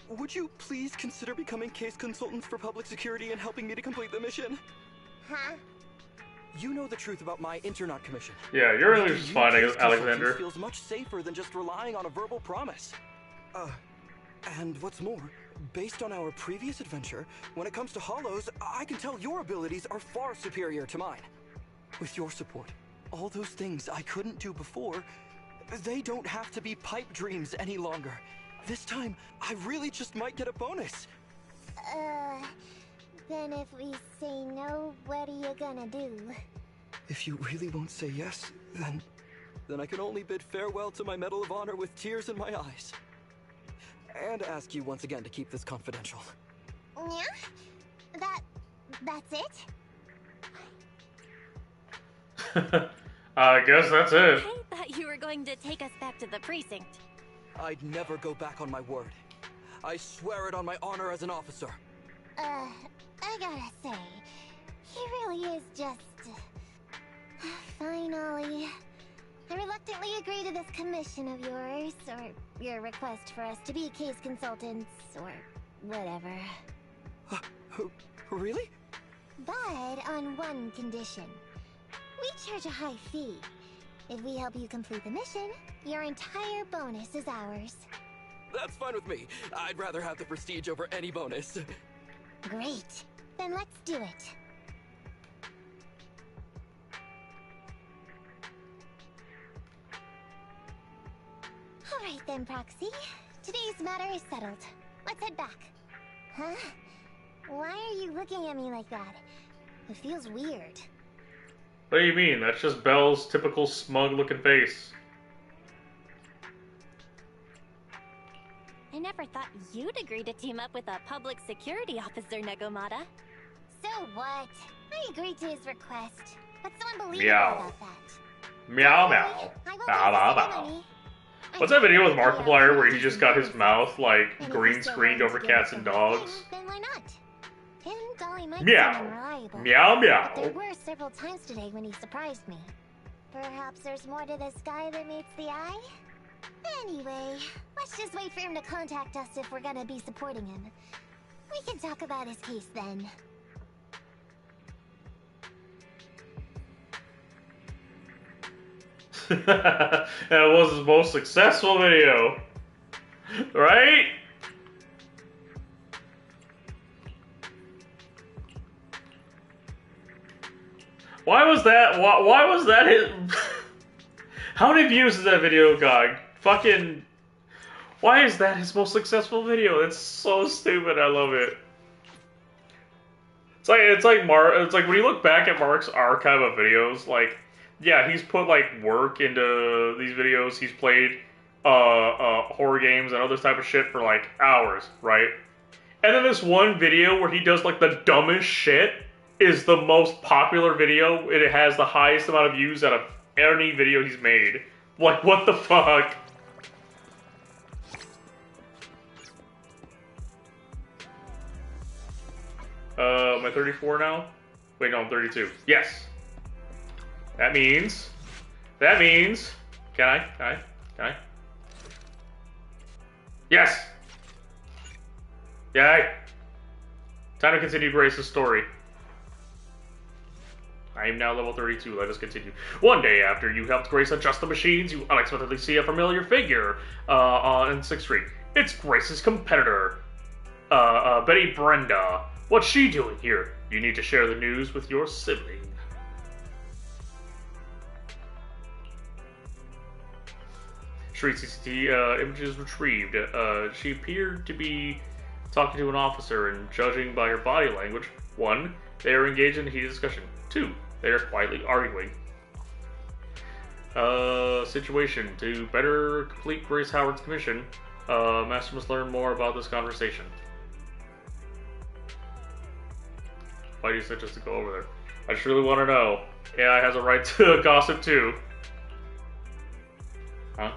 would you please consider becoming case consultants for public security and helping me to complete the mission? Huh? You know the truth about my Internet commission. Yeah, you're really just finding Case Alexander. consultants feels much safer than just relying on a verbal promise. And what's more, based on our previous adventure, when it comes to hollows, I can tell your abilities are far superior to mine. With your support, all those things I couldn't do before, they don't have to be pipe dreams any longer. This time, I really just might get a bonus. Then if we say no, what are you gonna do? If you really won't say yes, then I can only bid farewell to my Medal of Honor with tears in my eyes. And ask you once again to keep this confidential. Yeah? That's it? I guess that's it. I thought you were going to take us back to the precinct. I'd never go back on my word. I swear it on my honor as an officer. I gotta say, he really is just... Fine, Ollie. I reluctantly agree to this commission of yours, or your request for us to be case consultants, or whatever. Really? But on one condition. We charge a high fee. If we help you complete the mission, your entire bonus is ours. That's fine with me. I'd rather have the prestige over any bonus. Great. Then let's do it. Alright then, Proxy. Today's matter is settled. Let's head back. Huh? Why are you looking at me like that? It feels weird. What do you mean? That's just Belle's typical smug-looking face. I never thought you'd agree to team up with a public security officer, Nekomata. So what? I agreed to his request. What's so unbelievable Meow. about that? Meow meow. I won't Bow bow give you bow. money. What's that video with Markiplier where he just got his mouth, like, green screened over cats and dogs? Then why not? And Dolly might Meow. seem unreliable. Meow meow. But there were several times today when he surprised me. Perhaps there's more to this guy than meets the eye? Anyway, let's just wait for him to contact us if we're gonna be supporting him. We can talk about his case then. That was his most successful video. Right? Why was that? Why was that his... How many views is that video got? Fucking... Why is that his most successful video? It's so stupid. I love it. It's like when you look back at Mark's archive of videos, like, yeah, he's put like work into these videos. He's played horror games and other type of shit for like hours, right? And then this one video where he does like the dumbest shit is the most popular video. It has the highest amount of views out of any video he's made. Like, what the fuck? Am I 34 now? Wait, no, I'm 32. Yes. That means, can I? Yes! Yay! Time to continue Grace's story. I am now level 32, let us continue. One day after you helped Grace adjust the machines, you unexpectedly see a familiar figure on 6th Street. It's Grace's competitor, Betty Brenda. What's she doing here? You need to share the news with your sibling. Street CCTV images retrieved. She appeared to be talking to an officer, and judging by her body language, 1, they are engaged in a heated discussion. 2, they are quietly arguing. Situation. To better complete Grace Howard's commission, Master must learn more about this conversation. Why do you say just to go over there? I just really want to know. AI has a right to gossip too. Huh?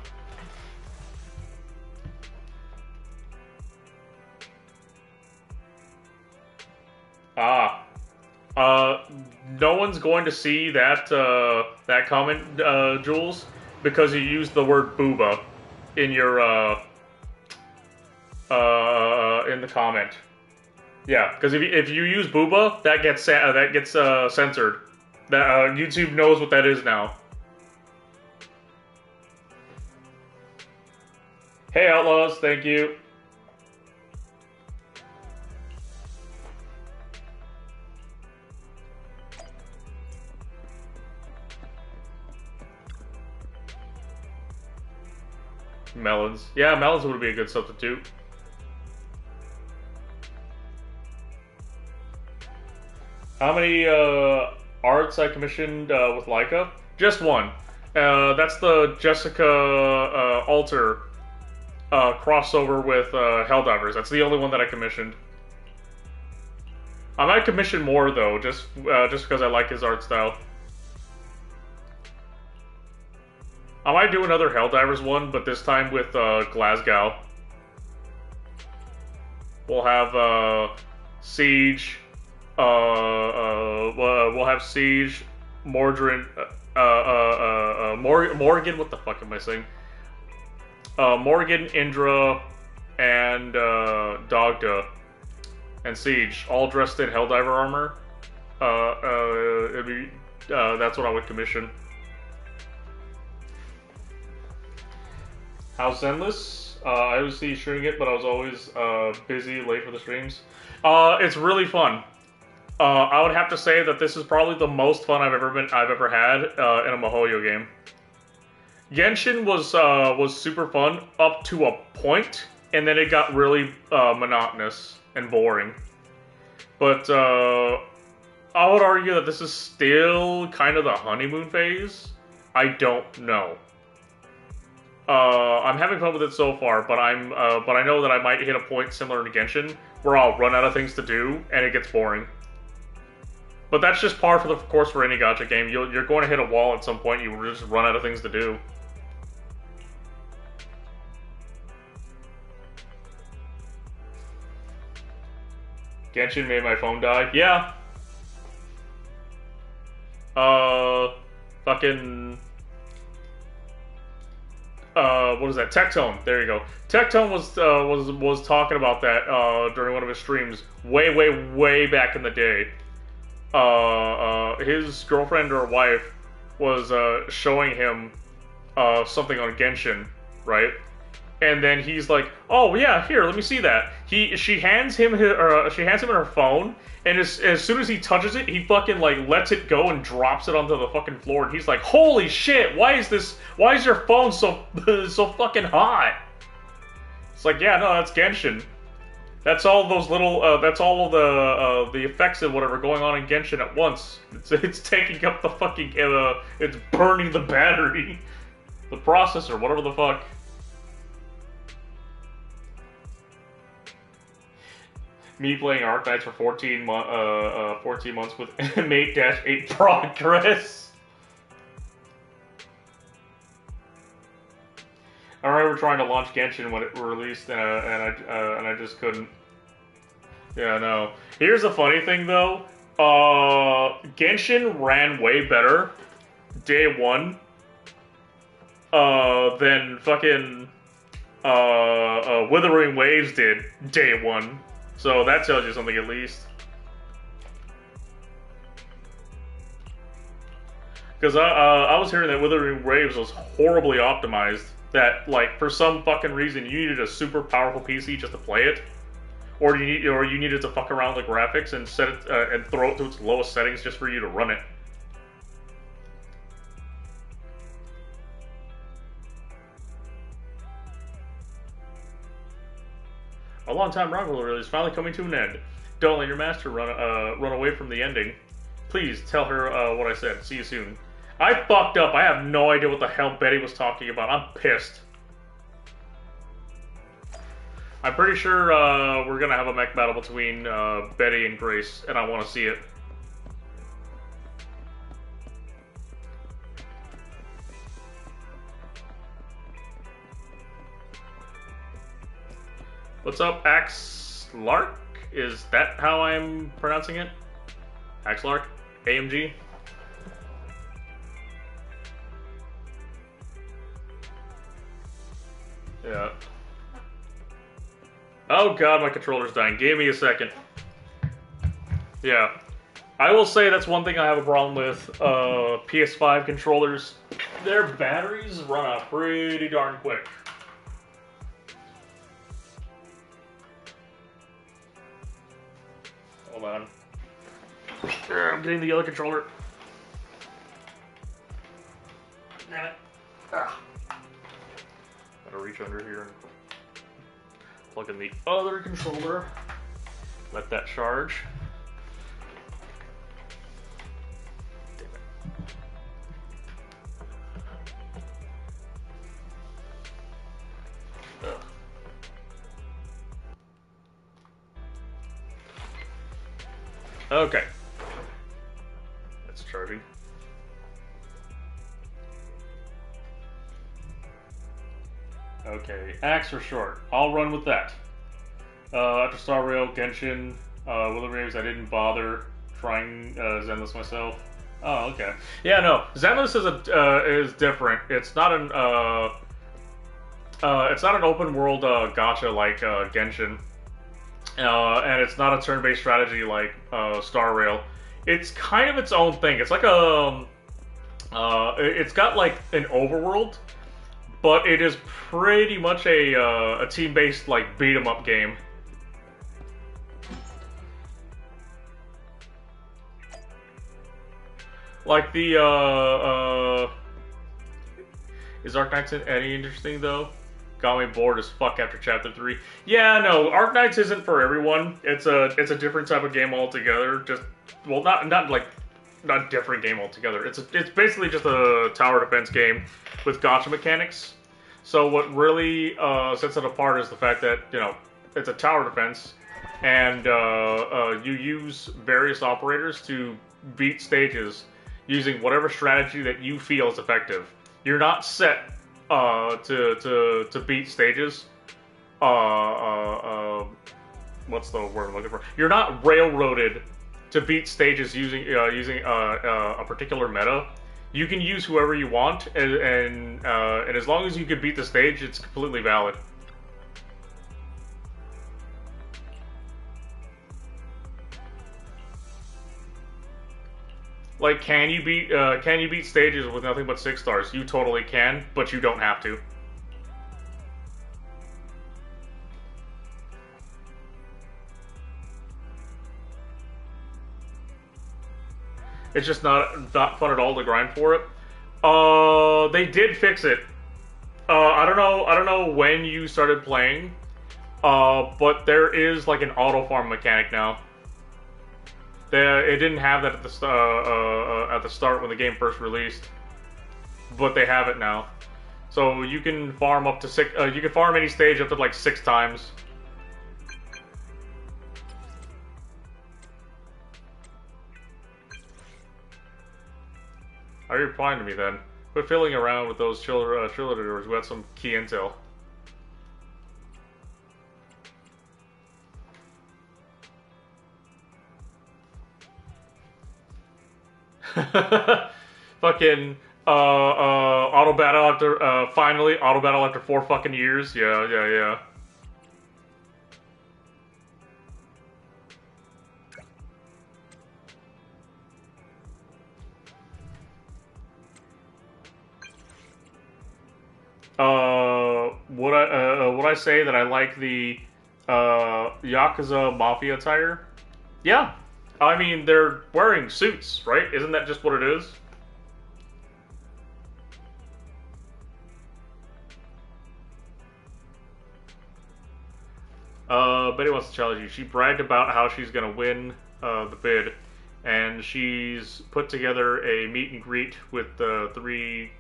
No one's going to see that that comment, Jules, because you used the word booba in your in the comment. Yeah, because if you use booba, that gets censored. That YouTube knows what that is now. Hey Outlaws, thank you. Melons. Yeah, melons would be a good substitute. How many arts I commissioned with Leica? Just one. That's the Jessica Alter crossover with Helldivers. That's the only one that I commissioned. I might commission more though, just because I like his art style. I might do another Helldivers one, but this time with Glasgow. We'll have Siege. We'll have Siege, Mordrin, Morgan. What the fuck am I saying? Morgan, Indra, and Dogda, and Siege, all dressed in Helldiver armor. It'd be that's what I would commission. How's Zenless? I was streaming it, but I was always busy, late for the streams. It's really fun. I would have to say that this is probably the most fun I've ever had in a MiHoYo game. Genshin was super fun up to a point, and then it got really monotonous and boring. But I would argue that this is still kind of the honeymoon phase. I don't know. I'm having fun with it so far, but I know that I might hit a point similar to Genshin where I'll run out of things to do and it gets boring. But that's just par for the course for any gacha game. You're going to hit a wall at some point. You just run out of things to do. Genshin made my phone die. Yeah. Fucking. What is that? Tectone. There you go. Tectone was talking about that during one of his streams way back in the day. His girlfriend or wife was showing him something on Genshin, right? And then he's like, "Oh yeah, here, let me see that." She hands him her phone, and as soon as he touches it, he fucking like lets it go and drops it onto the fucking floor. And he's like, "Holy shit! Why is your phone so so fucking hot?" It's like, yeah, no, that's Genshin. That's all those little. That's all of the effects and whatever going on in Genshin at once. It's taking up the fucking. It's burning the battery, the processor, whatever the fuck. Me playing Arknights for 14 months with M8-8 progress. I remember trying to launch Genshin when it released, and I just couldn't. Yeah, no. Here's the funny thing, though. Genshin ran way better day one than fucking Withering Waves did day one. So that tells you something at least. Because I was hearing that Withering Waves was horribly optimized. That, like, for some fucking reason you needed a super powerful PC just to play it. Or you needed to fuck around with the graphics and set it and throw it to its lowest settings just for you to run it. A long-time rivalry is finally coming to an end. Don't let your master run away from the ending. Please tell her what I said. See you soon. I fucked up. I have no idea what the hell Betty was talking about. I'm pissed. I'm pretty sure we're gonna have a mech battle between Betty and Grace, and I want to see it. What's up, Axlark? Is that how I'm pronouncing it? Axlark? AMG? Yeah. Oh god, my controller's dying. Give me a second. Yeah. I will say that's one thing I have a problem with. PS5 controllers. Their batteries run out pretty darn quick. Hold on. I'm getting the other controller. Damn it. Ah. Gotta reach under here and plug in the other controller. Let that charge. Damn it. Ugh. Okay. That's charging. Okay, axe for short. I'll run with that. After Star Rail, Genshin, Withering Waves, I didn't bother trying Zenless myself. Oh, okay. Yeah, no, Zenless is different. It's not an open world gacha like Genshin. And it's not a turn-based strategy like Star Rail. It's kind of its own thing. It's like it's got like an overworld, but it is pretty much a team-based like beat 'em up game. Like the is Arknights any interesting though? Got me bored as fuck after chapter 3. Yeah, no, Arknights isn't for everyone. It's a different type of game altogether. Just well, not different game altogether. It's basically just a tower defense game with gacha mechanics. So what really sets it apart is the fact that it's a tower defense, and you use various operators to beat stages using whatever strategy that you feel is effective. You're not set to beat stages what's the word I'm looking for? You're not railroaded to beat stages using a particular meta. You can use whoever you want, and as long as you can beat the stage, it's completely valid. Like, can you beat stages with nothing but 6 stars? You totally can, but you don't have to. It's just not fun at all to grind for it. They did fix it. I don't know when you started playing. But there is like an auto farm mechanic now. It didn't have that at the start when the game first released, but they have it now. So you can farm up to 6. You can farm any stage up to like 6 times. How are you replying to me then? Quit fiddling around with those cheerleaders who had some key intel. Fucking auto battle after finally auto battle after 4 fucking years. Yeah. Would I say that I like the Yakuza Mafia attire? Yeah. I mean, they're wearing suits, right? Isn't that just what it is? Betty wants to challenge you. She bragged about how she's gonna win the bid, and she's put together a meet and greet with the three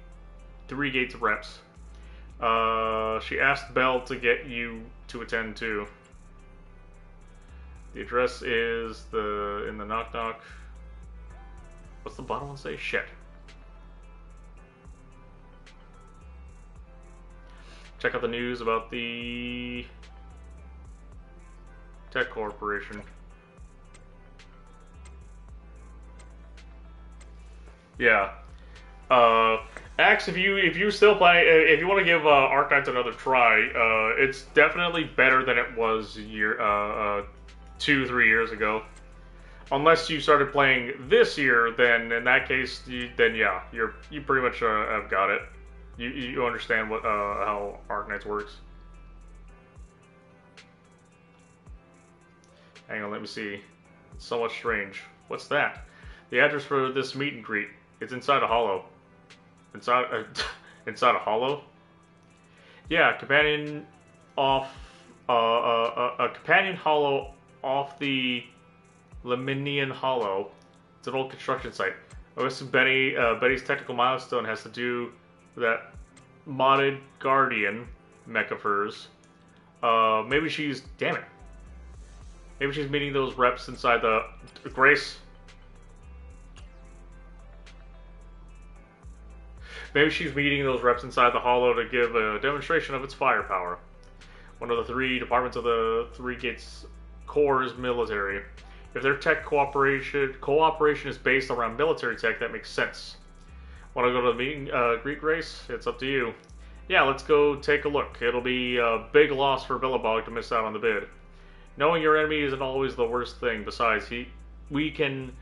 gates reps. She asked Belle to get you to attend too. The address is in the knock knock. What's the bottom one say? Shit. Check out the news about the Tech Corporation. Yeah. Axe, if you still play, if you want to give Arknights another try, it's definitely better than it was 2-3 years ago. Unless you started playing this year, then in that case, then yeah, you pretty much have got it. You understand what how Arknights works. Hang on, let me see. It's somewhat strange. What's that? The address for this meet and greet. It's inside a hollow. Inside a hollow? Yeah, companion off a companion hollow off the Leminian Hollow. It's an old construction site. I guess Betty's technical milestone has to do with that modded Guardian mech of hers. Maybe she's maybe she's meeting those reps inside the Grace. Maybe she's meeting those reps inside the hollow to give a demonstration of its firepower. One of the 3 departments of the 3 Gates core is military. If their tech cooperation is based around military tech, that makes sense. Want to go to the meeting, greet Grace? It's up to you. Yeah, let's go take a look. It'll be a big loss for Billabong to miss out on the bid. Knowing your enemy isn't always the worst thing. Besides, we can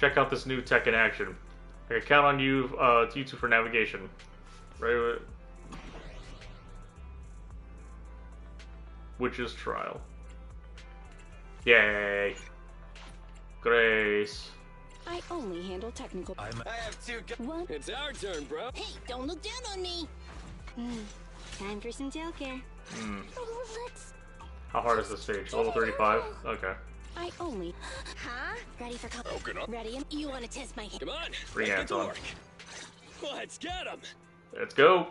check out this new tech in action. I can count on you two for navigation. Right? Witch's Trial. Yay! Grace. I only handle technical. I have 2 What? It's our turn, bro. Hey, don't look down on me. Time for some jail care. Let's... How hard is this stage? Level 35? Okay. I only. Huh? Ready for Ready and You want to test my... Come on. Free let's hands get to on. work. Let's get him. Let's go!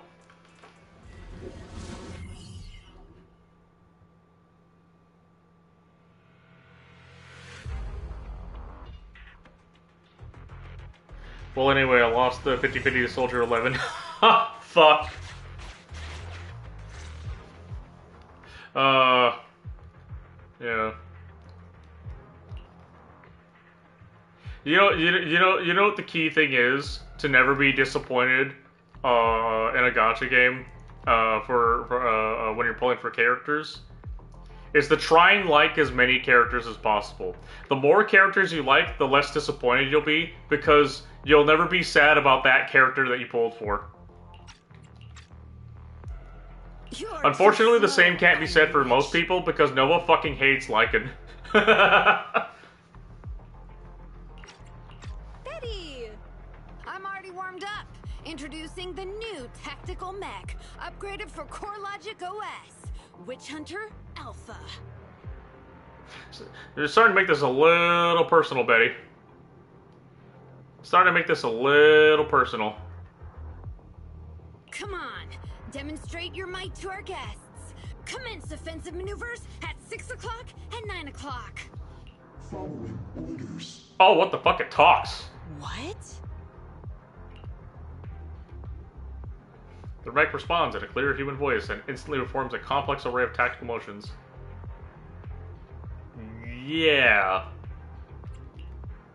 Well, anyway, I lost the 50-50 to Soldier 11. Fuck. Yeah. You know what the key thing is to never be disappointed in a gacha game for when you're pulling for characters is to try and like as many characters as possible. The more characters you like, the less disappointed you'll be because you'll never be sad about that character that you pulled for. Unfortunately, the same can't be said for most people because Noah fucking hates Lycan. Betty! I'm already warmed up. Introducing the new tactical mech, upgraded for Core Logic OS. Witch Hunter Alpha. You're starting to make this a little personal, Betty. Starting to make this a little personal. Come on, demonstrate your might to our guests. Commence offensive maneuvers at 6 o'clock and 9 o'clock. Following orders. Oh, what the fuck? It talks. What? The mech responds in a clear human voice and instantly performs a complex array of tactical motions. Yeah.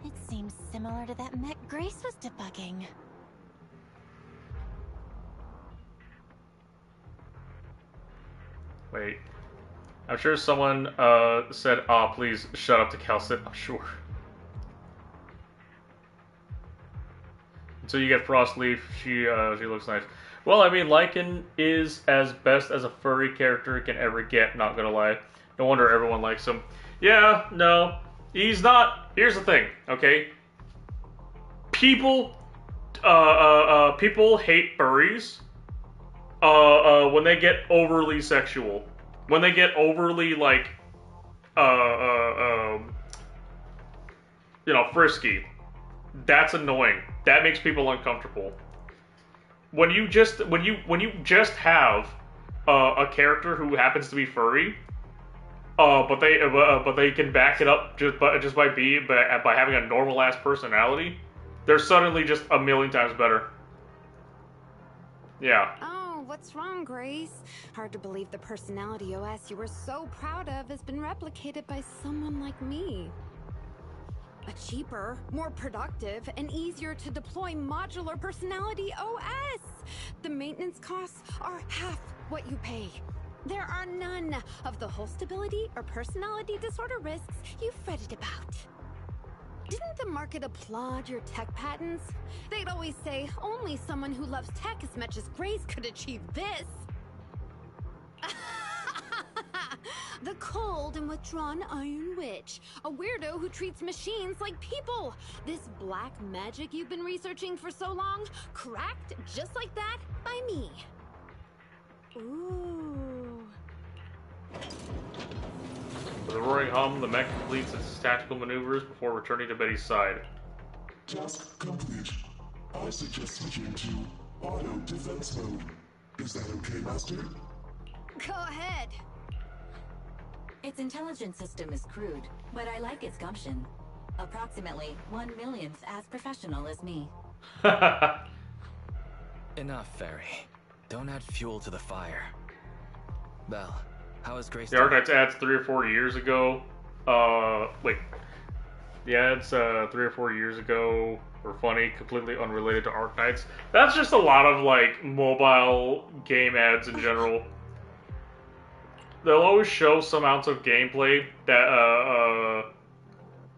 It seems similar to that mech Grace was debugging. Wait. I'm sure someone said, "Ah, please shut up" to Calcit. I'm sure. Until you get Frostleaf, she looks nice. Well, I mean, Lycan is as best as a furry character can ever get, not gonna lie. No wonder everyone likes him. Yeah, no. He's not. Here's the thing, okay? People people hate furries when they get overly sexual. When they get overly, like, frisky. That's annoying. That makes people uncomfortable. When you just have a character who happens to be furry, but they can back it up just by having a normal ass personality, they're suddenly just a million times better. Yeah. Oh, what's wrong, Grace? Hard to believe the personality OS you were so proud of has been replicated by someone like me. A cheaper, more productive, and easier to deploy modular personality OS. The maintenance costs are half what you pay. There are none of the whole stability or personality disorder risks you've fretted about. Didn't the market applaud your tech patents? They'd always say only someone who loves tech as much as Grace could achieve this. The cold and withdrawn Iron Witch, a weirdo who treats machines like people. This black magic you've been researching for so long, cracked just like that by me. Ooh. With a roaring hum, the mech completes its tactical maneuvers before returning to Betty's side. Task complete. I suggest switching to auto defense mode. Is that okay, Master? Go ahead. Its intelligence system is crude, but I like its gumption. Approximately 1/1,000th as professional as me. Enough, Fairy. Don't add fuel to the fire. Belle, how is Grace The Archives ads 3 or 4 years ago. Wait. The ads 3 or 4 years ago were funny, completely unrelated to Arknights. That's just a lot of, like, mobile game ads in general. They'll always show some ounce of gameplay that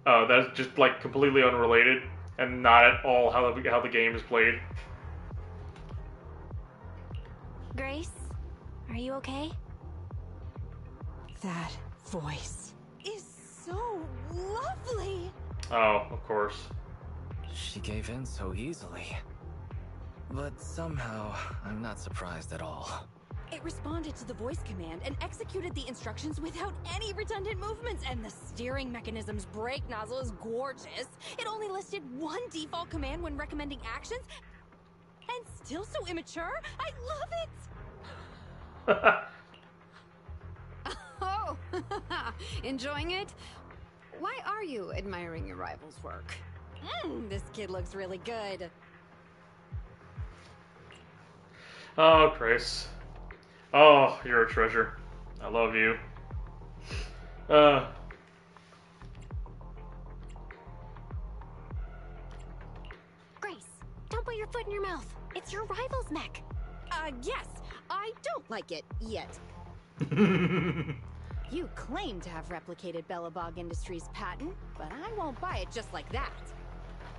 that's just, like, completely unrelated and not at all how the game is played. Grace, are you okay? That voice is so lovely. Oh, of course. She gave in so easily. But somehow, I'm not surprised at all. It responded to the voice command and executed the instructions without any redundant movements, and the steering mechanism's brake nozzle is gorgeous. It only listed one default command when recommending actions, and still so immature. I love it! Oh, enjoying it? Why are you admiring your rival's work? This kid looks really good. Oh, Chris. Oh, you're a treasure. I love you. Grace, don't put your foot in your mouth. It's your rival's mech. Yes, I don't like it yet. You claim to have replicated Bellabog Industries' patent, but I won't buy it just like that.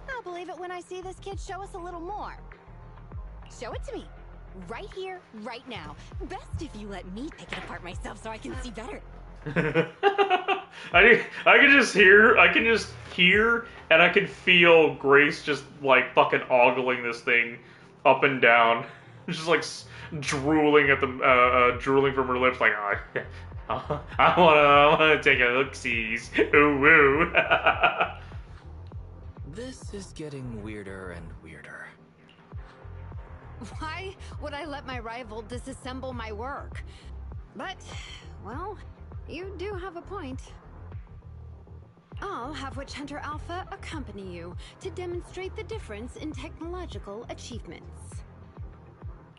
I'll believe it when I see this kid show us a little more. Show it to me. Right here, right now. Best if you let me pick it apart myself so I can see better. I can just hear and I can feel Grace just like fucking ogling this thing up and down, just like drooling at the drooling from her lips, like I wanna take a look-sees. Ooh woo. This is getting weirder and weirder. Why would I let my rival disassemble my work? But, well, you do have a point. I'll have Witch Hunter Alpha accompany you to demonstrate the difference in technological achievements.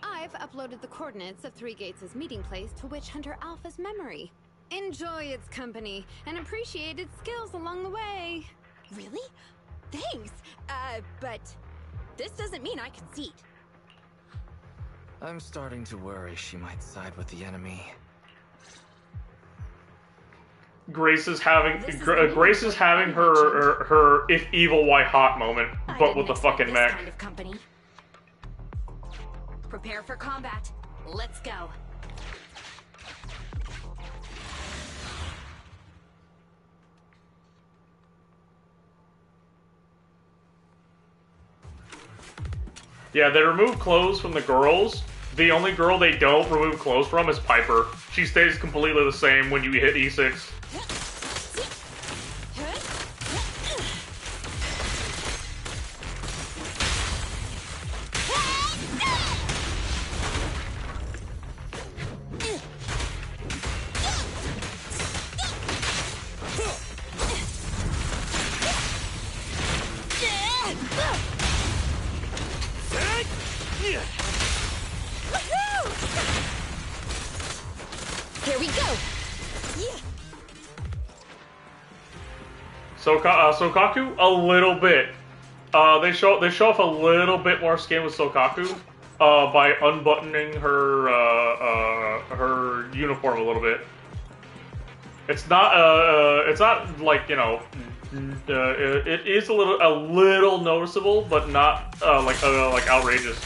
I've uploaded the coordinates of Three Gates' meeting place to Witch Hunter Alpha's memory. Enjoy its company and appreciate its skills along the way. Really? Thanks. But this doesn't mean I concede. I'm starting to worry she might side with the enemy. Grace is having her if evil why hot moment, but with the fucking mech. Kind of company. Prepare for combat. Let's go. Yeah, they remove clothes from the girls. The only girl they don't remove clothes from is Piper. She stays completely the same when you hit E6. Here we go. Sokaku, a little bit. They show off a little bit more skin with Sokaku by unbuttoning her her uniform a little bit. It's not like, you know, it is a little noticeable, but not like outrageous,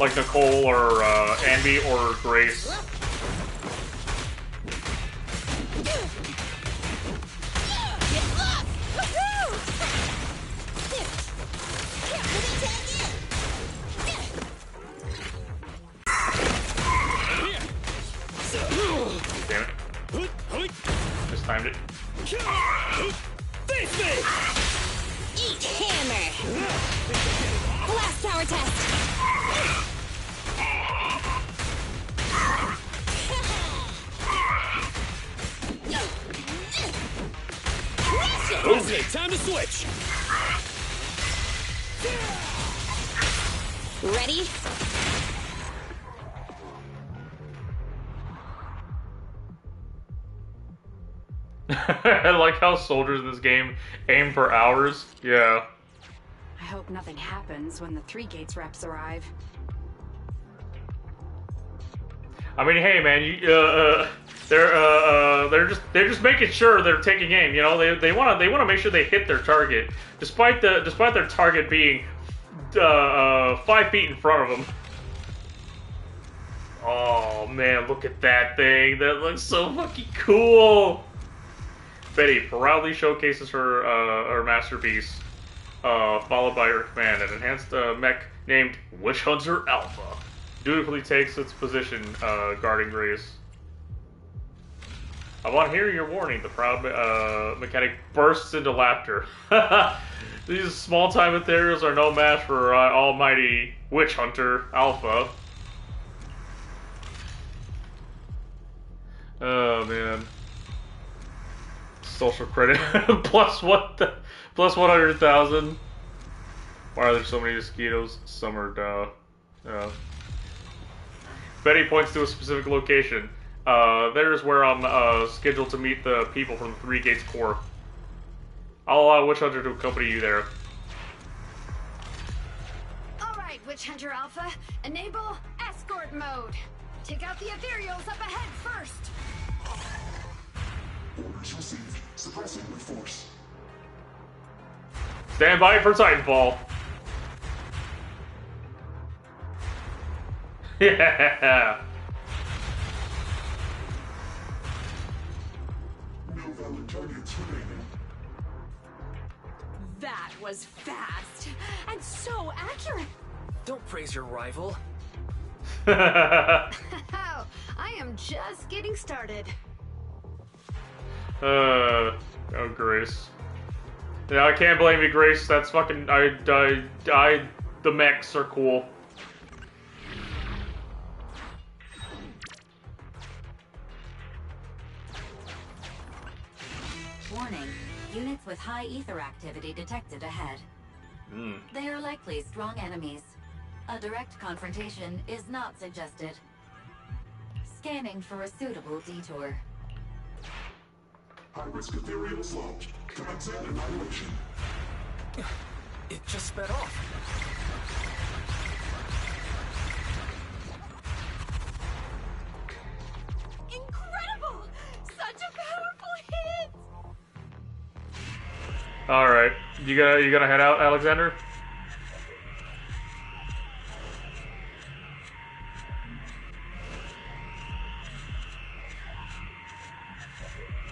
like Nicole or Ambi or Grace. Damn it. Just timed it. Face me! Eat hammer! Blast power test! Okay, time to switch! Ready? I like how soldiers in this game aim for hours. Yeah. I hope nothing happens when the Three Gates reps arrive. I mean, hey man, they're just making sure they're taking aim. You know, they want to make sure they hit their target, despite their target being 5 feet in front of them. Oh man, look at that thing. That looks so fucking cool. Betty proudly showcases her masterpiece, followed by her command. An enhanced mech named Witch Hunter Alpha dutifully takes its position guarding Grace. Upon hearing your warning, the proud mechanic bursts into laughter. These small-time ethereals are no match for almighty Witch Hunter Alpha. Oh man. Social credit plus 100,000. Why are there so many mosquitoes? Some are Betty points to a specific location. There's where I'm scheduled to meet the people from the Three Gates Corps. I'll allow Witch Hunter to accompany you there. Alright, Witch Hunter Alpha, enable escort mode. Take out the ethereals up ahead first. Orders received. Suppressing with force. Stand by for Titanfall. Yeah. No valid targets remaining. That was fast and so accurate. Don't praise your rival. Oh, I am just getting started. Oh, Grace. Yeah, I can't blame you, Grace. That's fucking. The mechs are cool. Warning. Units with high ether activity detected ahead. They are likely strong enemies. A direct confrontation is not suggested. Scanning for a suitable detour. High-risk ethereals launched. Commencing annihilation. It just sped off. Incredible! Such a powerful hit! All right, you gonna head out, Alexander?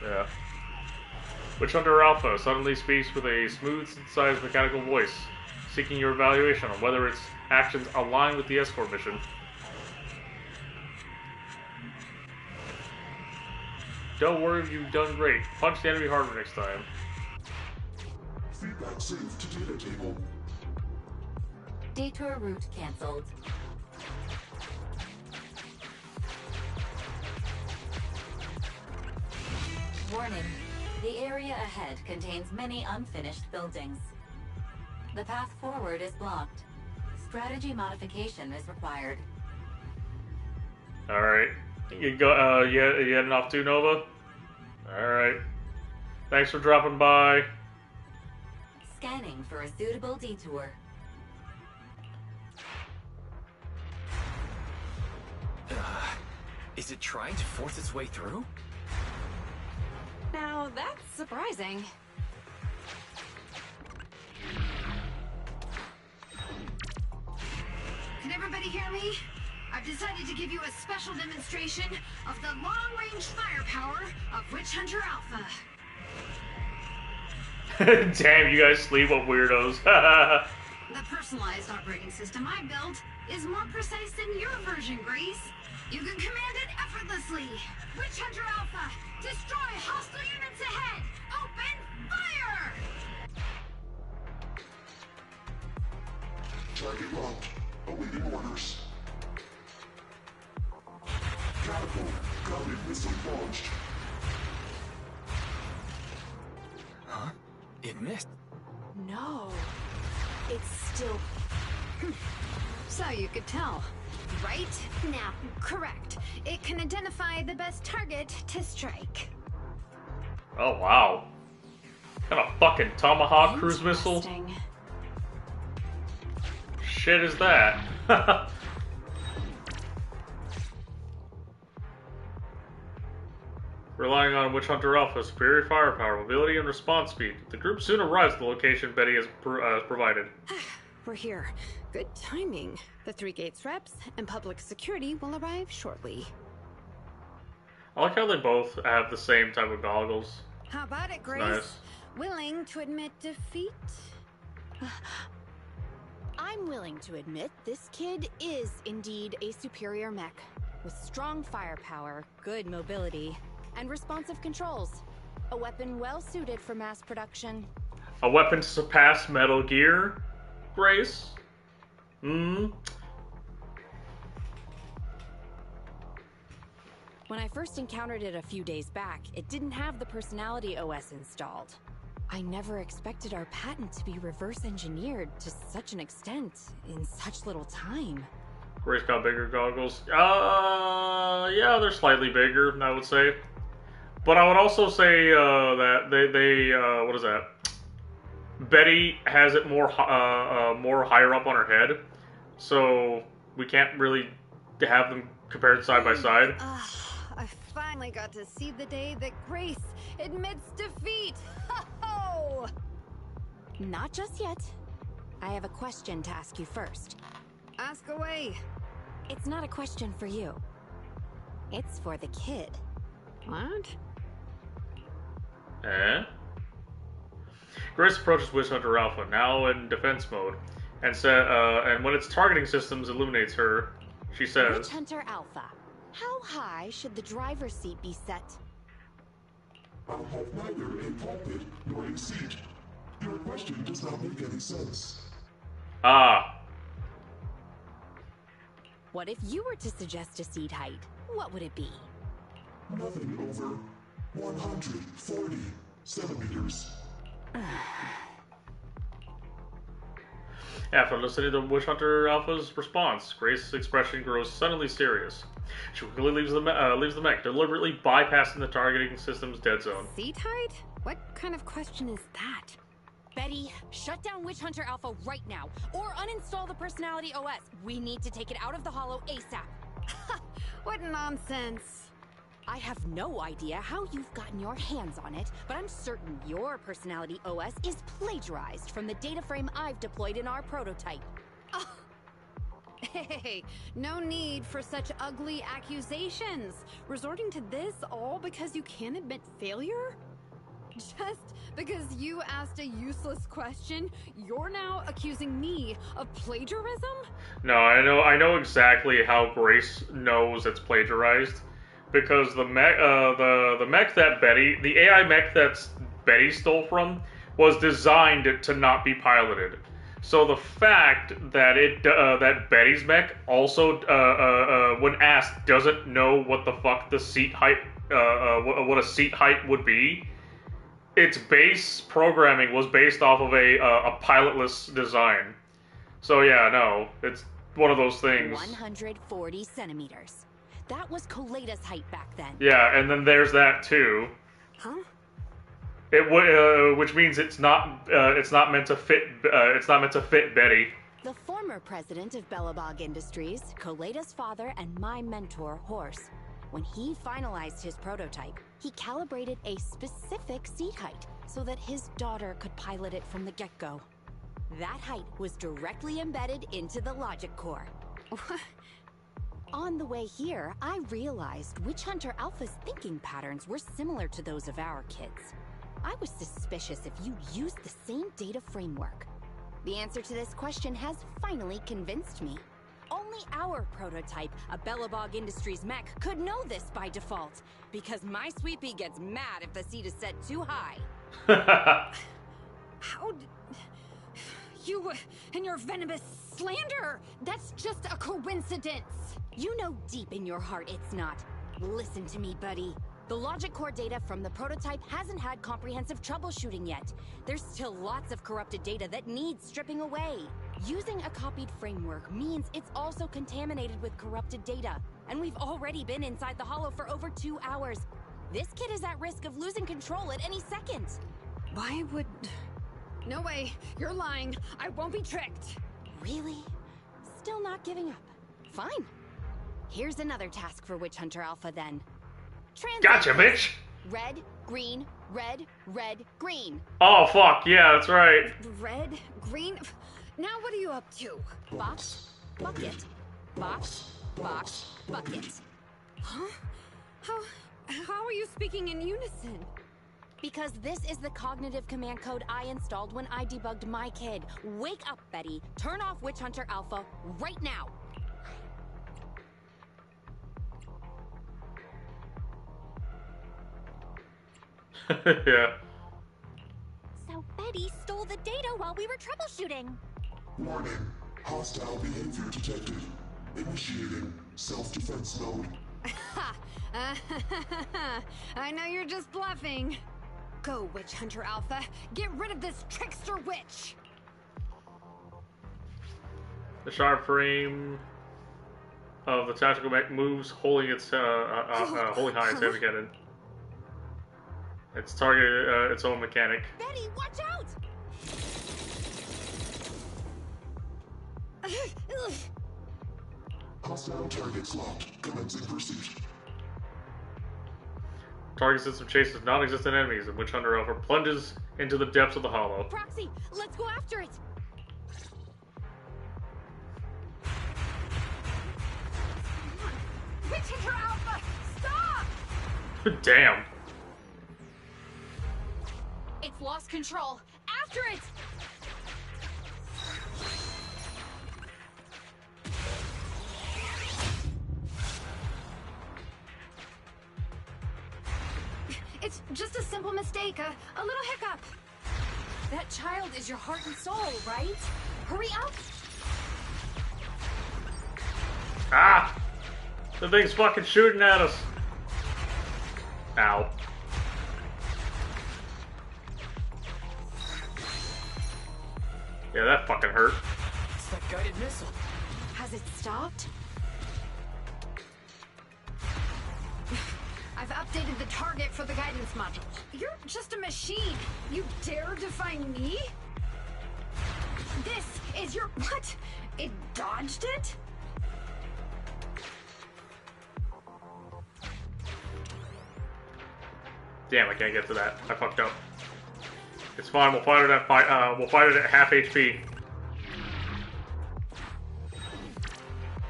Yeah. Witch Hunter Alpha suddenly speaks with a smooth, synthesized mechanical voice, seeking your evaluation on whether its actions align with the escort mission. Don't worry, you've done great. Punch the enemy harder next time. Feedback saved to data table. Detour route cancelled. Warning. The area ahead contains many unfinished buildings. The path forward is blocked. Strategy modification is required. Alright. You go, you heading off too, Nova? Alright. Thanks for dropping by. Scanning for a suitable detour. Is it trying to force its way through? Now that's surprising. Can everybody hear me? I've decided to give you a special demonstration of the long-range firepower of Witch Hunter Alpha. Damn, you guys sleep with weirdos. The personalized operating system I built is more precise than your version, Grace. You can command it effortlessly. Witch Hunter Alpha, destroy hostile units ahead. Open fire! Target locked. Awaiting orders. Catapult. Guided missile launched. Huh? It missed. No. It's still... So you could tell, right? Now, correct. It can identify the best target to strike. Oh, wow. What kind of fucking Tomahawk cruise missile? Interesting. Shit is that? Relying on Witch Hunter Alpha's superior firepower, mobility, and response speed, the group soon arrives at the location Betty has provided. We're here. Good timing. The Three Gates reps and public security will arrive shortly. I like how they both have the same type of goggles. How about it, Grace? Nice. Willing to admit defeat? I'm willing to admit this kid is indeed a superior mech, with strong firepower, good mobility, and responsive controls. A weapon well suited for mass production. A weapon to surpass Metal Gear? Grace? When I first encountered it a few days back, it didn't have the personality OS installed. I never expected our patent to be reverse engineered to such an extent in such little time. Grace got bigger goggles. Yeah, they're slightly bigger, I would say. But I would also say that they what is that? Betty has it more higher up on her head, so we can't really have them compared side by side. I finally got to see the day that Grace admits defeat. Ho-ho! Not just yet. I have a question to ask you first. Ask away. It's not a question for you. It's for the kid. What? Grace approaches Witch Hunter Alpha, now in defense mode, and when its targeting systems illuminates her, she says, Witch Hunter Alpha, how high should the driver's seat be set? I'll have neither a pulpit nor a seat. Your question does not make any sense. Ah. What if you were to suggest a seat height? What would it be? Nothing over 140 centimeters. After listening to Witch Hunter Alpha's response, Grace's expression grows suddenly serious. She quickly leaves the mech, deliberately bypassing the targeting system's dead zone. Seat height? What kind of question is that? Betty, shut down Witch Hunter Alpha right now, or uninstall the Personality OS. We need to take it out of the Holo ASAP. What nonsense. I have no idea how you've gotten your hands on it, but I'm certain your Personality OS is plagiarized from the data frame I've deployed in our prototype. Oh. Hey, no need for such ugly accusations. Resorting to this all because you can't admit failure? Just because you asked a useless question, you're now accusing me of plagiarism? No, I know exactly how Grace knows it's plagiarized. Because the mech that the AI mech that Betty stole from, was designed to not be piloted. So the fact that that Betty's mech also, when asked, doesn't know what the fuck the seat height, what a seat height would be, its base programming was based off of a pilotless design. So yeah, no, it's one of those things. 140 centimeters. That was Coletta's height back then. Yeah, and then there's that too. Huh? Which means it's not meant to fit. It's not meant to fit Betty. The former president of Bellabog Industries, Coletta's father, and my mentor, Horse. When he finalized his prototype, he calibrated a specific seat height so that his daughter could pilot it from the get-go. That height was directly embedded into the logic core. On the way here, I realized Witch Hunter Alpha's thinking patterns were similar to those of our kids. I was suspicious if you used the same data framework. The answer to this question has finally convinced me. Only our prototype, a Bellabog Industries mech, could know this by default, because my sweet pea gets mad if the seat is set too high. How did... You and your venomous slander! That's just a coincidence! You know deep in your heart it's not. Listen to me, buddy. The logic core data from the prototype hasn't had comprehensive troubleshooting yet. There's still lots of corrupted data that needs stripping away. Using a copied framework means it's also contaminated with corrupted data. And we've already been inside the Holo for over 2 hours. This kid is at risk of losing control at any second. Why would... No way, you're lying. I won't be tricked. Really? Still not giving up. Fine. Here's another task for Witch Hunter Alpha then. Gotcha, bitch! Red, green, red, red, green. Oh, fuck, yeah, that's right. Red, green... Now what are you up to? Box, bucket. Box, box, bucket. Huh? How are you speaking in unison? Because this is the cognitive command code I installed when I debugged my kid. Wake up, Betty. Turn off Witch Hunter Alpha right now. Yeah. So Betty stole the data while we were troubleshooting. Warning. Hostile behavior detected. Initiating self-defense mode. I know you're just bluffing. Go, Witch Hunter Alpha. Get rid of this trickster witch. The sharp frame. of the tactical mech moves, holding holding high its heavy cannon. It's targeted its own mechanic. Betty, watch out! Hostile targets locked. Commencing pursuit. Target system chases non-existent enemies, and Witch Hunter Alpha plunges into the depths of the hollow. Proxy, let's go after it! Witch Hunter Alpha, stop! Damn. It's lost control. After it! It's just a simple mistake, a little hiccup. That child is your heart and soul, right? Hurry up! Ah! The thing's fucking shooting at us. Ow. Yeah, that fucking hurt. It's that guided missile. Has it stopped? I've updated the target for the guidance module. You're just a machine. You dare defy me? This is your... What? It dodged it? Damn, I can't get to that. I fucked up. It's fine. We'll fight it at half HP.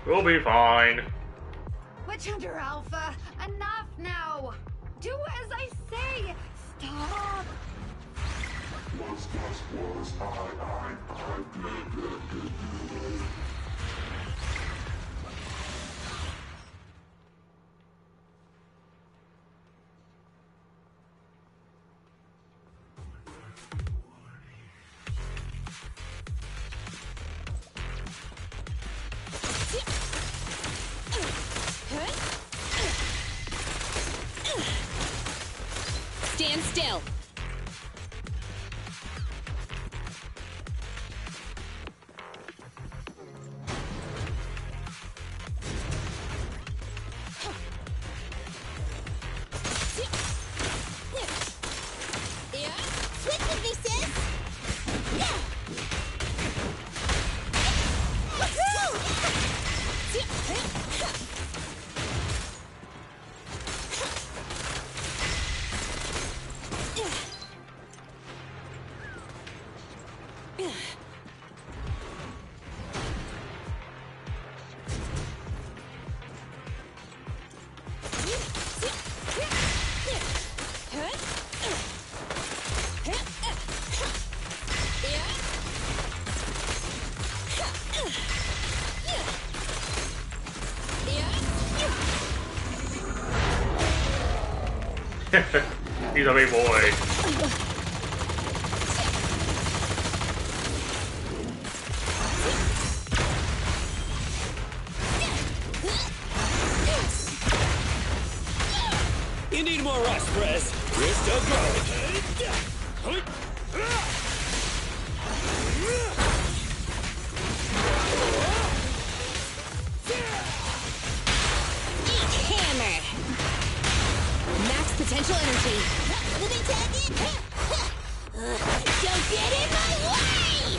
We'll be fine. Witch Hunter Alpha, enough now. Do as I say. Stop. Stand still. He's a big boy. You need more rest, Prez. We're still growing. Hammer. Max potential energy. Don't get in my way!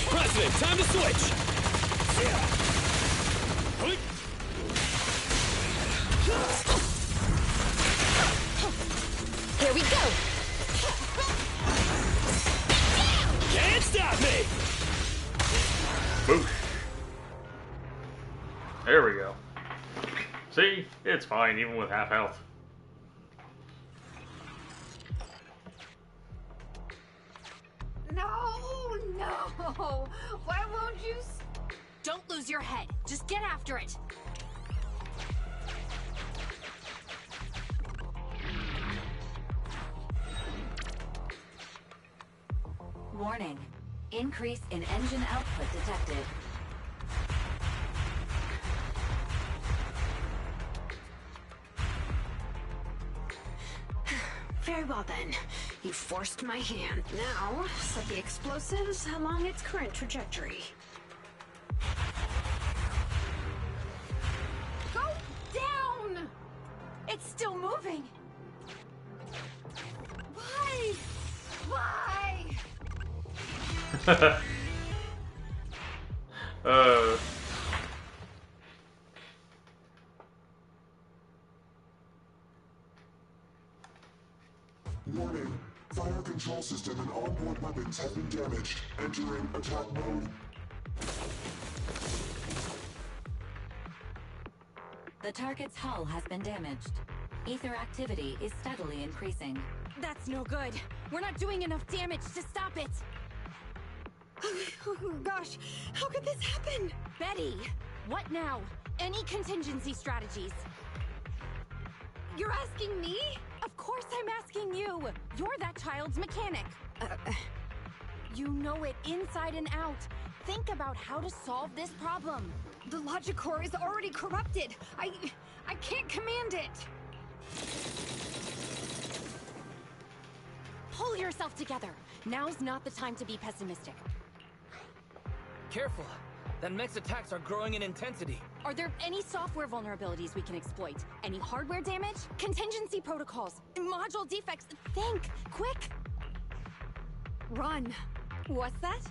President, time to switch. Here we go. Can't stop me. Boosh. There we go. See? It's fine, even with half health. No! Why won't you... Don't lose your head. Just get after it. Warning. Increase in engine output detected. Very well then. You forced my hand. Now, set the explosives along its current trajectory. Go down! It's still moving. Why? Why? Warning. Fire control system and onboard weapons have been damaged. Entering attack mode. The target's hull has been damaged. Ether activity is steadily increasing. That's no good. We're not doing enough damage to stop it. Oh gosh, how could this happen? Betty, what now? Any contingency strategies? You're asking me? Of course I'm asking you. You're that child's mechanic. You know it inside and out. Think about how to solve this problem. The logic core is already corrupted. I can't command it. Pull yourself together. Now's not the time to be pessimistic. Careful. That mech's attacks are growing in intensity. Are there any software vulnerabilities we can exploit? Any hardware damage? Contingency protocols? Module defects? Think! Quick! Run. What's that?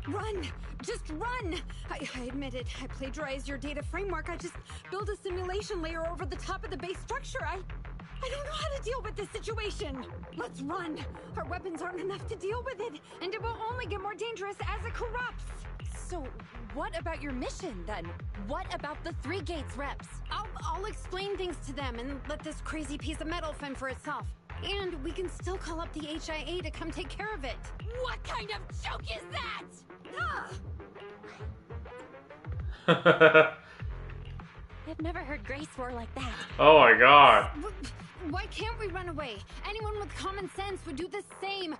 Run! Just run! I admit it. I plagiarized your data framework. I just built a simulation layer over the top of the base structure. I don't know how to deal with this situation. Let's run. Our weapons aren't enough to deal with it, and it will only get more dangerous as it corrupts. So, what about your mission, then? What about the 3 Gates reps? I'll explain things to them and let this crazy piece of metal fend for itself. And we can still call up the HIA to come take care of it. What kind of joke is that? I've never heard Grace roar like that. Oh my god. Why can't we run away? Anyone with common sense would do the same.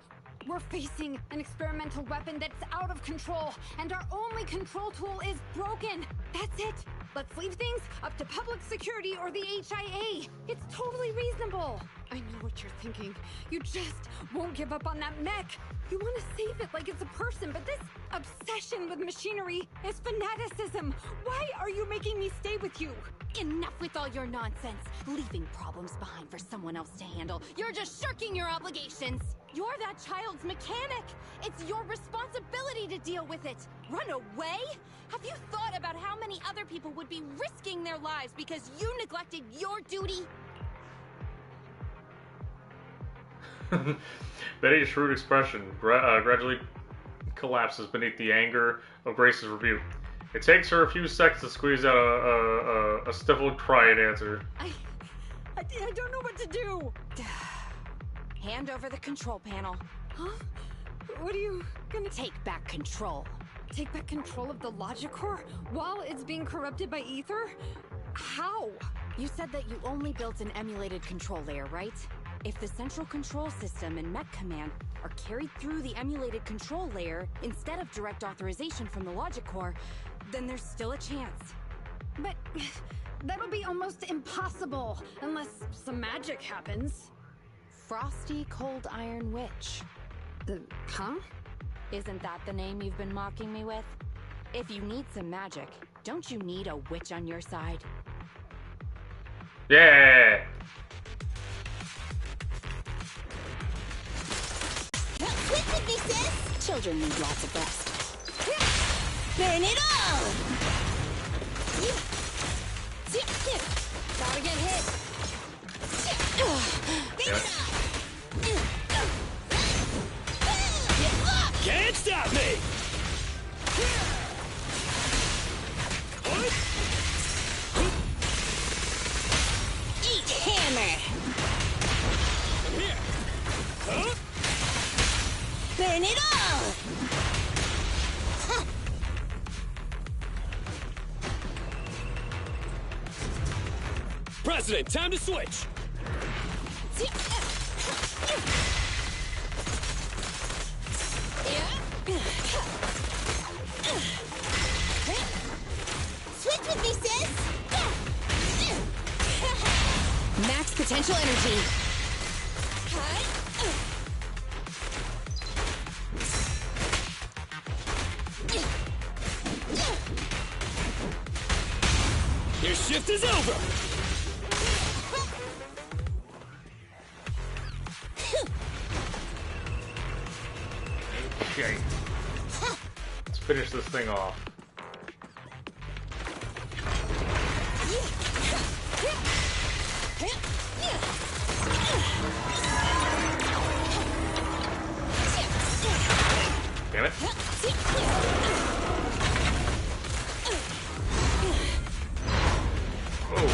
We're facing an experimental weapon that's out of control, and our only control tool is broken. That's it. Let's leave things up to public security or the HIA. It's totally reasonable. I know what you're thinking. You just won't give up on that mech. You want to save it like it's a person, but this obsession with machinery is fanaticism. Why are you making me stay with you? Enough with all your nonsense. Leaving problems behind for someone else to handle. You're just shirking your obligations. You're that child's mechanic. It's your responsibility to deal with it. Run away? Have you thought about how many other people would be risking their lives because you neglected your duty? Betty's shrewd expression gradually collapses beneath the anger of Grace's rebuke. It takes her a few seconds to squeeze out a stifled cry and answer. I don't know what to do. Hand over the control panel. Huh? What are you gonna take back control? Take back control of the logic core while it's being corrupted by ether? How? You said that you only built an emulated control layer, right? If the central control system and mech command are carried through the emulated control layer instead of direct authorization from the logic core, then there's still a chance. But that'll be almost impossible unless some magic happens. Frosty Cold Iron Witch. Huh? Isn't that the name you've been mocking me with? If you need some magic, don't you need a witch on your side? Yeah! Quit with me, sis! Children need lots of rest. Burn it all! Gotta get hit. Can't stop me! Eat hammer! I'm here! Huh? Burn it all! President, time to switch! Switch with me, sis! Max potential energy. shift is over! Okay. Let's finish this thing off. Damn it. Oh.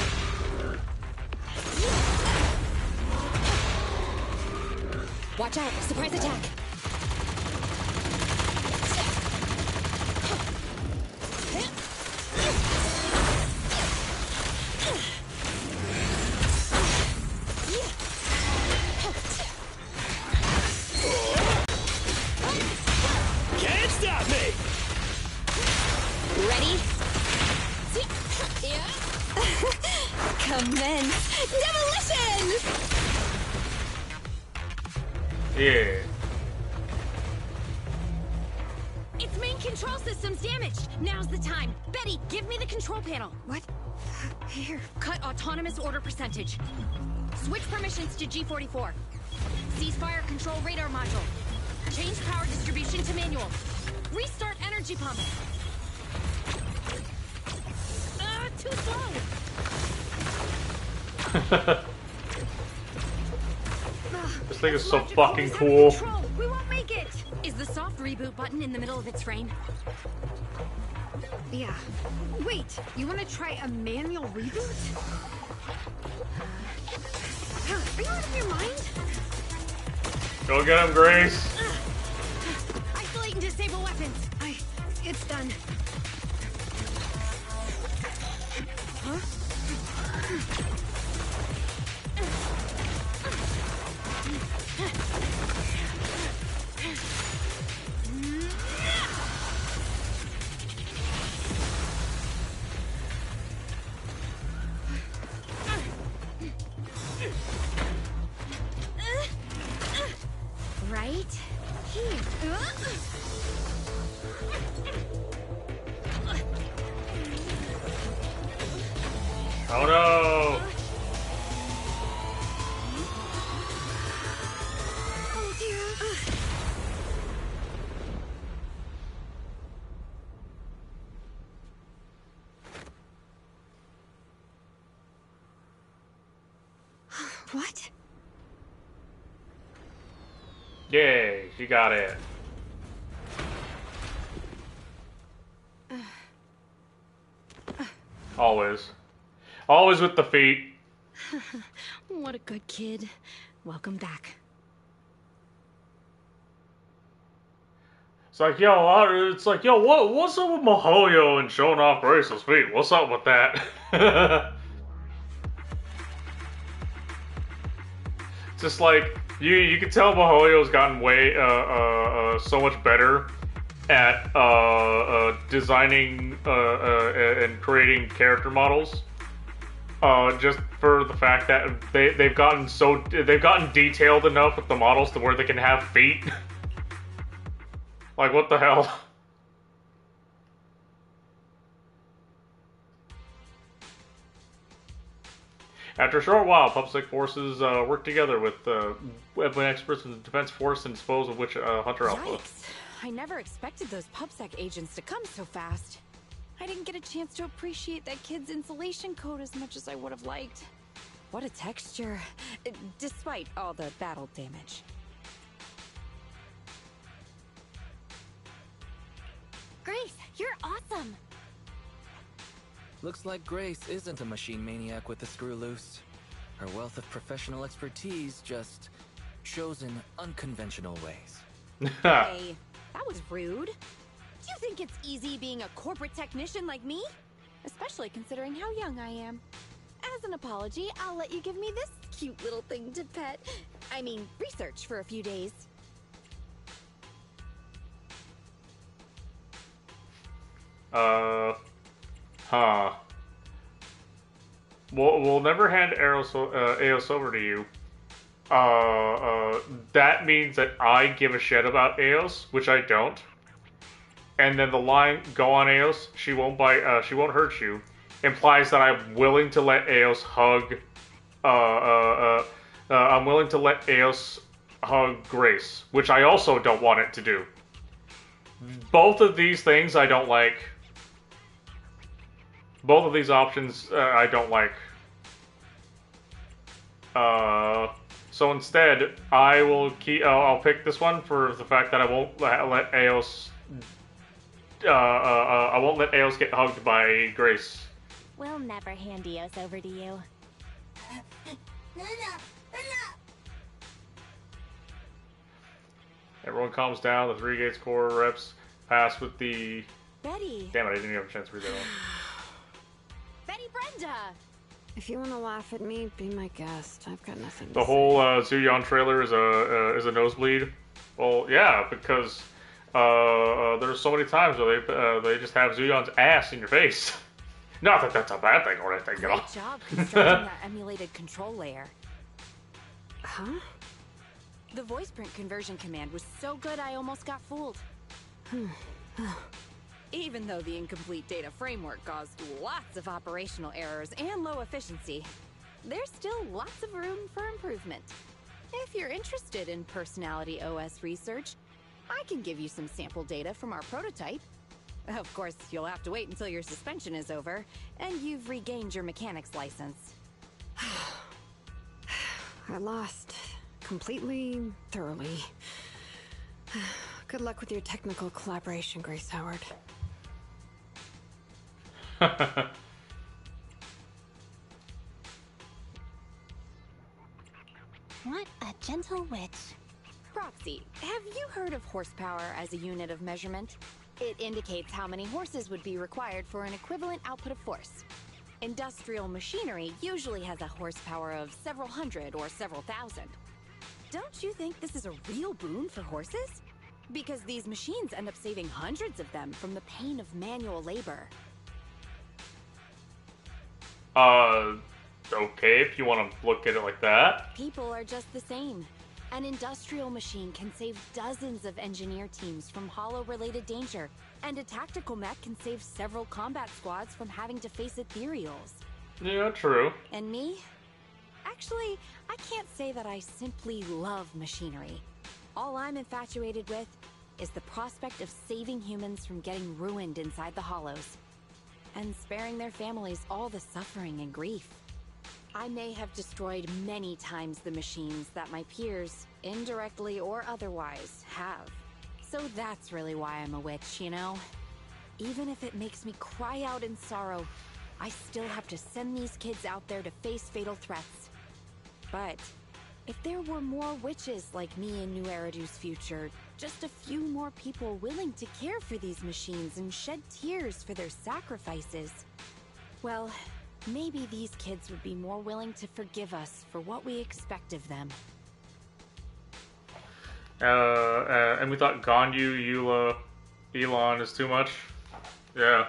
Watch out! Surprise attack! Can't stop me! Ready? Commence demolition! Yeah. Its main control system's damaged. Now's the time. Betty, give me the control panel. What? Here. Cut autonomous order percentage. Switch permissions to G44. Ceasefire control radar module. Change power distribution to manual. Restart energy pump. Too slow. This thing is so fucking cool. We won't make it. Is the soft reboot button in the middle of its frame? Yeah. Wait, you want to try a manual reboot? Are you out of your mind? Go get him, Grace. Isolate and disable weapons. It's done. Huh? Right here. Oh no! Oh dear. What? Yay, she got it. Always. Always with the feet. What a good kid. Welcome back. It's like, yo, what's up with Mihoyo and showing off Grace's feet? What's up with that? Just like, you can tell Mihoyo's gotten way, so much better at, designing, and creating character models. Just for the fact that they've gotten detailed enough with the models to where they can have feet. Like, what the hell? After a short while, PubSec forces work together with weapon experts in the defense force and dispose of Hunter Alpha. Yikes. I never expected those PubSec agents to come so fast. I didn't get a chance to appreciate that kid's insulation coat as much as I would have liked. What a texture, despite all the battle damage. Grace, you're awesome. Looks like Grace isn't a machine maniac with the screw loose. Her wealth of professional expertise just shows in unconventional ways. Hey, that was rude. Do you think it's easy being a corporate technician like me? Especially considering how young I am. As an apology, I'll let you give me this cute little thing to pet. I mean, research for a few days. Huh. We'll never hand Eos over to you. That means that I give a shit about Eos, which I don't. And then the line, "Go on, Eos. She won't bite. She won't hurt you." implies that I'm willing to let Eos hug. I'm willing to let Eos hug Grace, which I also don't want it to do. Both of these things I don't like. Both of these options I don't like. So instead, I will keep. I'll pick this one for the fact that I won't let Eos. I won't let Eos get hugged by Grace. We'll never hand Eos over to you. Everyone calms down. The 3 Gates core reps pass with the. Betty. Damn it! I didn't even have a chance to read that one. Betty Brenda. If you want to laugh at me, be my guest. I've got nothing to The whole Zhu Yuan trailer is a nosebleed. Well, yeah, because there's so many times where they just have Zhu Yuan's ass in your face. Not that that's a bad thing or anything, you know. Great job constructing that emulated control layer. Huh? The voice print conversion command was so good I almost got fooled. Even though the incomplete data framework caused lots of operational errors and low efficiency, there's still lots of room for improvement. If you're interested in Personality OS research, I can give you some sample data from our prototype. Of course, you'll have to wait until your suspension is over and you've regained your mechanics license. I lost. Completely, thoroughly. Good luck with your technical collaboration, Grace Howard. What a gentle witch. Proxy, have you heard of horsepower as a unit of measurement? It indicates how many horses would be required for an equivalent output of force. Industrial machinery usually has a horsepower of several hundred or several thousand. Don't you think this is a real boon for horses? Because these machines end up saving hundreds of them from the pain of manual labor. Okay, if you want to look at it like that. People are just the same. An industrial machine can save dozens of engineer teams from hollow-related danger, and a tactical mech can save several combat squads from having to face ethereals. Yeah, true. And me? Actually, I can't say that I simply love machinery. All I'm infatuated with is the prospect of saving humans from getting ruined inside the hollows, and sparing their families all the suffering and grief. I may have destroyed many times the machines that my peers, indirectly or otherwise, have. So that's really why I'm a witch, you know? Even if it makes me cry out in sorrow, I still have to send these kids out there to face fatal threats. But if there were more witches like me in New Eridu's future, just a few more people willing to care for these machines and shed tears for their sacrifices, well, maybe these kids would be more willing to forgive us for what we expect of them. And we thought Ganyu, Eula, Elon is too much? Yeah.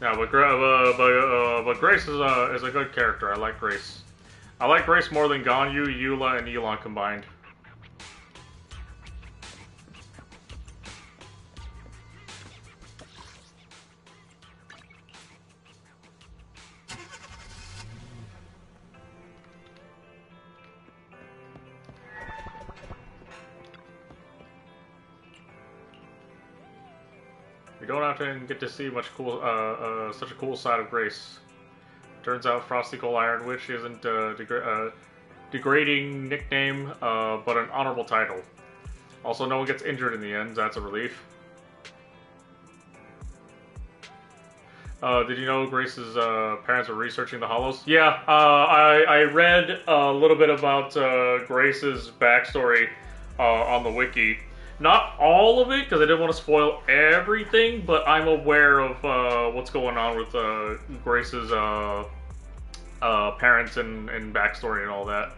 Yeah, but Grace is a good character. I like Grace. I like Grace more than Ganyu, Eula, and Elon combined. We don't often get to see much cool, such a cool side of Grace. Turns out Frosty Cold Iron Witch isn't a degrading nickname, but an honorable title. Also, no one gets injured in the end. That's a relief. Did you know Grace's parents were researching the Hollows? Yeah, I read a little bit about Grace's backstory on the wiki. Not all of it, because I didn't want to spoil everything, but I'm aware of what's going on with Grace's parents and backstory and all that.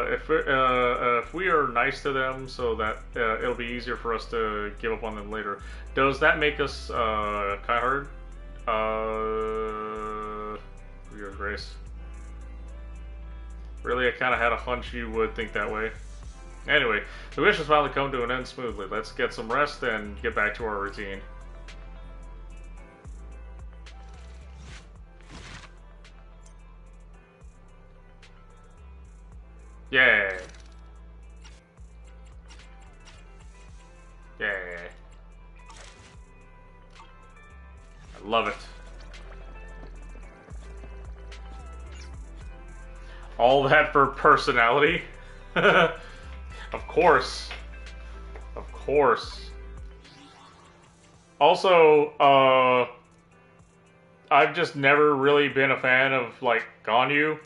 If we are nice to them so that it'll be easier for us to give up on them later, does that make us kind-hearted? Your Grace. Really, I kind of had a hunch you would think that way. Anyway, the wish has finally come to an end smoothly. Let's get some rest and get back to our routine. Yay! Yay! I love it. All that for personality? Of course. Of course. Also, I've just never really been a fan of, like, Ganyu.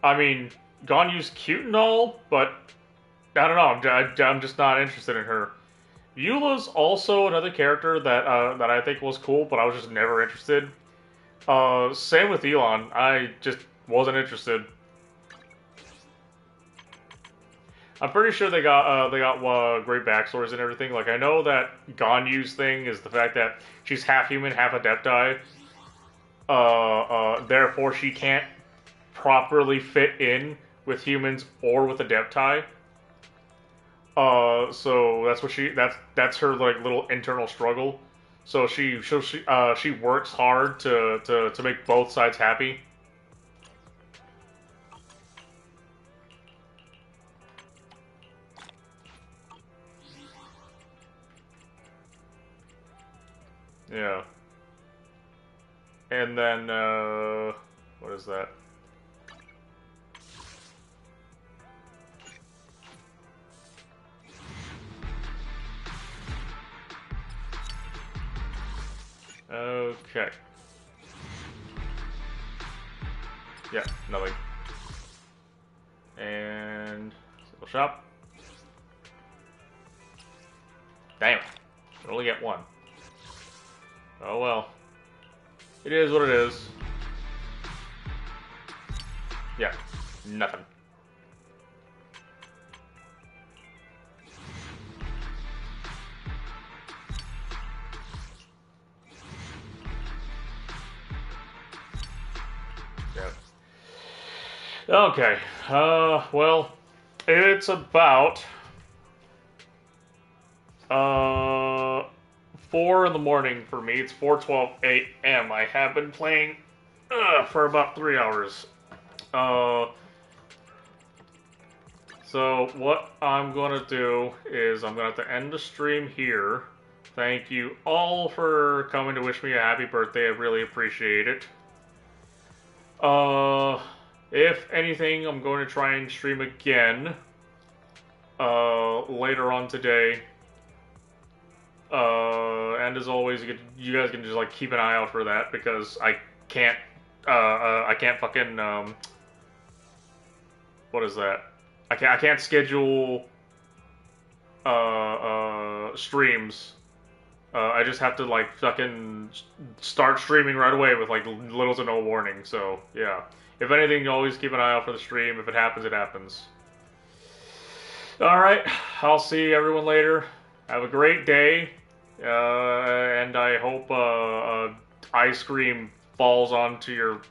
I mean, Ganyu's cute and all, but I don't know, I'm just not interested in her. Eula's also another character that that I think was cool, but I was just never interested. Same with Elon, I just wasn't interested. I'm pretty sure they got great backstories and everything. Like, I know that Ganyu's thing is the fact that she's half human, half Adepti. Therefore she can't properly fit in with humans or with Adepti. So that's what that's her like little internal struggle. So she works hard to make both sides happy. Yeah. And then, what is that? Okay. Yeah, nothing. And single shop. Damn. I only get one. Oh well. It is what it is. Yeah, nothing. Yeah. Okay. Well, it's about 4 in the morning for me. It's 4:12 a.m. I have been playing for about 3 hours. So what I'm gonna do is I'm gonna have to end the stream here. Thank you all for coming to wish me a happy birthday. I really appreciate it. If anything, I'm going to try and stream again later on today. And as always, you guys can just like keep an eye out for that because I can't fucking what is that? I can't schedule streams. I just have to like fucking start streaming right away with like little to no warning. So yeah, if anything, you always keep an eye out for the stream. If it happens, it happens. All right, I'll see everyone later. Have a great day, and I hope ice cream falls onto your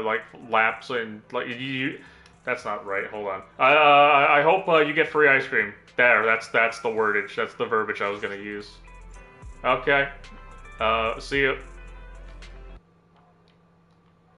like laps and like you. That's not right. Hold on. I hope you get free ice cream. There. That's the wordage. That's the verbiage I was gonna use. Okay. See you.